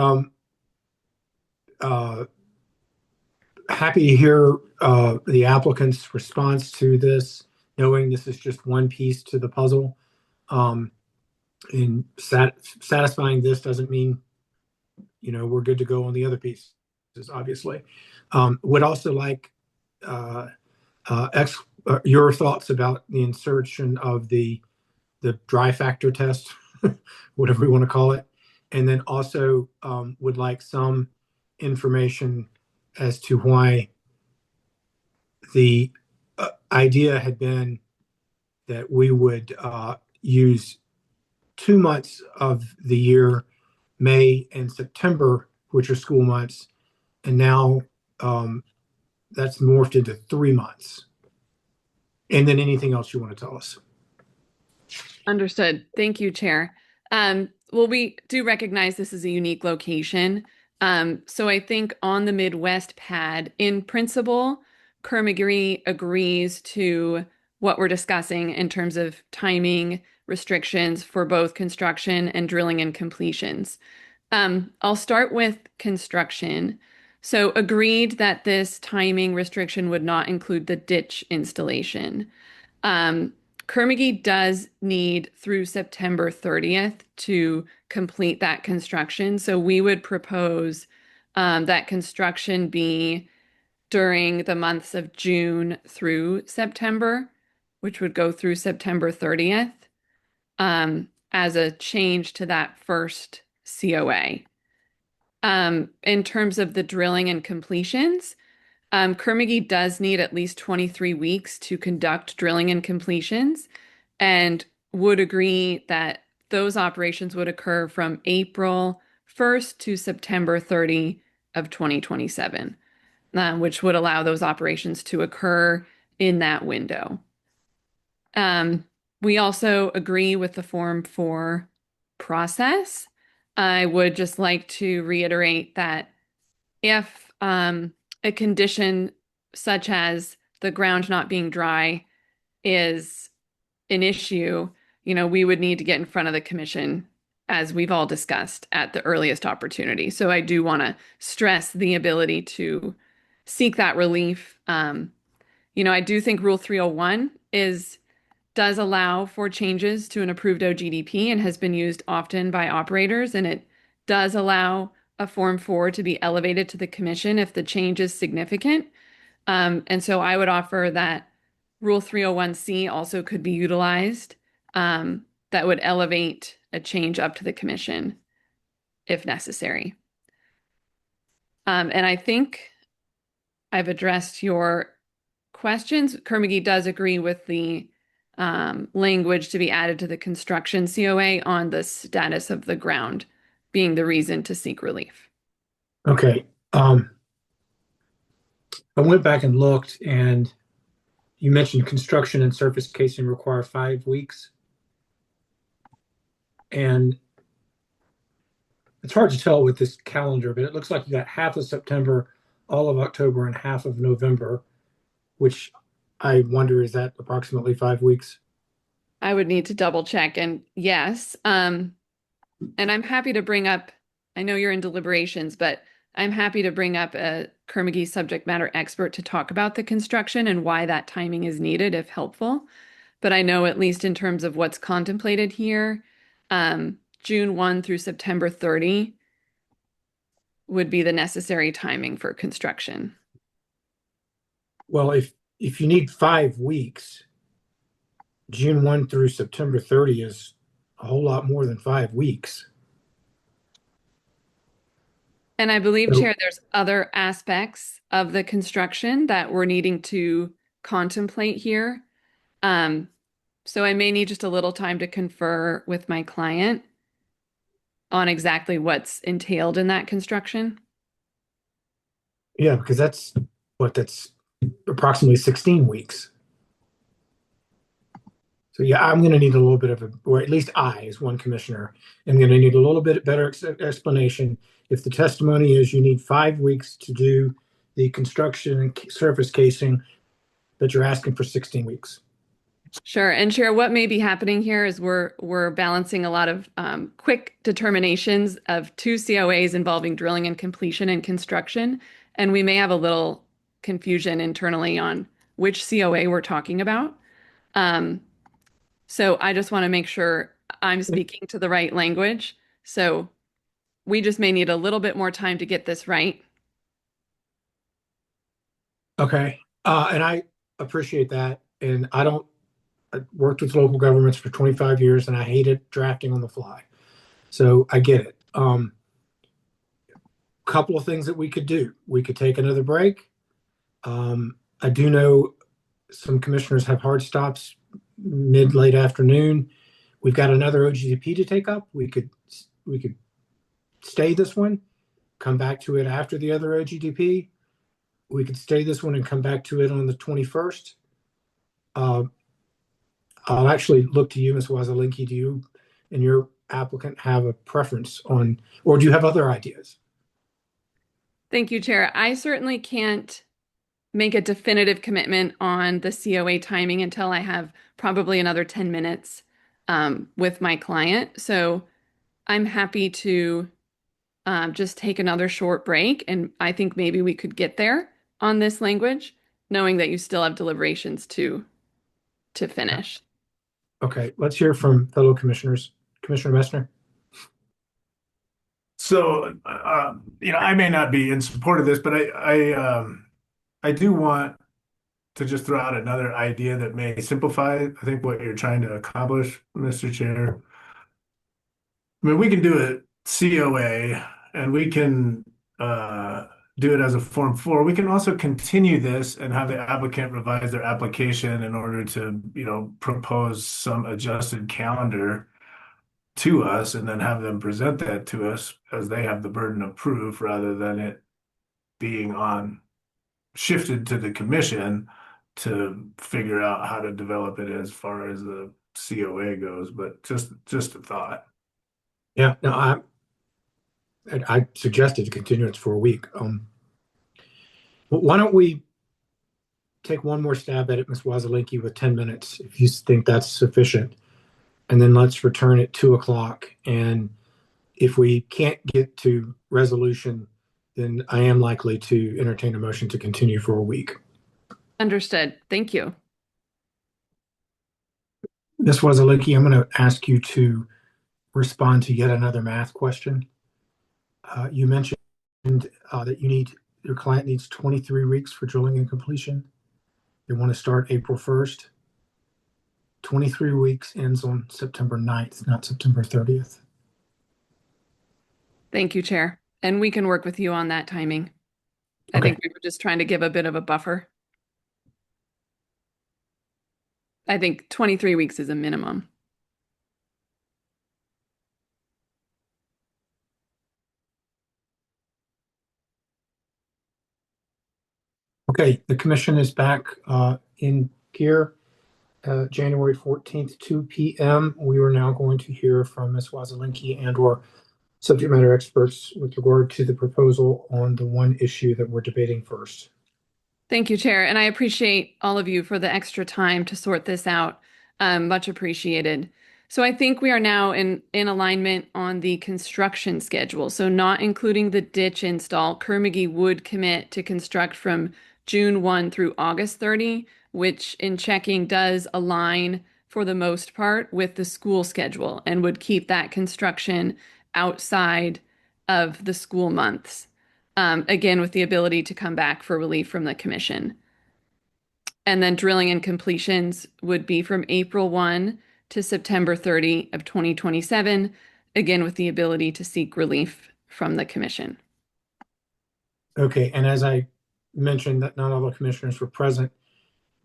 happy to hear the applicant's response to this, knowing this is just one piece to the puzzle. And satisfying this doesn't mean, we're good to go on the other pieces, obviously. Would also like your thoughts about the insertion of the dry factor test, whatever we want to call it. And then also would like some information as to why the idea had been that we would use 2 months of the year, May and September, which are school months, and now that's morphed into 3 months. And then anything else you want to tell us? Understood. Thank you, Chair. Well, we do recognize this is a unique location. So I think on the Midwest pad, in principle, Kermagee agrees to what we're discussing in terms of timing restrictions for both construction and drilling and completions. I'll start with construction. So agreed that this timing restriction would not include the ditch installation. Kermagee does need through September 30th to complete that construction. So we would propose that construction be during the months of June through September, which would go through September 30th, as a change to that first COA. In terms of the drilling and completions, Kermagee does need at least 23 weeks to conduct drilling and completions, and would agree that those operations would occur from April 1st to September 30 of 2027, which would allow those operations to occur in that window. We also agree with the Form 4 process. I would just like to reiterate that if a condition such as the ground not being dry is an issue, we would need to get in front of the commission, as we've all discussed, at the earliest opportunity. So I do want to stress the ability to seek that relief. I do think Rule 301 does allow for changes to an approved OGDP and has been used often by operators, and it does allow a Form 4 to be elevated to the commission if the change is significant. And so I would offer that Rule 301C also could be utilized, that would elevate a change up to the commission if necessary. And I think I've addressed your questions. Kermagee does agree with the language to be added to the construction COA on the status of the ground being the reason to seek relief. Okay. I went back and looked, and you mentioned construction and surface casing require 5 weeks. And it's hard to tell with this calendar, but it looks like you got half of September, all of October, and half of November, which I wonder, is that approximately 5 weeks? I would need to double check. And yes, and I'm happy to bring up, I know you're in deliberations, but I'm happy to bring up a Kermagee subject matter expert to talk about the construction and why that timing is needed, if helpful. But I know, at least in terms of what's contemplated here, June 1 through September 30 would be the necessary timing for construction. Well, if you need 5 weeks, June 1 through September 30 is a whole lot more than 5 weeks. And I believe, Chair, there's other aspects of the construction that we're needing to contemplate here. So I may need just a little time to confer with my client on exactly what's entailed in that construction. Yeah, because that's approximately 16 weeks. So yeah, I'm going to need a little bit of or at least I, as one commissioner, am going to need a little bit better explanation. If the testimony is you need 5 weeks to do the construction and surface casing, but you're asking for 16 weeks. Sure. And Chair, what may be happening here is we're balancing a lot of quick determinations of 2 COAs involving drilling and completion and construction, and we may have a little confusion internally on which COA we're talking about. So I just want to make sure I'm speaking to the right language. So we just may need a little bit more time to get this right. Okay. And I appreciate that. And I worked with local governments for 25 years, and I hated drafting on the fly. So I get it. couple of things that we could do. We could take another break. I do know some commissioners have hard stops late afternoon. We've got another OGDP to take up. We could stay this one, come back to it after the other OGDP. We could stay this one and come back to it on the 21st. I'll actually look to you, Ms. Wazalinki. Do you and your applicant have a preference on, or do you have other ideas? Thank you, Chair. I certainly can't make a definitive commitment on the COA timing until I have probably another 10 minutes with my client. So I'm happy to just take another short break, and I think maybe we could get there on this language, knowing that you still have deliberations to finish. Okay, let's hear from fellow commissioners. Commissioner Messner. So, I may not be in support of this, but I do want to just throw out another idea that may simplify, I think, what you're trying to accomplish, Mr. Chair. I mean, we can do a COA and we can do it as a Form 4. We can also continue this and have the applicant revise their application in order to, propose some adjusted calendar to us and then have them present that to us as they have the burden of proof rather than it being shifted to the commission to figure out how to develop it as far as the COA goes. But just a thought. Yeah, no, I suggested continuance for a week. Why don't we take one more stab at it, Ms. Wazalinki, with 10 minutes, if you think that's sufficient, and then let's return at 2:00. And if we can't get to resolution, then I am likely to entertain a motion to continue for a week. Understood. Thank you. Ms. Wazalinki, I'm going to ask you to respond to yet another math question. You mentioned that your client needs 23 weeks for drilling and completion. They want to start April 1st. 23 weeks ends on September 9th, not September 30th. Thank you, Chair. And we can work with you on that timing. I Okay. think we were just trying to give a bit of a buffer. I think 23 weeks is a minimum. Okay, the commission is back in gear. January 14th, 2 p.m. We are now going to hear from Ms. Wazalinki and/or subject matter experts with regard to the proposal on the one issue that we're debating first. Thank you, Chair. And I appreciate all of you for the extra time to sort this out. Much appreciated. So I think we are now in alignment on the construction schedule. So not including the ditch install, Kerr-McGee would commit to construct from June 1 through August 30, which in checking does align for the most part with the school schedule and would keep that construction outside of the school months. Again, with the ability to come back for relief from the commission. And then drilling and completions would be from April 1 to September 30 of 2027, again, with the ability to seek relief from the commission. Okay, and as I mentioned that not all the commissioners were present,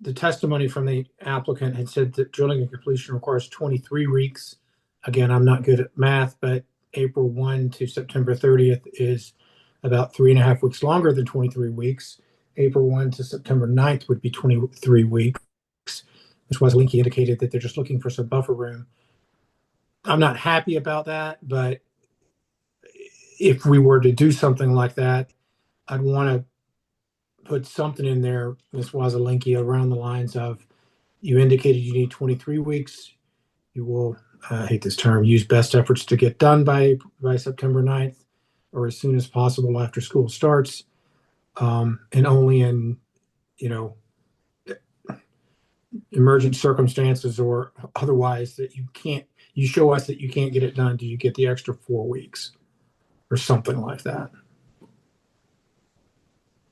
the testimony from the applicant had said that drilling and completion requires 23 weeks. Again, I'm not good at math, but April 1 to September 30th is about 3.5 weeks longer than 23 weeks. April 1 to September 9th would be 23 weeks. Ms. Wazalinki indicated that they're just looking for some buffer room. I'm not happy about that, but if we were to do something like that, I'd want to put something in there, Ms. Wazalinki, around the lines of, you indicated you need 23 weeks. You will, I hate this term, use best efforts to get done by September 9th or as soon as possible after school starts. And only in, emergent circumstances or otherwise that you show us that you can't get it done, do you get the extra 4 weeks or something like that?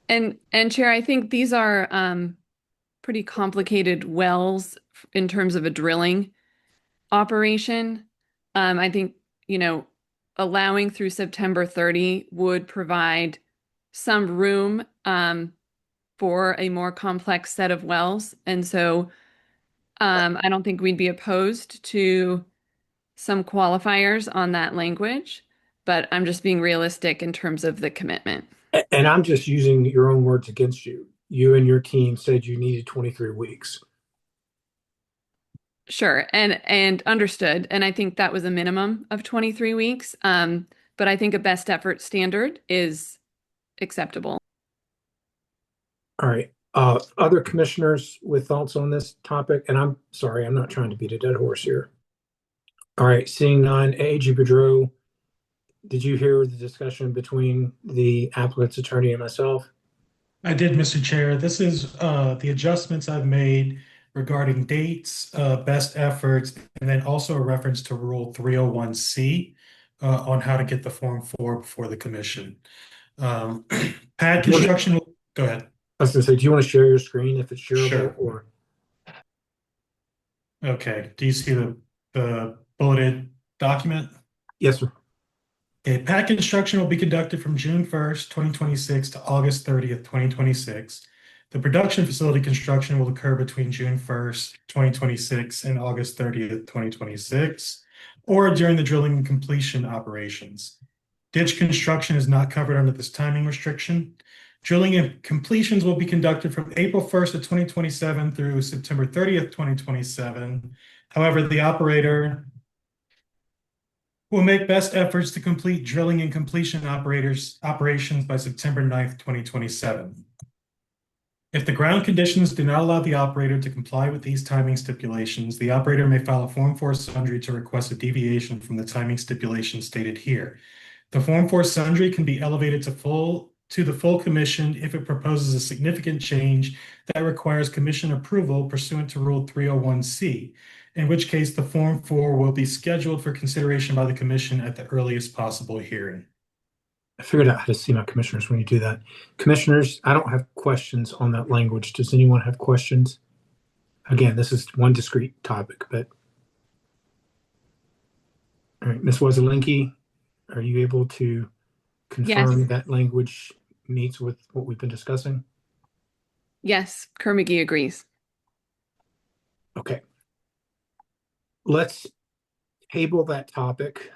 And Chair, I think these are pretty complicated wells in terms of a drilling operation. I think, allowing through September 30 would provide some room for a more complex set of wells. And so I don't think we'd be opposed to some qualifiers on that language, but I'm just being realistic in terms of the commitment. And I'm just using your own words against you. You and your team said you needed 23 weeks. Sure, and understood. And I think that was a minimum of 23 weeks. But I think a best effort standard is acceptable. All right. Other commissioners with thoughts on this topic? And I'm sorry, I'm not trying to beat a dead horse here. All right, seeing none, AG Boudreau, did you hear the discussion between the applicant's attorney and myself? I did, Mr. Chair. This is the adjustments I've made regarding dates, best efforts, and then also a reference to Rule 301C on how to get the Form 4 before the commission. Pad construction, go ahead. I was going to say, do you want to share your screen if it's shareable? Sure. Or okay. Do you see the bulleted document? Yes, sir. Okay, pad construction will be conducted from June 1st, 2026 to August 30th, 2026. The production facility construction will occur between June 1st, 2026 and August 30th, 2026, or during the drilling and completion operations. Ditch construction is not covered under this timing restriction. Drilling and completions will be conducted from April 1st of 2027 through September 30th, 2027. However, the operator will make best efforts to complete drilling and completion operations by September 9th, 2027. If the ground conditions do not allow the operator to comply with these timing stipulations, the operator may file a Form 4 sundry to request a deviation from the timing stipulation stated here. The Form 4 sundry can be elevated to the full commission if it proposes a significant change that requires commission approval pursuant to Rule 301C, in which case the Form 4 will be scheduled for consideration by the commission at the earliest possible hearing. I figured out how to see my commissioners when you do that. Commissioners, I don't have questions on that language. Does anyone have questions? Again, this is one discrete topic, but all right, Ms. Wazzalinki, are you able to confirm Yes. that language meets with what we've been discussing? Yes, Kerr-McGee agrees. Okay. Let's table that topic.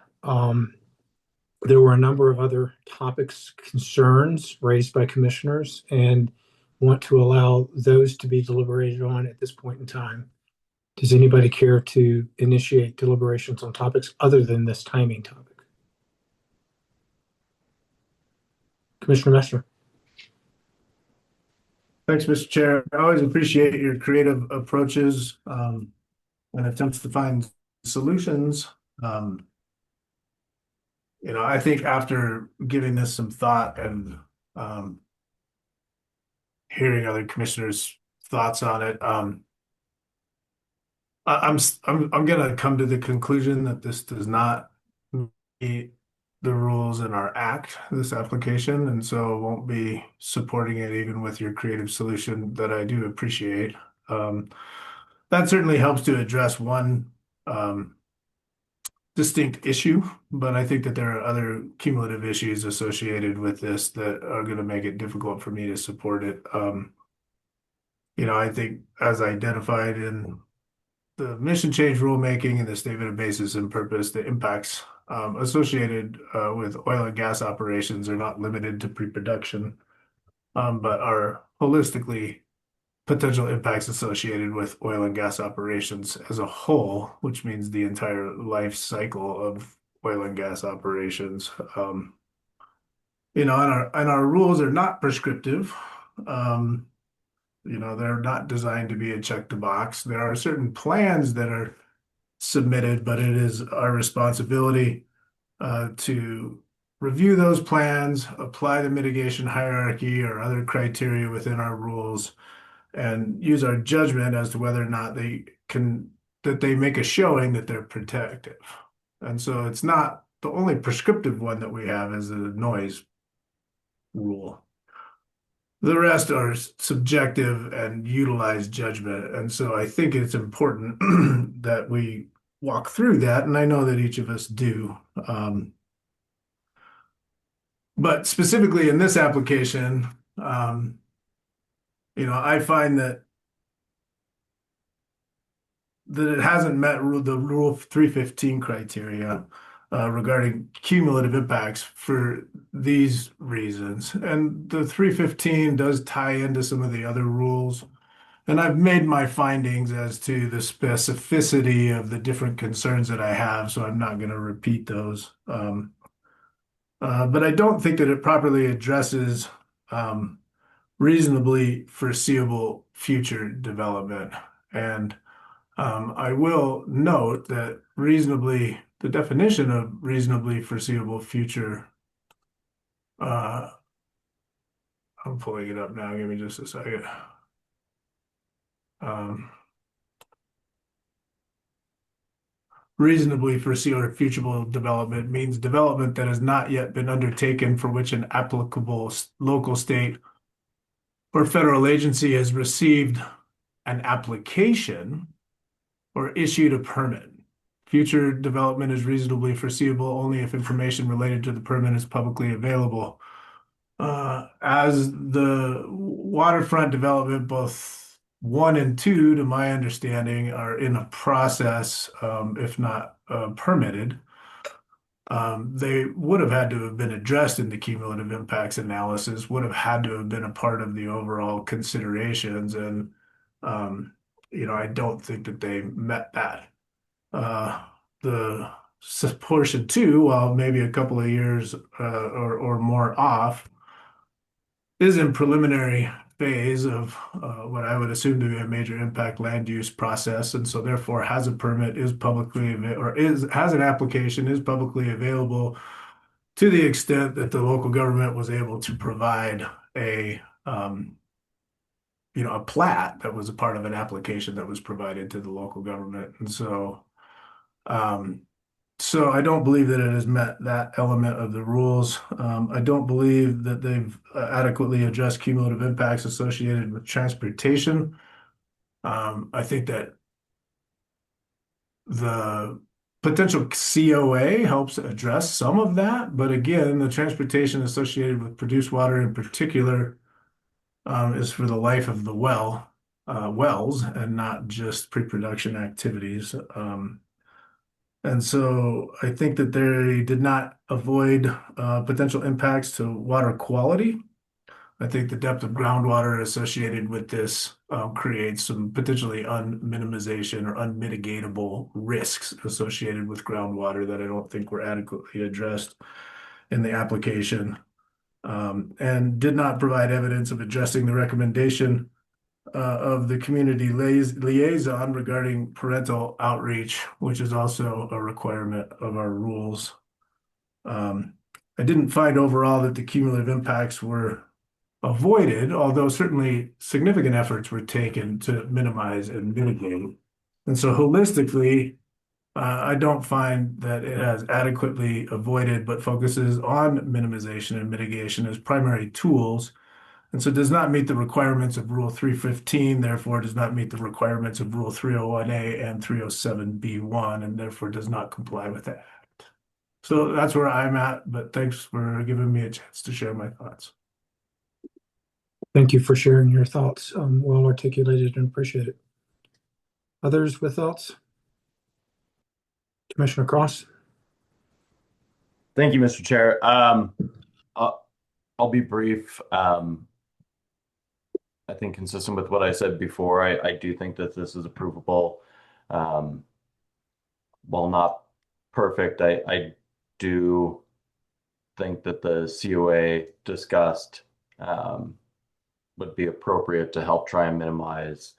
There were a number of other topics, concerns raised by commissioners, and want to allow those to be deliberated on at this point in time. Does anybody care to initiate deliberations on topics other than this timing topic? Commissioner Messner. Thanks, Mr. Chair. I always appreciate your creative approaches and attempts to find solutions. I think after giving this some thought and hearing other commissioners' thoughts on it, I'm going to come to the conclusion that this does not meet the rules in our act, this application, and so won't be supporting it even with your creative solution that I do appreciate. That certainly helps to address one distinct issue, but I think that there are other cumulative issues associated with this that are going to make it difficult for me to support it. I think as identified in the mission change rulemaking and the statement of basis and purpose, the impacts associated with oil and gas operations are not limited to pre-production, but are holistically potential impacts associated with oil and gas operations as a whole, which means the entire life cycle of oil and gas operations. And our rules are not prescriptive. They're not designed to be a check the box. There are certain plans that are submitted, but it is our responsibility to review those plans, apply the mitigation hierarchy or other criteria within our rules, and use our judgment as to whether or not they make a showing that they're protective. And so it's not the only prescriptive one that we have is the noise rule. The rest are subjective and utilize judgment. And so I think it's important that we walk through that. And I know that each of us do. But specifically in this application, I find that it hasn't met the Rule 315 criteria regarding cumulative impacts for these reasons. And the 315 does tie into some of the other rules. And I've made my findings as to the specificity of the different concerns that I have, so I'm not going to repeat those. But I don't think that it properly addresses reasonably foreseeable future development. And I will note that the definition of reasonably foreseeable future, I'm pulling it up now. Give me just a second. Reasonably foreseeable future development means development that has not yet been undertaken for which an applicable local, state, or federal agency has received an application or issued a permit. Future development is reasonably foreseeable only if information related to the permit is publicly available. As the waterfront development, both 1 and 2, to my understanding, are in a process, if not permitted, they would have had to have been addressed in the cumulative impacts analysis, would have had to have been a part of the overall considerations. And, I don't think that they met that. The portion 2, while maybe a couple of years or more off, is in preliminary phase of what I would assume to be a major impact land use process, and so therefore has a permit, is publicly has an application, is publicly available to the extent that the local government was able to provide a a plat that was a part of an application that was provided to the local government. And so I don't believe that it has met that element of the rules. I don't believe that they've adequately addressed cumulative impacts associated with transportation. I think that the potential COA helps address some of that, but again, the transportation associated with produced water in particular is for the life of the wells, and not just pre-production activities. And so I think that they did not avoid potential impacts to water quality. I think the depth of groundwater associated with this creates some potentially unminimization or unmitigatable risks associated with groundwater that I don't think were adequately addressed in the application, and did not provide evidence of addressing the recommendation of the community liaison regarding parental outreach, which is also a requirement of our rules. I didn't find overall that the cumulative impacts were avoided, although certainly significant efforts were taken to minimize and mitigate. And so holistically, I don't find that it has adequately avoided, but focuses on minimization and mitigation as primary tools. And so does not meet the requirements of Rule 315, therefore does not meet the requirements of Rule 301A and 307B1, and therefore does not comply with that. So that's where I'm at, but thanks for giving me a chance to share my thoughts. Thank you for sharing your thoughts. Well articulated and appreciate it. Others with thoughts? Commissioner Cross? Thank you, Mr. Chair. I'll be brief. I think consistent with what I said before, I do think that this is approvable. While not perfect, I do think that the COA discussed would be appropriate to help try and minimize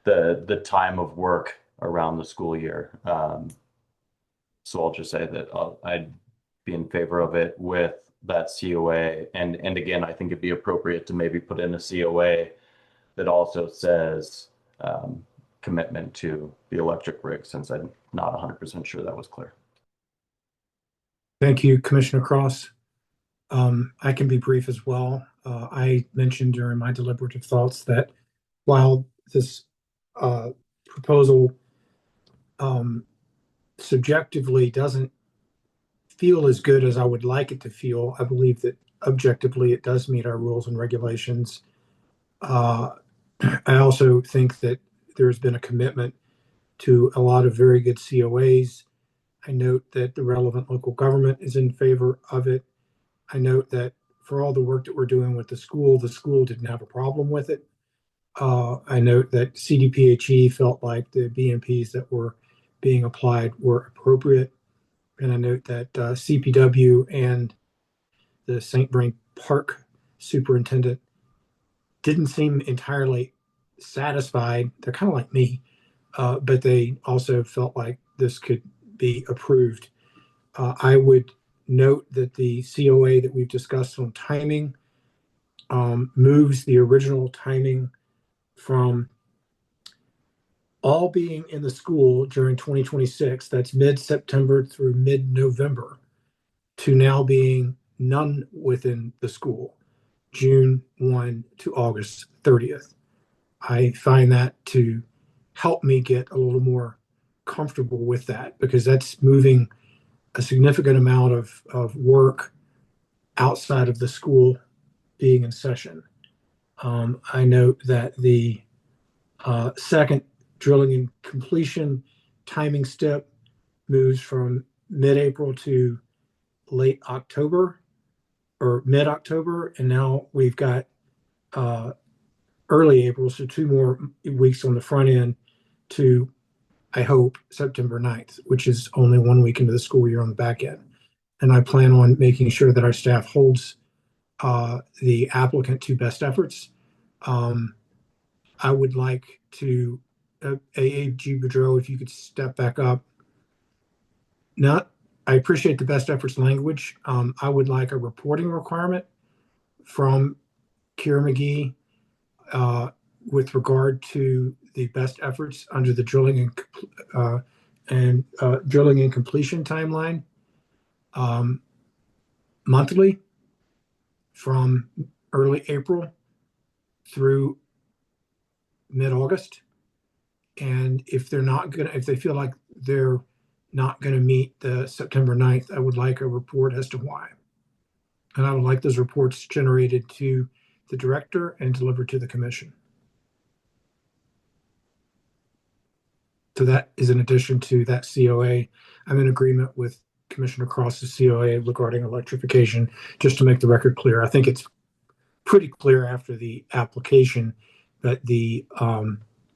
the time of work around the school year. So I'll just say that I'd be in favor of it with that COA. And again, I think it'd be appropriate to maybe put in a COA that also says commitment to the electric rig, since I'm not 100% sure that was clear. Thank you, Commissioner Cross. I can be brief as well. I mentioned during my deliberative thoughts that while this proposal subjectively doesn't feel as good as I would like it to feel. I believe that objectively it does meet our rules and regulations. I also think that there's been a commitment to a lot of very good COAs. I note that the relevant local government is in favor of it. I note that for all the work that we're doing with the school didn't have a problem with it. I note that CDPHE felt like the BMPs that were being applied were appropriate. And I note that CPW and the St. Vrain Park superintendent didn't seem entirely satisfied. They're kind of like me, but they also felt like this could be approved. I would note that the COA that we've discussed on timing moves the original timing from all being in the school during 2026, that's mid-September through mid-November, to now being none within the school, June 1 to August 30th. I find that to help me get a little more comfortable with that, because that's moving a significant amount of work outside of the school being in session. I note that the second drilling and completion timing step moves from mid-April to late October or mid-October, and now we've got early April, so 2 more weeks on the front end to, I hope, September 9th, which is only 1 week into the school year on the back end. And I plan on making sure that our staff holds the applicant to best efforts. I would like to, AAG Boudreau, if you could step back up. I appreciate the best efforts language. I would like a reporting requirement from Kira McGee with regard to the best efforts under the drilling and completion timeline, monthly from early April through mid-August. And if they feel like they're not gonna meet the September 9th, I would like a report as to why. And I would like those reports generated to the director and delivered to the commission. So that is in addition to that COA. I'm in agreement with Commissioner Cross's COA regarding electrification, just to make the record clear. I think it's pretty clear after the application that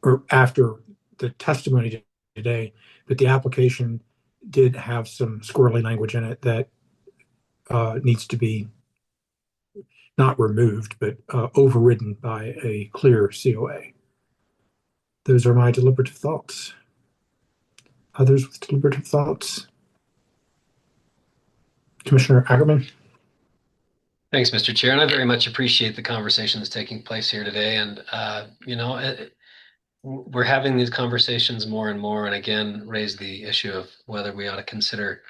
or after the testimony today, but the application did have some squirrely language in it that needs to be not removed, but overridden by a clear COA. Those are my deliberative thoughts. Others with deliberative thoughts? Commissioner Ackerman? Thanks, Mr. Chair, and I very much appreciate the conversation that's taking place here today. And, we're having these conversations more and more, and again, raise the issue of whether we ought to consider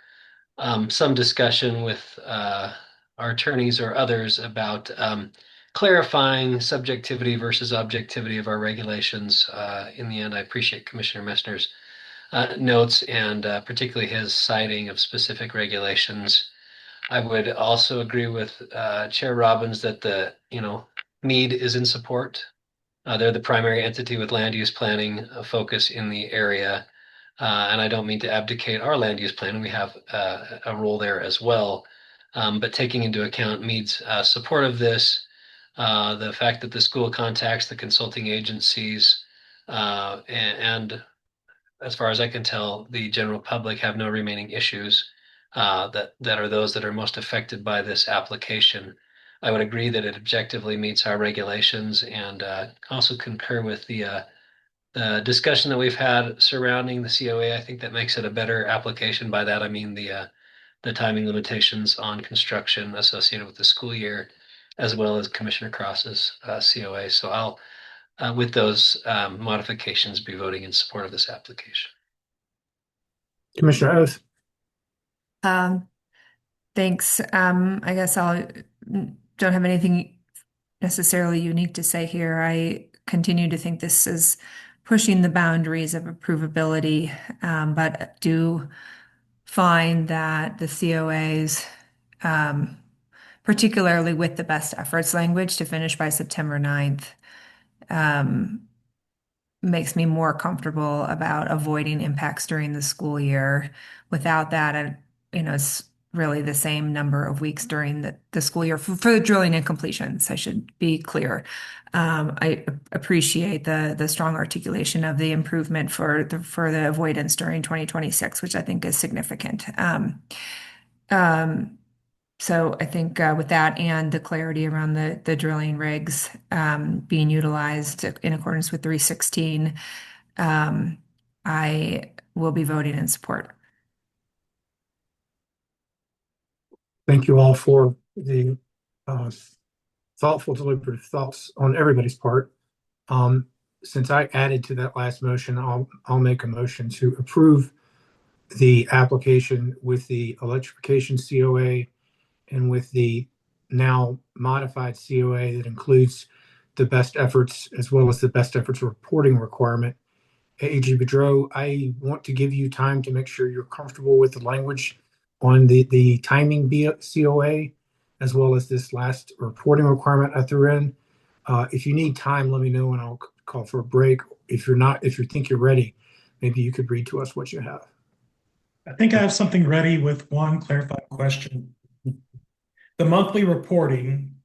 some discussion with our attorneys or others about clarifying subjectivity versus objectivity of our regulations. In the end, I appreciate Commissioner Messner's notes and particularly his citing of specific regulations. I would also agree with Chair Robbins that the need is in support. They're the primary entity with land use planning focus in the area. And I don't mean to abdicate our land use plan. We have a role there as well. But taking into account Mead's support of this, the fact that the school contacts the consulting agencies, and as far as I can tell, the general public have no remaining issues that are those that are most affected by this application. I would agree that it objectively meets our regulations, and also concur with the discussion that we've had surrounding the COA. I think that makes it a better application. By that, I mean the timing limitations on construction associated with the school year, as well as Commissioner Cross's COA. So I'll, with those modifications, be voting in support of this application. Commissioner Oath? Thanks. I guess I don't have anything necessarily unique to say here. I continue to think this is pushing the boundaries of approvability, but do find that the COAs, particularly with the best efforts language to finish by September 9th, makes me more comfortable about avoiding impacts during the school year. Without that, it's really the same number of weeks during the school year for the drilling and completions. I should be clear. I appreciate the strong articulation of the improvement for the avoidance during 2026, which I think is significant. So I think with that and the clarity around the drilling rigs being utilized in accordance with 316, I will be voting in support. Thank you all for the thoughtful, deliberative thoughts on everybody's part. Since I added to that last motion, I'll make a motion to approve the application with the electrification COA and with the now modified COA that includes the best efforts as well as the best efforts reporting requirement. AG Bedreau, I want to give you time to make sure you're comfortable with the language on the timing COA as well as this last reporting requirement I threw in. If you need time, let me know and I'll call for a break. If you think you're ready, maybe you could read to us what you have. I think I have something ready with one clarifying question. The monthly reporting,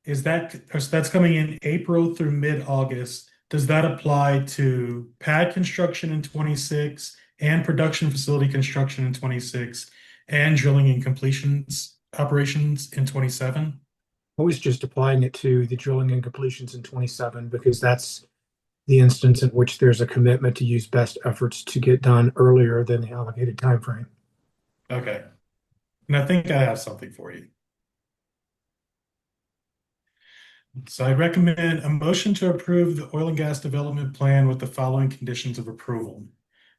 that's coming in April through mid-August. Does that apply to pad construction in 26 and production facility construction in 26 and drilling and completions operations in 27? Always just applying it to the drilling and completions in 27 because that's the instance in which there's a commitment to use best efforts to get done earlier than the allocated time frame. Okay. And I think I have something for you. So I recommend a motion to approve the oil and gas development plan with the following conditions of approval.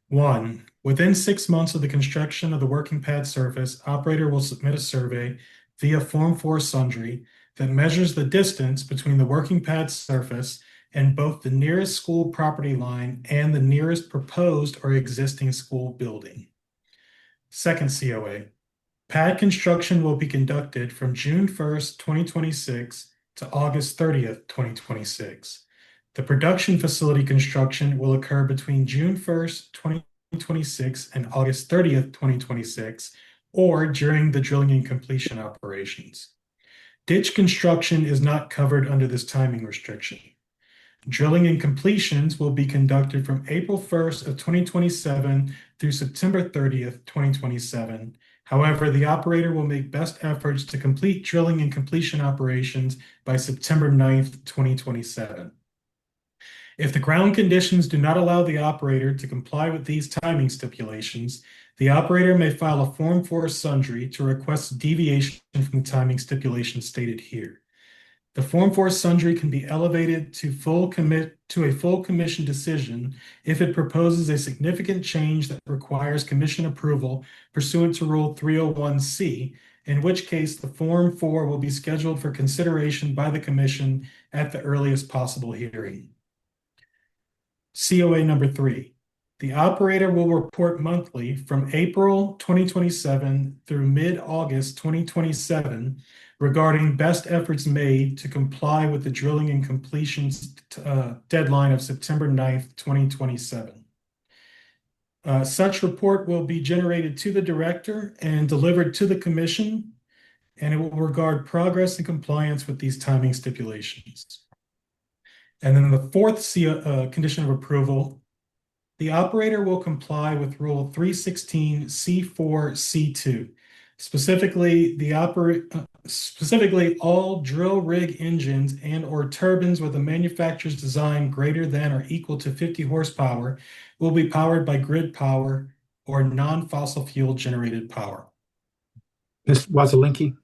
1, within 6 months of the construction of the working pad surface, operator will submit a survey via Form 4 sundry that measures the distance between the working pad surface and both the nearest school property line and the nearest proposed or existing school building. Second COA, pad construction will be conducted from June 1st, 2026 to August 30th, 2026. The production facility construction will occur between June 1st, 2026 and August 30th, 2026, or during the drilling and completion operations. Ditch construction is not covered under this timing restriction. Drilling and completions will be conducted from April 1st of 2027 through September 30th, 2027. However, the operator will make best efforts to complete drilling and completion operations by September 9th, 2027. If the ground conditions do not allow the operator to comply with these timing stipulations, the operator may file a Form 4 sundry to request deviation from the timing stipulations stated here. The Form 4 sundry can be elevated to a full commission decision if it proposes a significant change that requires commission approval pursuant to Rule 301C, in which case the Form 4 will be scheduled for consideration by the commission at the earliest possible hearing. COA number 3. The operator will report monthly from April 2027 through mid-August 2027 regarding best efforts made to comply with the drilling and completions deadline of September 9th, 2027. Such report will be generated to the director and delivered to the commission, and it will regard progress and compliance with these timing stipulations. And then the fourth condition of approval, the operator will comply with Rule 316 C4 C2. Specifically, all drill rig engines and or turbines with a manufacturer's design greater than or equal to 50 horsepower will be powered by grid power or non-fossil fuel generated power. Ms. Wazelinski?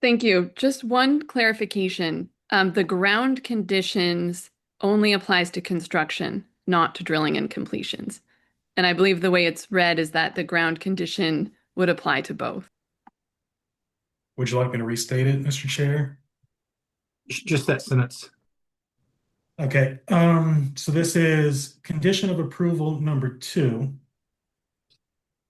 Thank you. Just one clarification. The ground conditions only applies to construction, not to drilling and completions. And I believe the way it's read is that the ground condition would apply to both. Would you like me to restate it, Mr. Chair? Just that sentence. Okay. So this is condition of approval number 2.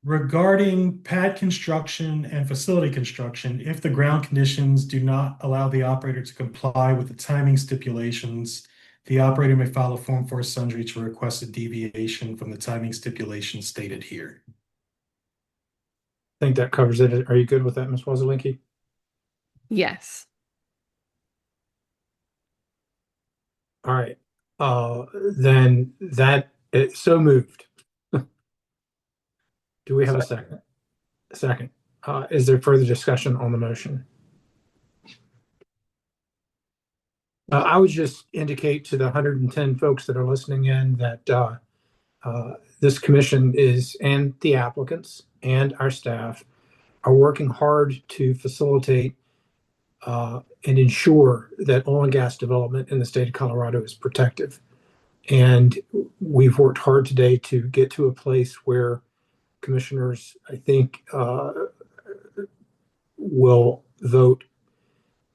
Regarding pad construction and facility construction, if the ground conditions do not allow the operator to comply with the timing stipulations, the operator may file a Form 4 sundry to request a deviation from the timing stipulations stated here. I think that covers it. Are you good with that, Ms. Wozzelinki? Yes. All right. Then that it's so moved. Do we have a second? Second. Is there further discussion on the motion? I would just indicate to the 110 folks that are listening in that this commission is, and the applicants and our staff are working hard to facilitate and ensure that oil and gas development in the state of Colorado is protective. And we've worked hard today to get to a place where commissioners, I think, will vote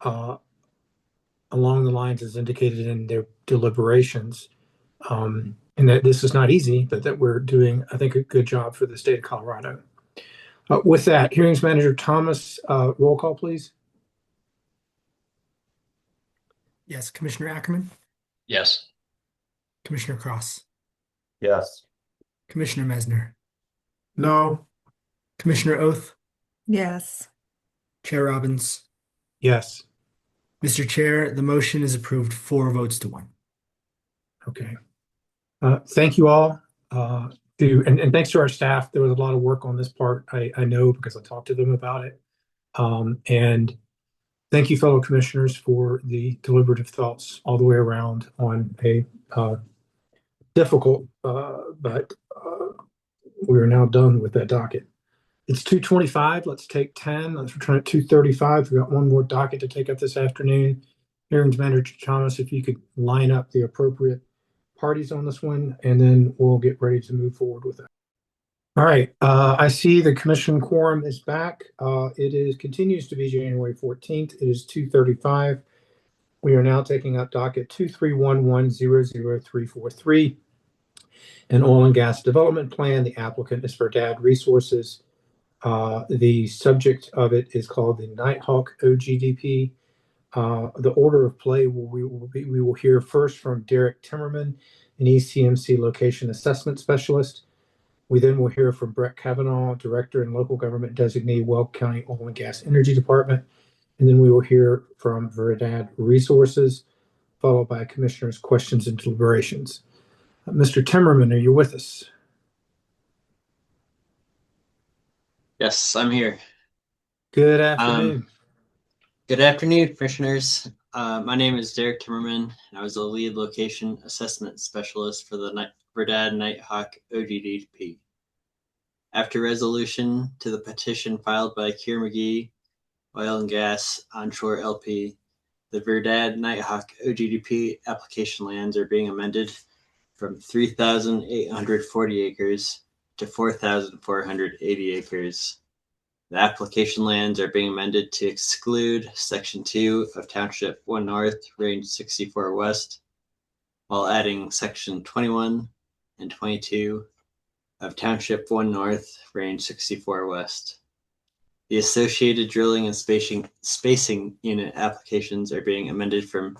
along the lines as indicated in their deliberations. And that this is not easy, but that we're doing, I think, a good job for the state of Colorado. With that, Hearings Manager Thomas, roll call, please. Yes, Commissioner Ackerman, Yes. Commissioner Cross, Yes. Commissioner Mesner, No. Commissioner Oath, Yes. Chair Robbins. Yes. Mr. Chair, the motion is approved 4 votes to 1. Okay. Thank you all. And thanks to our staff. There was a lot of work on this part. I know because I talked to them about it. And thank you, fellow commissioners, for the deliberative thoughts all the way around on a difficult, but we are now done with that docket. It's 2:25. Let's take 10. Let's return at 2:35. We've got one more docket to take up this afternoon. Hearings Manager Thomas, if you could line up the appropriate parties on this one, and then we'll get ready to move forward with that. All right. I see the commission quorum is back. It continues to be January 14th. It is 2:35. We are now taking up docket 231100343, an oil and gas development plan. The applicant is Verdad Resources. The subject of it is called the Nighthawk OGDP. The order of play we will hear first from Derek Timmerman, an ECMC location assessment specialist. We then will hear from Brett Kavanaugh, Director and Local Government Designee, Weld County Oil and Gas Energy Department. And then we will hear from Verdad Resources, followed by Commissioners' questions and deliberations. Mr. Timmerman, are you with us? Yes, I'm here. Good afternoon. Good afternoon, commissioners. My name is Derek Timmerman, and I was the lead location assessment specialist for the Verdad Nighthawk OGDP. After resolution to the petition filed by Kier McGee, Oil and Gas Onshore LP, the Verdad Nighthawk OGDP application lands are being amended from 3,840 acres to 4,480 acres. The application lands are being amended to exclude Section 2 of Township 1 North, Range 64 West, while adding Section 21 and 22 of Township 1 North, Range 64 West. The associated drilling and spacing unit applications are being amended from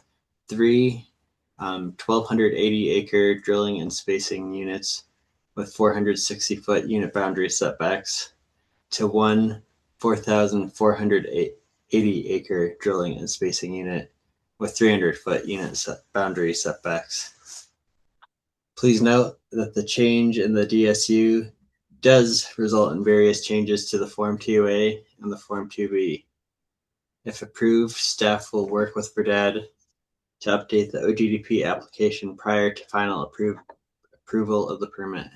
3 1,280-acre drilling and spacing units with 460-foot unit boundary setbacks to 1 4,480-acre drilling and spacing unit with 300-foot unit boundary setbacks. Please note that the change in the DSU does result in various changes to the Form 2A and the Form 2B. If approved, staff will work with Verdad to update the OGDP application prior to final approval of the permit.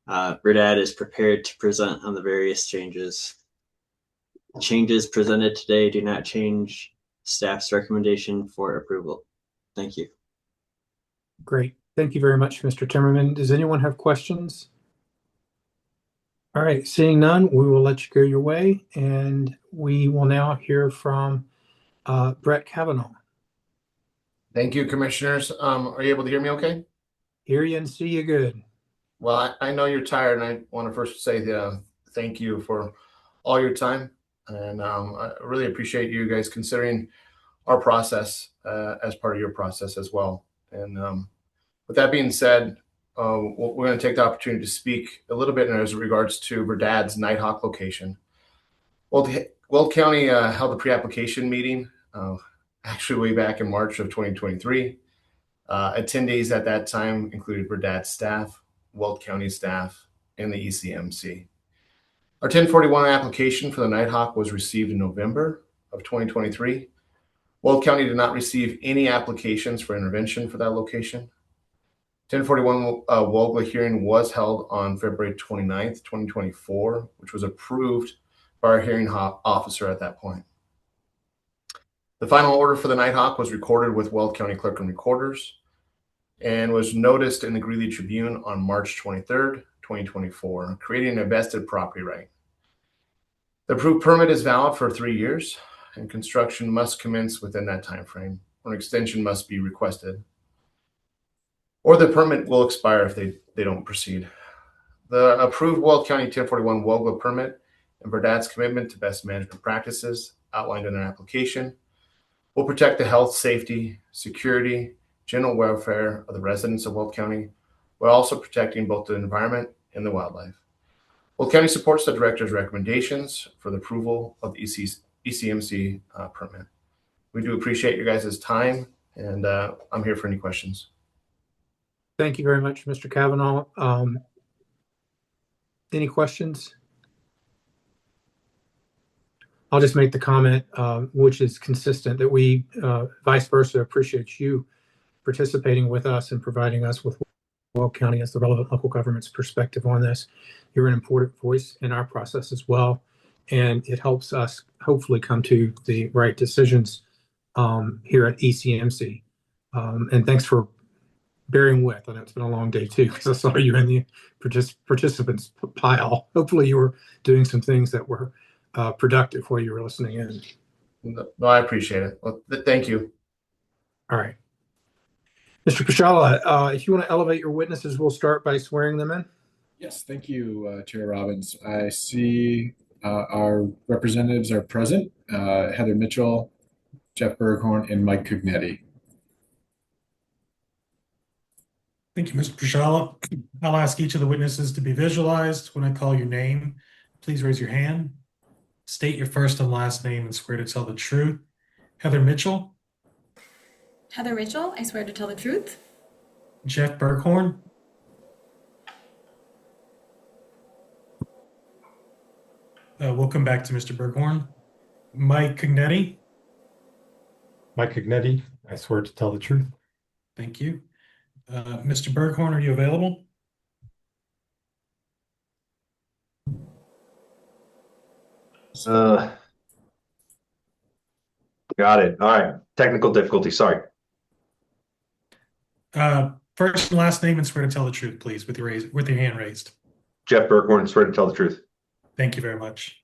Verdad is prepared to present on the various changes. The changes presented today do not change staff's recommendation for approval. Thank you. Great. Thank you very much, Mr. Timmerman. Does anyone have questions? All right, seeing none, we will let you go your way, and we will now hear from Brett Kavanaugh. Thank you, commissioners. Are you able to hear me okay? Hear you and see you good. Well, I know you're tired, and I want to first say thank you for all your time. And I really appreciate you guys considering our process as part of your process as well. And with that being said, we're going to take the opportunity to speak a little bit as regards to Verdad's Nighthawk location. Weld County held a pre-application meeting actually way back in March of 2023. Attendees at that time included Verdad staff, Weld County staff, and the ECMC. Our 1041 application for the Nighthawk was received in November of 2023. Weld County did not receive any applications for intervention for that location. 1041 WOGLA hearing was held on February 29th, 2024, which was approved by our hearing officer at that point. The final order for the Nighthawk was recorded with Weld County Clerk and Recorders and was noticed in the Greeley Tribune on March 23rd, 2024, creating a vested property right. The approved permit is valid for 3 years, and construction must commence within that time frame, or an extension must be requested, or the permit will expire if they don't proceed. The approved Weld County 1041 WOGLA permit and Verdad's commitment to best management practices outlined in an application will protect the health, safety, security, general welfare of the residents of Weld County, while also protecting both the environment and the wildlife. Weld County supports the director's recommendations for the approval of the ECMC permit. We do appreciate your guys' time, and I'm here for any questions. Thank you very much, Mr. Kavanaugh. Any questions? I'll just make the comment, which is consistent, that we vice versa appreciate you participating with us and providing us with Weld County as the relevant local government's perspective on this. You're an important voice in our process as well, and it helps us hopefully come to the right decisions here at ECMC. And thanks for bearing with. I know it's been a long day too, because I saw you in the participants pile. Hopefully you were doing some things that were productive while you were listening in. No, I appreciate it. Well, thank you. All right. Mr. Pashala, if you want to elevate your witnesses, we'll start by swearing them in. Yes, thank you, Chair Robbins. I see our representatives are present, Heather Mitchell, Jeff Berghorn, and Mike Cugnetti. Thank you, Mr. Pashala. I'll ask each of the witnesses to be visualized. When I call your name, please raise your hand. State your first and last name and swear to tell the truth. Heather Mitchell. Heather Mitchell, I swear to tell the truth. Jeff Berghorn. We'll come back to Mr. Berghorn. Mike Cugnetti. Mike Cugnetti, I swear to tell the truth. Thank you. Mr. Berghorn, are you available? Got it. All right. Technical difficulty. Sorry. First and last name and swear to tell the truth, please, with your hand raised. Jeff Berghorn, swear to tell the truth. Thank you very much.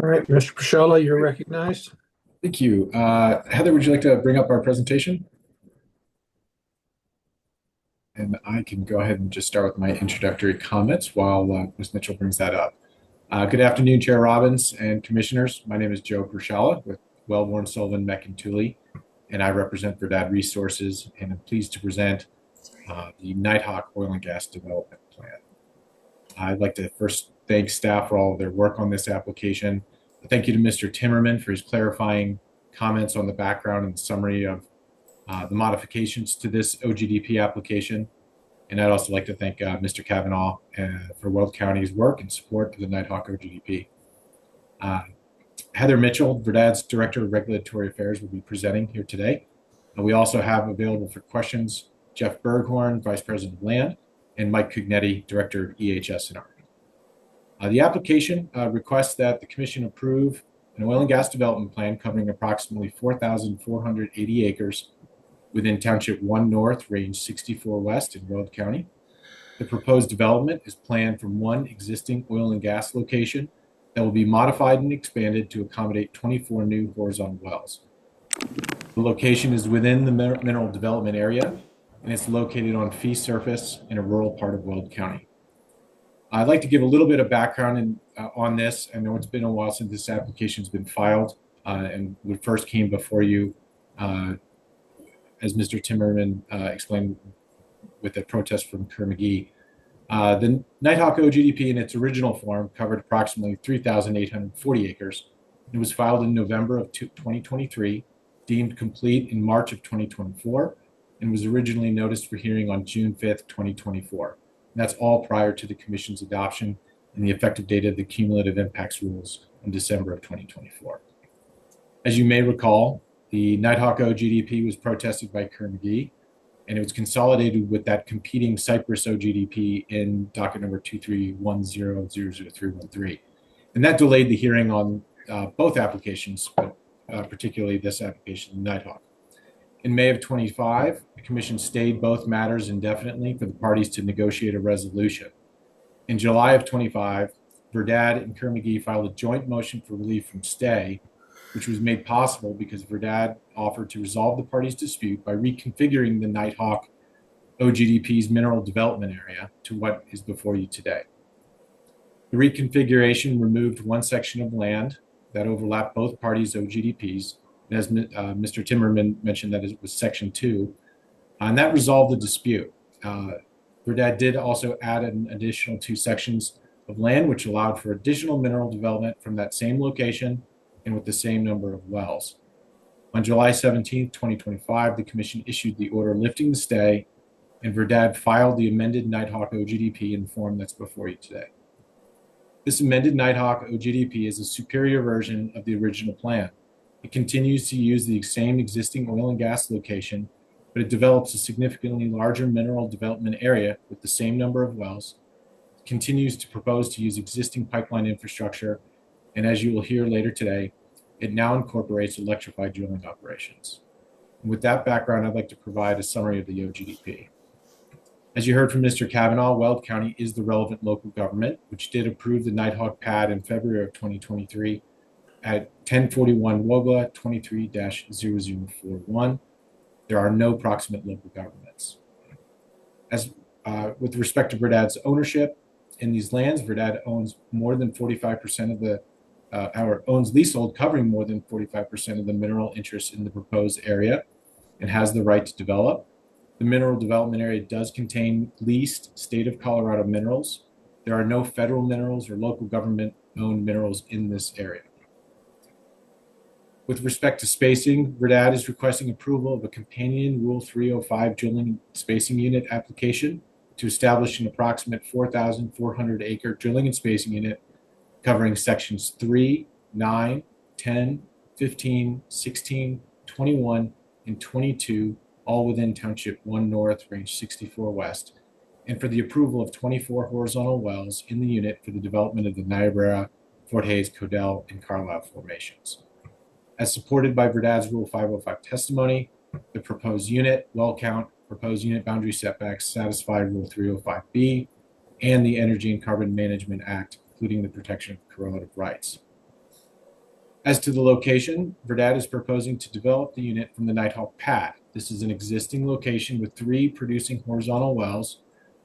All right, Mr. Pashala, you're recognized. Thank you. Heather, would you like to bring up our presentation? And I can go ahead and just start with my introductory comments while Ms. Mitchell brings that up. Good afternoon, Chair Robbins and Commissioners. My name is Joe Pershala with Wellborn, Sullivan, Meck, and Tooley, and I represent Verdad Resources, and I'm pleased to present the Nighthawk Oil and Gas Development Plan. I'd like to first thank staff for all of their work on this application. Thank you to Mr. Timmerman for his clarifying comments on the background and summary of the modifications to this OGDP application. And I'd also like to thank Mr. Kavanaugh for Weld County's work and support of the Nighthawk OGDP. Heather Mitchell, Verdad's Director of Regulatory Affairs, will be presenting here today. And we also have available for questions Jeff Berghorn, Vice President of Land, and Mike Cugnetti, Director of EHS and ARC. The application requests that the Commission approve an oil and gas development plan covering approximately 4,480 acres within Township 1 North, Range 64 West in Weld County. The proposed development is planned from one existing oil and gas location that will be modified and expanded to accommodate 24 new horizontal wells. The location is within the mineral development area and it's located on fee surface in a rural part of Weld County. I'd like to give a little bit of background on this. I know it's been a while since this application has been filed, and we first came before you, as Mr. Timmerman explained, with a protest from Kerr-McGee. The Nighthawk OGDP in its original form covered approximately 3,840 acres. It was filed in November of 2023, deemed complete in March of 2024, and was originally noticed for hearing on June 5th, 2024. And that's all prior to the Commission's adoption and the effective date of the cumulative impacts rules in December of 2024. As you may recall, the Nighthawk OGDP was protested by Kerr-McGee, and it was consolidated with that competing Cypress OGDP in docket number 231000313. And that delayed the hearing on both applications, but particularly this application, Nighthawk. In May of 25, the Commission stayed both matters indefinitely for the parties to negotiate a resolution. In July of 25, Verdad and Kerr-McGee filed a joint motion for relief from stay, which was made possible because Verdad offered to resolve the parties' dispute by reconfiguring the Nighthawk OGDP's mineral development area to what is before you today. The reconfiguration removed one section of land that overlapped both parties' OGDPs, and as Mr. Timmerman mentioned, that it was Section 2, and that resolved the dispute. Verdad did also add an additional 2 sections of land, which allowed for additional mineral development from that same location and with the same number of wells. On July 17, 2025, the Commission issued the order lifting the stay, and Verdad filed the amended Nighthawk OGDP in the form that's before you today. This amended Nighthawk OGDP is a superior version of the original plan. It continues to use the same existing oil and gas location, but it develops a significantly larger mineral development area with the same number of wells. It continues to propose to use existing pipeline infrastructure, and as you will hear later today, it now incorporates electrified drilling operations. And with that background, I'd like to provide a summary of the OGDP. As you heard from Mr. Kavanaugh, Weld County is the relevant local government, which did approve the Nighthawk pad in February of 2023 at 1041 WOGA 23-0041. There are no proximate local governments. As with respect to Verdad's ownership in these lands, Verdad owns more than 45% of the owns leasehold covering more than 45% of the mineral interest in the proposed area and has the right to develop. The mineral development area does contain leased state of Colorado minerals. There are no federal minerals or local government owned minerals in this area. With respect to spacing, Verdad is requesting approval of a companion Rule 305 drilling spacing unit application to establish an approximate 4,400 acre drilling and spacing unit covering sections 3, 9, 10, 15, 16, 21, and 22, all within Township 1 North, Range 64 West, and for the approval of 24 horizontal wells in the unit for the development of the Niobrara, Fort Hays, Codell, and Carlisle formations. As supported by Verdad's Rule 505 testimony, the proposed unit, well count, proposed unit boundary setbacks satisfy Rule 305B and the Energy and Carbon Management Act, including the protection of correlative rights. As to the location, Verdad is proposing to develop the unit from the Nighthawk pad. This is an existing location with 3 producing horizontal wells,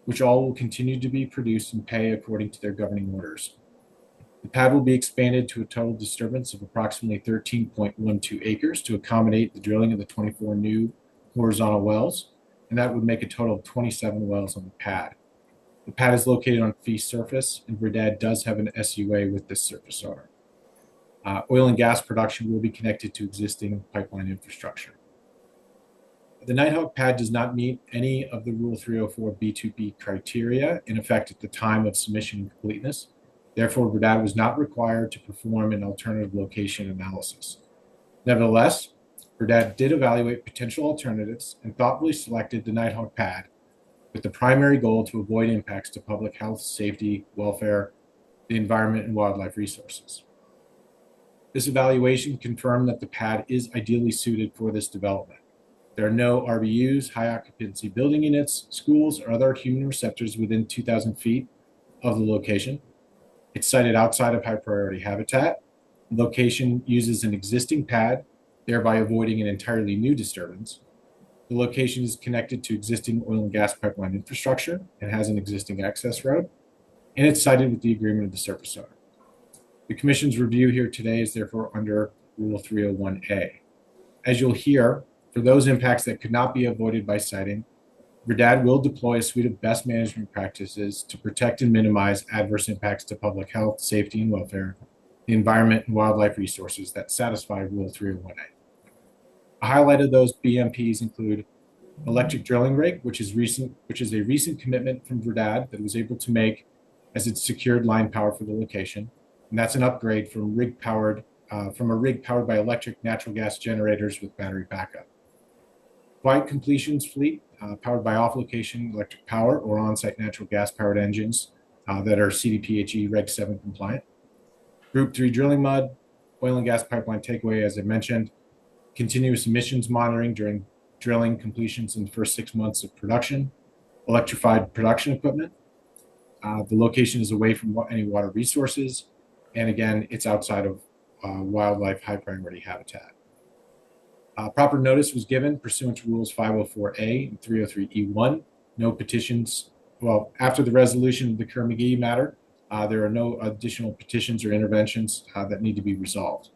which all will continue to be produced and pay according to their governing orders. The pad will be expanded to a total disturbance of approximately 13.12 acres to accommodate the drilling of the 24 new horizontal wells, and that would make a total of 27 wells on the pad. The pad is located on fee surface, and Verdad does have an SUA with this surface owner. Oil and gas production will be connected to existing pipeline infrastructure. The Nighthawk pad does not meet any of the Rule 304 B2B criteria in effect at the time of submission and completeness. Therefore, Verdad was not required to perform an alternative location analysis. Nevertheless, Verdad did evaluate potential alternatives and thoughtfully selected the Nighthawk pad with the primary goal to avoid impacts to public health, safety, welfare, the environment, and wildlife resources. This evaluation confirmed that the pad is ideally suited for this development. There are no RBUs, high occupancy building units, schools, or other human receptors within 2,000 feet of the location. It's sited outside of high priority habitat. The location uses an existing pad, thereby avoiding an entirely new disturbance. The location is connected to existing oil and gas pipeline infrastructure and has an existing access road, and it's cited with the agreement of the surface owner. The Commission's review here today is therefore under Rule 301A. As you'll hear, for those impacts that could not be avoided by citing, Verdad will deploy a suite of best management practices to protect and minimize adverse impacts to public health, safety, and welfare, the environment, and wildlife resources that satisfy Rule 301A. A highlight of those BMPs include electric drilling rig, which is a recent commitment from Verdad that it was able to make as it secured line power for the location, and that's an upgrade from a rig powered by electric natural gas generators with battery backup. Quiet completions fleet powered by off-location electric power or on-site natural gas-powered engines that are CDPHE Reg 7 compliant. Group 3 drilling mud, oil and gas pipeline takeaway, as I mentioned, continuous emissions monitoring during drilling completions in the first 6 months of production, electrified production equipment. The location is away from any water resources, and again, it's outside of wildlife high priority habitat. Proper notice was given pursuant to Rules 504A and 303E1. No petitions. Well, after the resolution of the Kerr-McGee matter, there are no additional petitions or interventions that need to be resolved.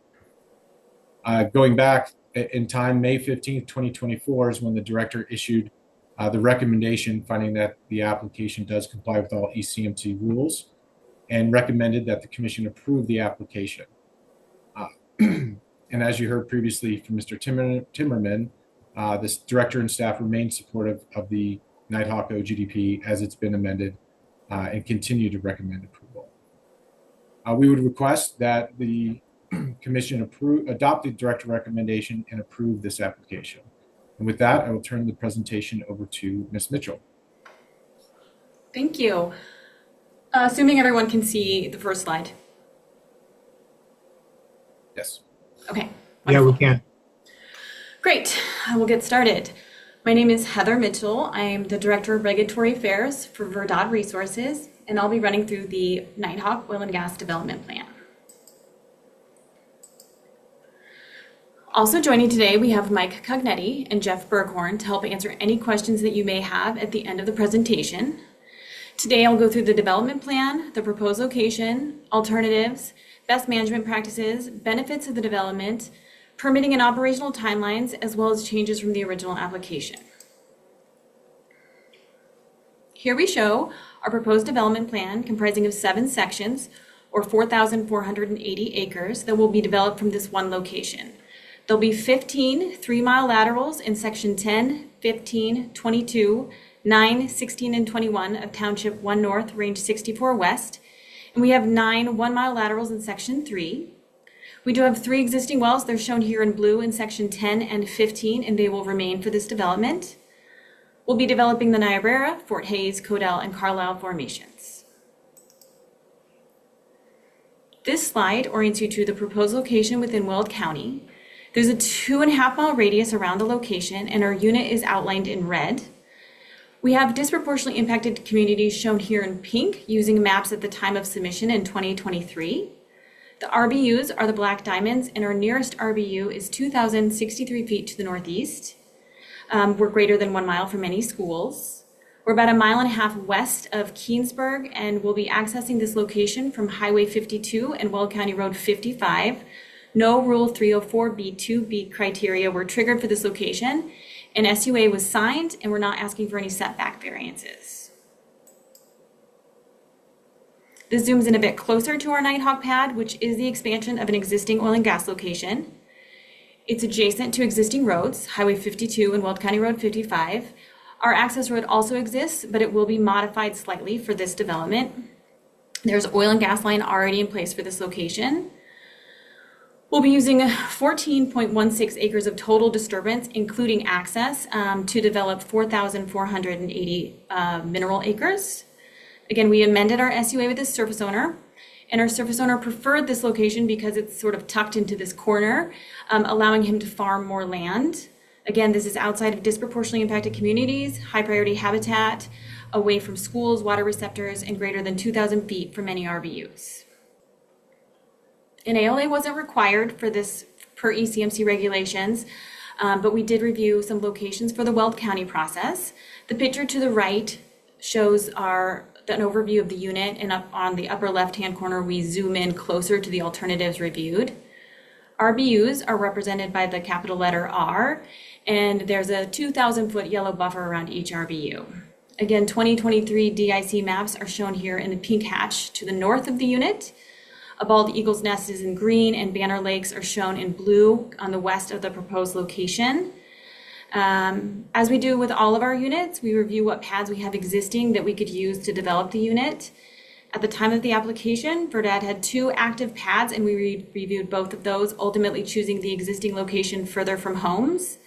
Going back in time, May 15th, 2024 is when the director issued the recommendation finding that the application does comply with all ECMC rules and recommended that the commission approve the application. And as you heard previously from Mr. Timmerman, this director and staff remain supportive of the Nighthawk OGDP as it's been amended and continue to recommend approval. We would request that the commission adopt the director recommendation and approve this application. And with that, I will turn the presentation over to Ms. Mitchell. Thank you. Assuming everyone can see the first slide. Yes. Okay. Yeah, we wonderful. can. Great. We'll get started. My name is Heather Mitchell. I am the Director of Regulatory Affairs for Verdad Resources, and I'll be running through the Nighthawk Oil and Gas Development Plan. Also joining today, we have Mike Cognetti and Jeff Berghorn to help answer any questions that you may have at the end of the presentation. Today, I'll go through the development plan, the proposed location, alternatives, best management practices, benefits of the development, permitting and operational timelines, as well as changes from the original application. Here we show our proposed development plan comprising of 7 sections or 4,480 acres that will be developed from this one location. There'll be 15 3-mile laterals in section 10, 15, 22, 9, 16, and 21 of Township 1 North, Range 64 West. And we have 9 1-mile laterals in section 3. We do have 3 existing wells. They're shown here in blue in section 10 and 15, and they will remain for this development. We'll be developing the Niobrara, Fort Hays, Codell, and Carlisle formations. This slide orients you to the proposed location within Weld County. There's a 2.5-mile radius around the location, and our unit is outlined in red. We have disproportionately impacted communities shown here in pink using maps at the time of submission in 2023. The RBUs are the black diamonds, and our nearest RBU is 2,063 feet to the northeast. We're greater than 1 mile from any schools. We're about 1.5 miles west of Keensburg, and we'll be accessing this location from Highway 52 and Weld County Road 55. No Rule 304B2B criteria were triggered for this location, and SUA was signed, and we're not asking for any setback variances. This zooms in a bit closer to our Nighthawk pad, which is the expansion of an existing oil and gas location. It's adjacent to existing roads, Highway 52 and Weld County Road 55. Our access road also exists, but it will be modified slightly for this development. There's oil and gas line already in place for this location. We'll be using 14.16 acres of total disturbance, including access, to develop 4,480 mineral acres. Again, we amended our SUA with this surface owner, and our surface owner preferred this location because it's sort of tucked into this corner, allowing him to farm more land. Again, this is outside of disproportionately impacted communities, high priority habitat, away from schools, water receptors, and greater than 2,000 feet from any RBUs. An ALA wasn't required for this per ECMC regulations, but we did review some locations for the Weld County process. The picture to the right shows an overview of the unit, and up on the upper left-hand corner, we zoom in closer to the alternatives reviewed. RBUs are represented by the capital letter R, and there's a 2,000-foot yellow buffer around each RBU. Again, 2023 DIC maps are shown here in the pink hatch to the north of the unit. A bald eagle's nest is in green, and Banner Lakes are shown in blue on the west of the proposed location. As we do with all of our units, we review what pads we have existing that we could use to develop the unit. At the time of the application, Verdad had 2 active pads, and we reviewed both of those, ultimately choosing the existing location further from homes.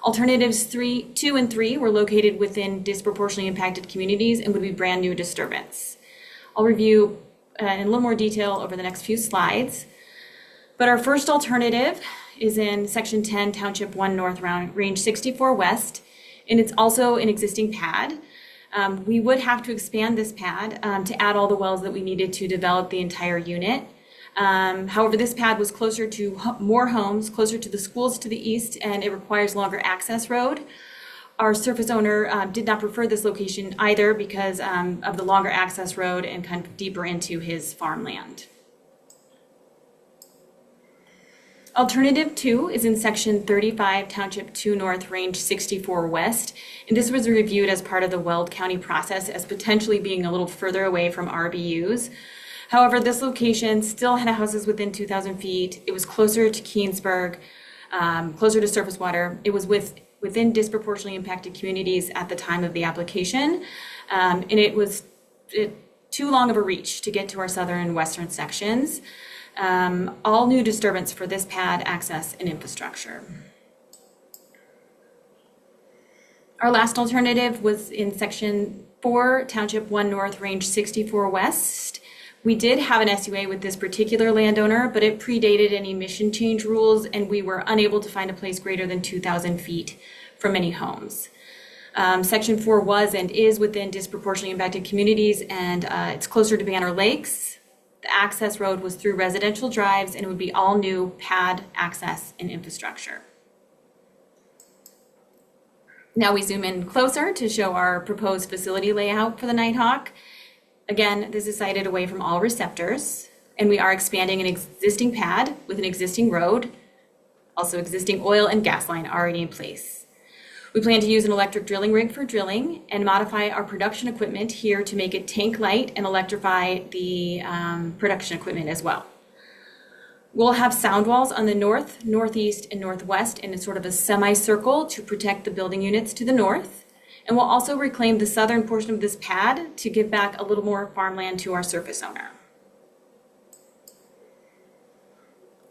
Alternatives 2 and 3 were located within disproportionately impacted communities and would be brand new disturbance. I'll review in a little more detail over the next few slides. But our first alternative is in Section 10, Township 1 North, Range 64 West, and it's also an existing pad. We would have to expand this pad to add all the wells that we needed to develop the entire unit. However, this pad was closer to more homes, closer to the schools to the east, and it requires longer access road. Our surface owner did not prefer this location either because of the longer access road and kind of deeper into his farmland. Alternative 2 is in Section 35, Township 2 North, Range 64 West, and this was reviewed as part of the Weld County process as potentially being a little further away from RBUs. However, this location still had houses within 2,000 feet. It was closer to Keensburg, closer to surface water. It was within disproportionately impacted communities at the time of the application, and it was too long of a reach to get to our southern and western sections. All new disturbance for this pad, access, and infrastructure. Our last alternative was in Section 4, Township 1 North, Range 64 West. We did have an SUA with this particular landowner, but it predated any emission change rules, and we were unable to find a place greater than 2,000 feet from any homes. Section 4 was and is within disproportionately impacted communities, and it's closer to Banner Lakes. The access road was through residential drives, and it would be all new pad access and infrastructure. Now we zoom in closer to show our proposed facility layout for the Nighthawk. Again, this is sited away from all receptors, and we are expanding an existing pad with an existing road, also existing oil and gas line already in place. We plan to use an electric drilling rig for drilling and modify our production equipment here to make it tank light and electrify the production equipment as well. We'll have sound walls on the north, northeast, and northwest in a sort of a semicircle to protect the building units to the north. And we'll also reclaim the southern portion of this pad to give back a little more farmland to our surface owner.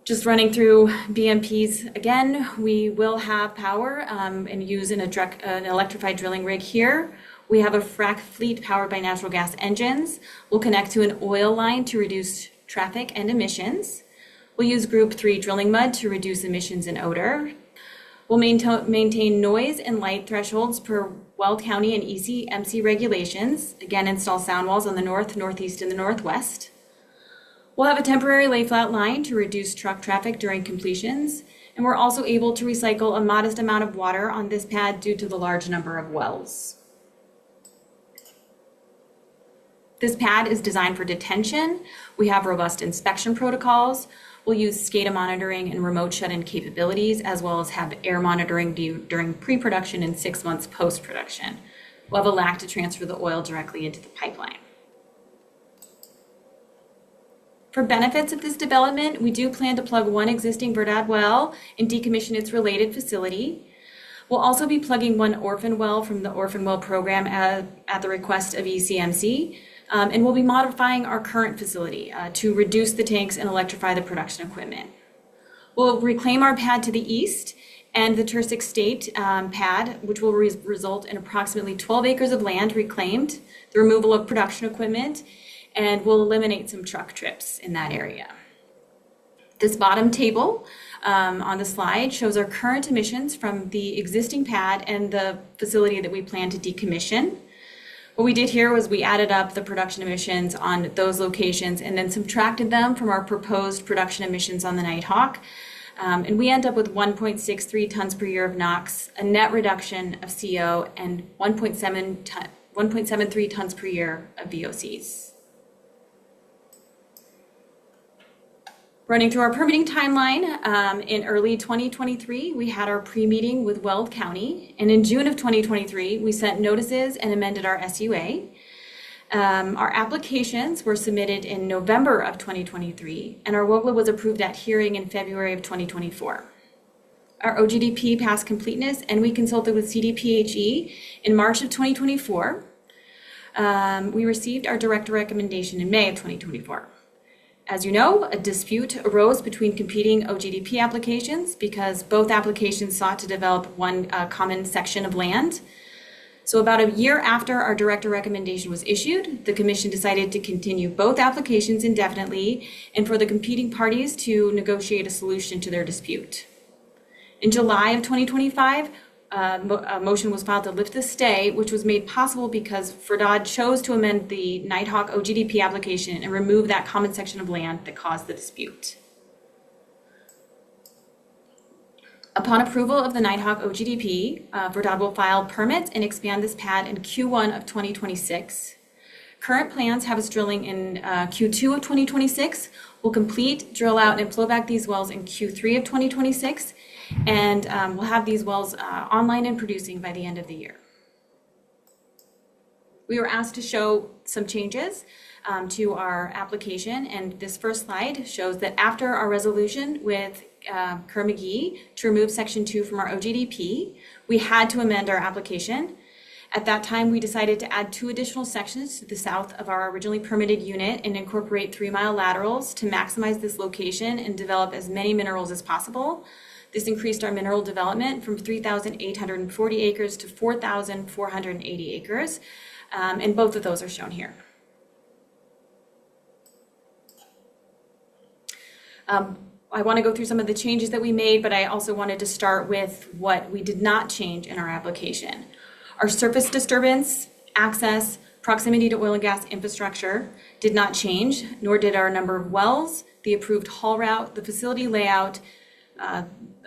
Just running through BMPs again, we will have power and use an electrified drilling rig here. We have a frac fleet powered by natural gas engines. We'll connect to an oil line to reduce traffic and emissions. We'll use Group 3 drilling mud to reduce emissions and odor. We'll maintain noise and light thresholds per Weld County and ECMC regulations. Again, install sound walls on the north, northeast, and the northwest. We'll have a temporary lay flat line to reduce truck traffic during completions, and we're also able to recycle a modest amount of water on this pad due to the large number of wells. This pad is designed for detention. We have robust inspection protocols. We'll use SCADA monitoring and remote shut-in capabilities, as well as have air monitoring during pre-production and 6 months post-production. We'll have a LAC to transfer the oil directly into the pipeline. For benefits of this development, we do plan to plug one existing Verdad well and decommission its related facility. We'll also be plugging one orphan well from the orphan well program at the request of ECMC, and we'll be modifying our current facility to reduce the tanks and electrify the production equipment. We'll reclaim our pad to the east and the Tersic State pad, which will result in approximately 12 acres of land reclaimed, the removal of production equipment, and we'll eliminate some truck trips in that area. This bottom table on the slide shows our current emissions from the existing pad and the facility that we plan to decommission. What we did here was we added up the production emissions on those locations and then subtracted them from our proposed production emissions on the Nighthawk. And we end up with 1.63 tons per year of NOx, a net reduction of CO, and 1.73 tons per year of VOCs. Running through our permitting timeline, in early 2023, we had our pre-meeting with Weld County, and in June of 2023, we sent notices and amended our SUA. Our applications were submitted in November of 2023, and our WOGLA was approved at hearing in February of 2024. Our OGDP passed completeness, and we consulted with CDPHE in March of 2024. We received our director recommendation in May of 2024. As you know, a dispute arose between competing OGDP applications because both applications sought to develop one common section of land. So about a year after our director recommendation was issued, the commission decided to continue both applications indefinitely and for the competing parties to negotiate a solution to their dispute. In July of 2025, a motion was filed to lift the stay, which was made possible because FERDAD chose to amend the Nighthawk OGDP application and remove that common section of land that caused the dispute. Upon approval of the Nighthawk OGDP, FERDAD will file permits and expand this pad in Q1 of 2026. Current plans have us drilling in Q2 of 2026. We'll complete, drill out, and flow back these wells in Q3 of 2026, and we'll have these wells online and producing by the end of the year. We were asked to show some changes to our application, and this first slide shows that after our resolution with Kerr-McGee to remove Section 2 from our OGDP, we had to amend our application. At that time, we decided to add 2 additional sections to the south of our originally permitted unit and incorporate 3-mile laterals to maximize this location and develop as many minerals as possible. This increased our mineral development from 3,840 acres to 4,480 acres, and both of those are shown here. I want to go through some of the changes that we made, but I also wanted to start with what we did not change in our application. Our surface disturbance, access, proximity to oil and gas infrastructure did not change, nor did our number of wells, the approved haul route, the facility layout, a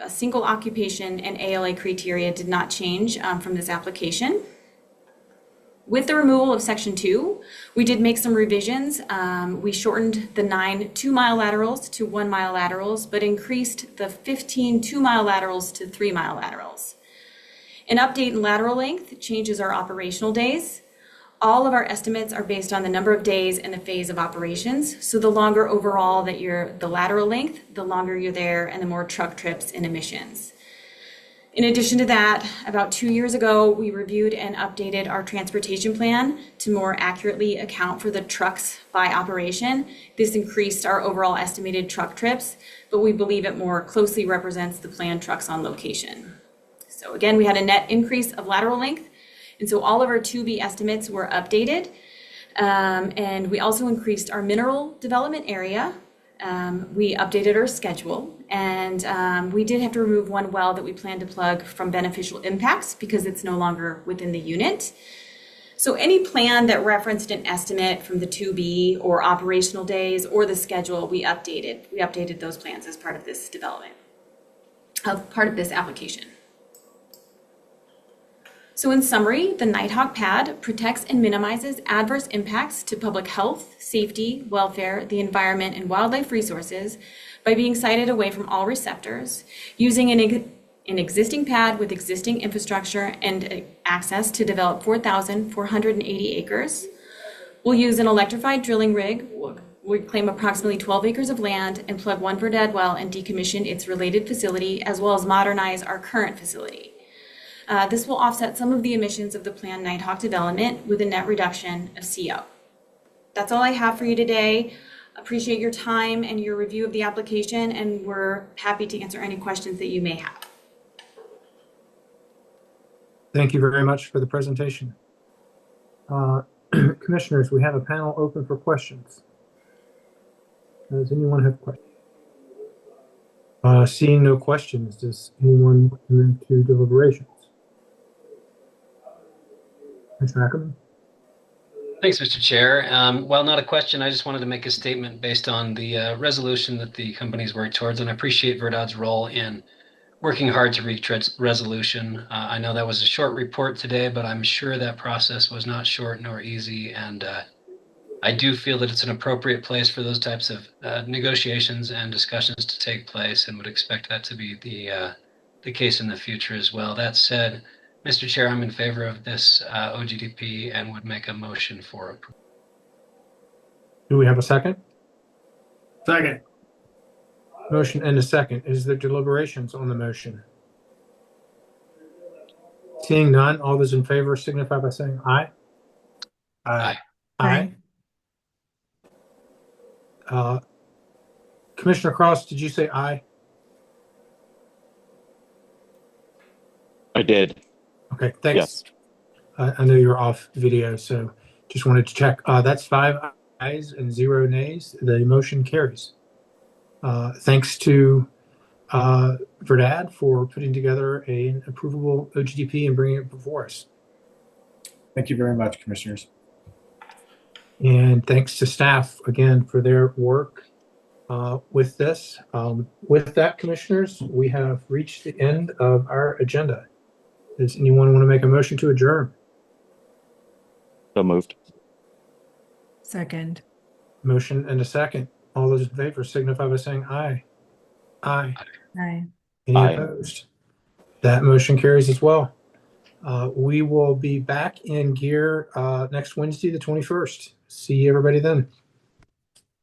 single occupation, and ALA criteria did not change from this application. With the removal of Section 2, we did make some revisions. We shortened the 9 2-mile laterals to 1-mile laterals, but increased the 15 2-mile laterals to 3-mile laterals. An update in lateral length changes our operational days. All of our estimates are based on the number of days and the phase of operations. So the longer overall that the lateral length, the longer you're there and the more truck trips and emissions. In addition to that, about 2 years ago, we reviewed and updated our transportation plan to more accurately account for the trucks by operation. This increased our overall estimated truck trips, but we believe it more closely represents the planned trucks on location. So again, we had a net increase of lateral length, and so all of our 2B estimates were updated. And we also increased our mineral development area. We updated our schedule, and we did have to remove 1 well that we planned to plug from beneficial impacts because it's no longer within the unit. So any plan that referenced an estimate from the 2B or operational days or the schedule, we updated. We updated those plans as part of this development, part of this application. So in summary, the Nighthawk pad protects and minimizes adverse impacts to public health, safety, welfare, the environment, and wildlife resources by being sited away from all receptors, using an existing pad with existing infrastructure and access to develop 4,480 acres. We'll use an electrified drilling rig. We'll claim approximately 12 acres of land and plug 1 FERDAD well and decommission its related facility, as well as modernize our current facility. This will offset some of the emissions of the planned Nighthawk development with a net reduction of CO. That's all I have for you today. Appreciate your time and your review of the application, and we're happy to answer any questions that you may have. Thank you very much for the presentation. Commissioners, we have a panel open for questions. Does anyone have questions? Seeing no questions, does anyone move to deliberations? Commissioner Ackerman? Thanks, Mr. Chair. Well, not a question. I just wanted to make a statement based on the resolution that the companies work towards, and I appreciate Verdad's role in working hard to reach resolution. I know that was a short report today, but I'm sure that process was not short nor easy, and I do feel that it's an appropriate place for those types of negotiations and discussions to take place, and would expect that to be the case in the future as well. That said, Mr. Chair, I'm in favor of this OGDP and would make a motion for approval. Do we have a second? Second. Motion and a second. Is there deliberations on the motion? Seeing none, all those in favor signify by saying aye. Aye. Aye. Commissioner Cross, did you say aye? I did. Okay, thanks. Yes. I know you're off video, so just wanted to check. That's 5 ayes and 0 nays. The motion carries. Thanks to Verdad for putting together an approvable OGDP and bringing it before us. Thank you very much, commissioners. And thanks to staff again for their work with this. With that, commissioners, we have reached the end of our agenda. Does anyone want to make a motion to adjourn? So moved. Second. Motion and a second. All those in favor signify by saying aye. Aye. Aye. Any Aye. opposed? That motion carries as well. We will be back in gear next Wednesday, the 21st. See everybody then.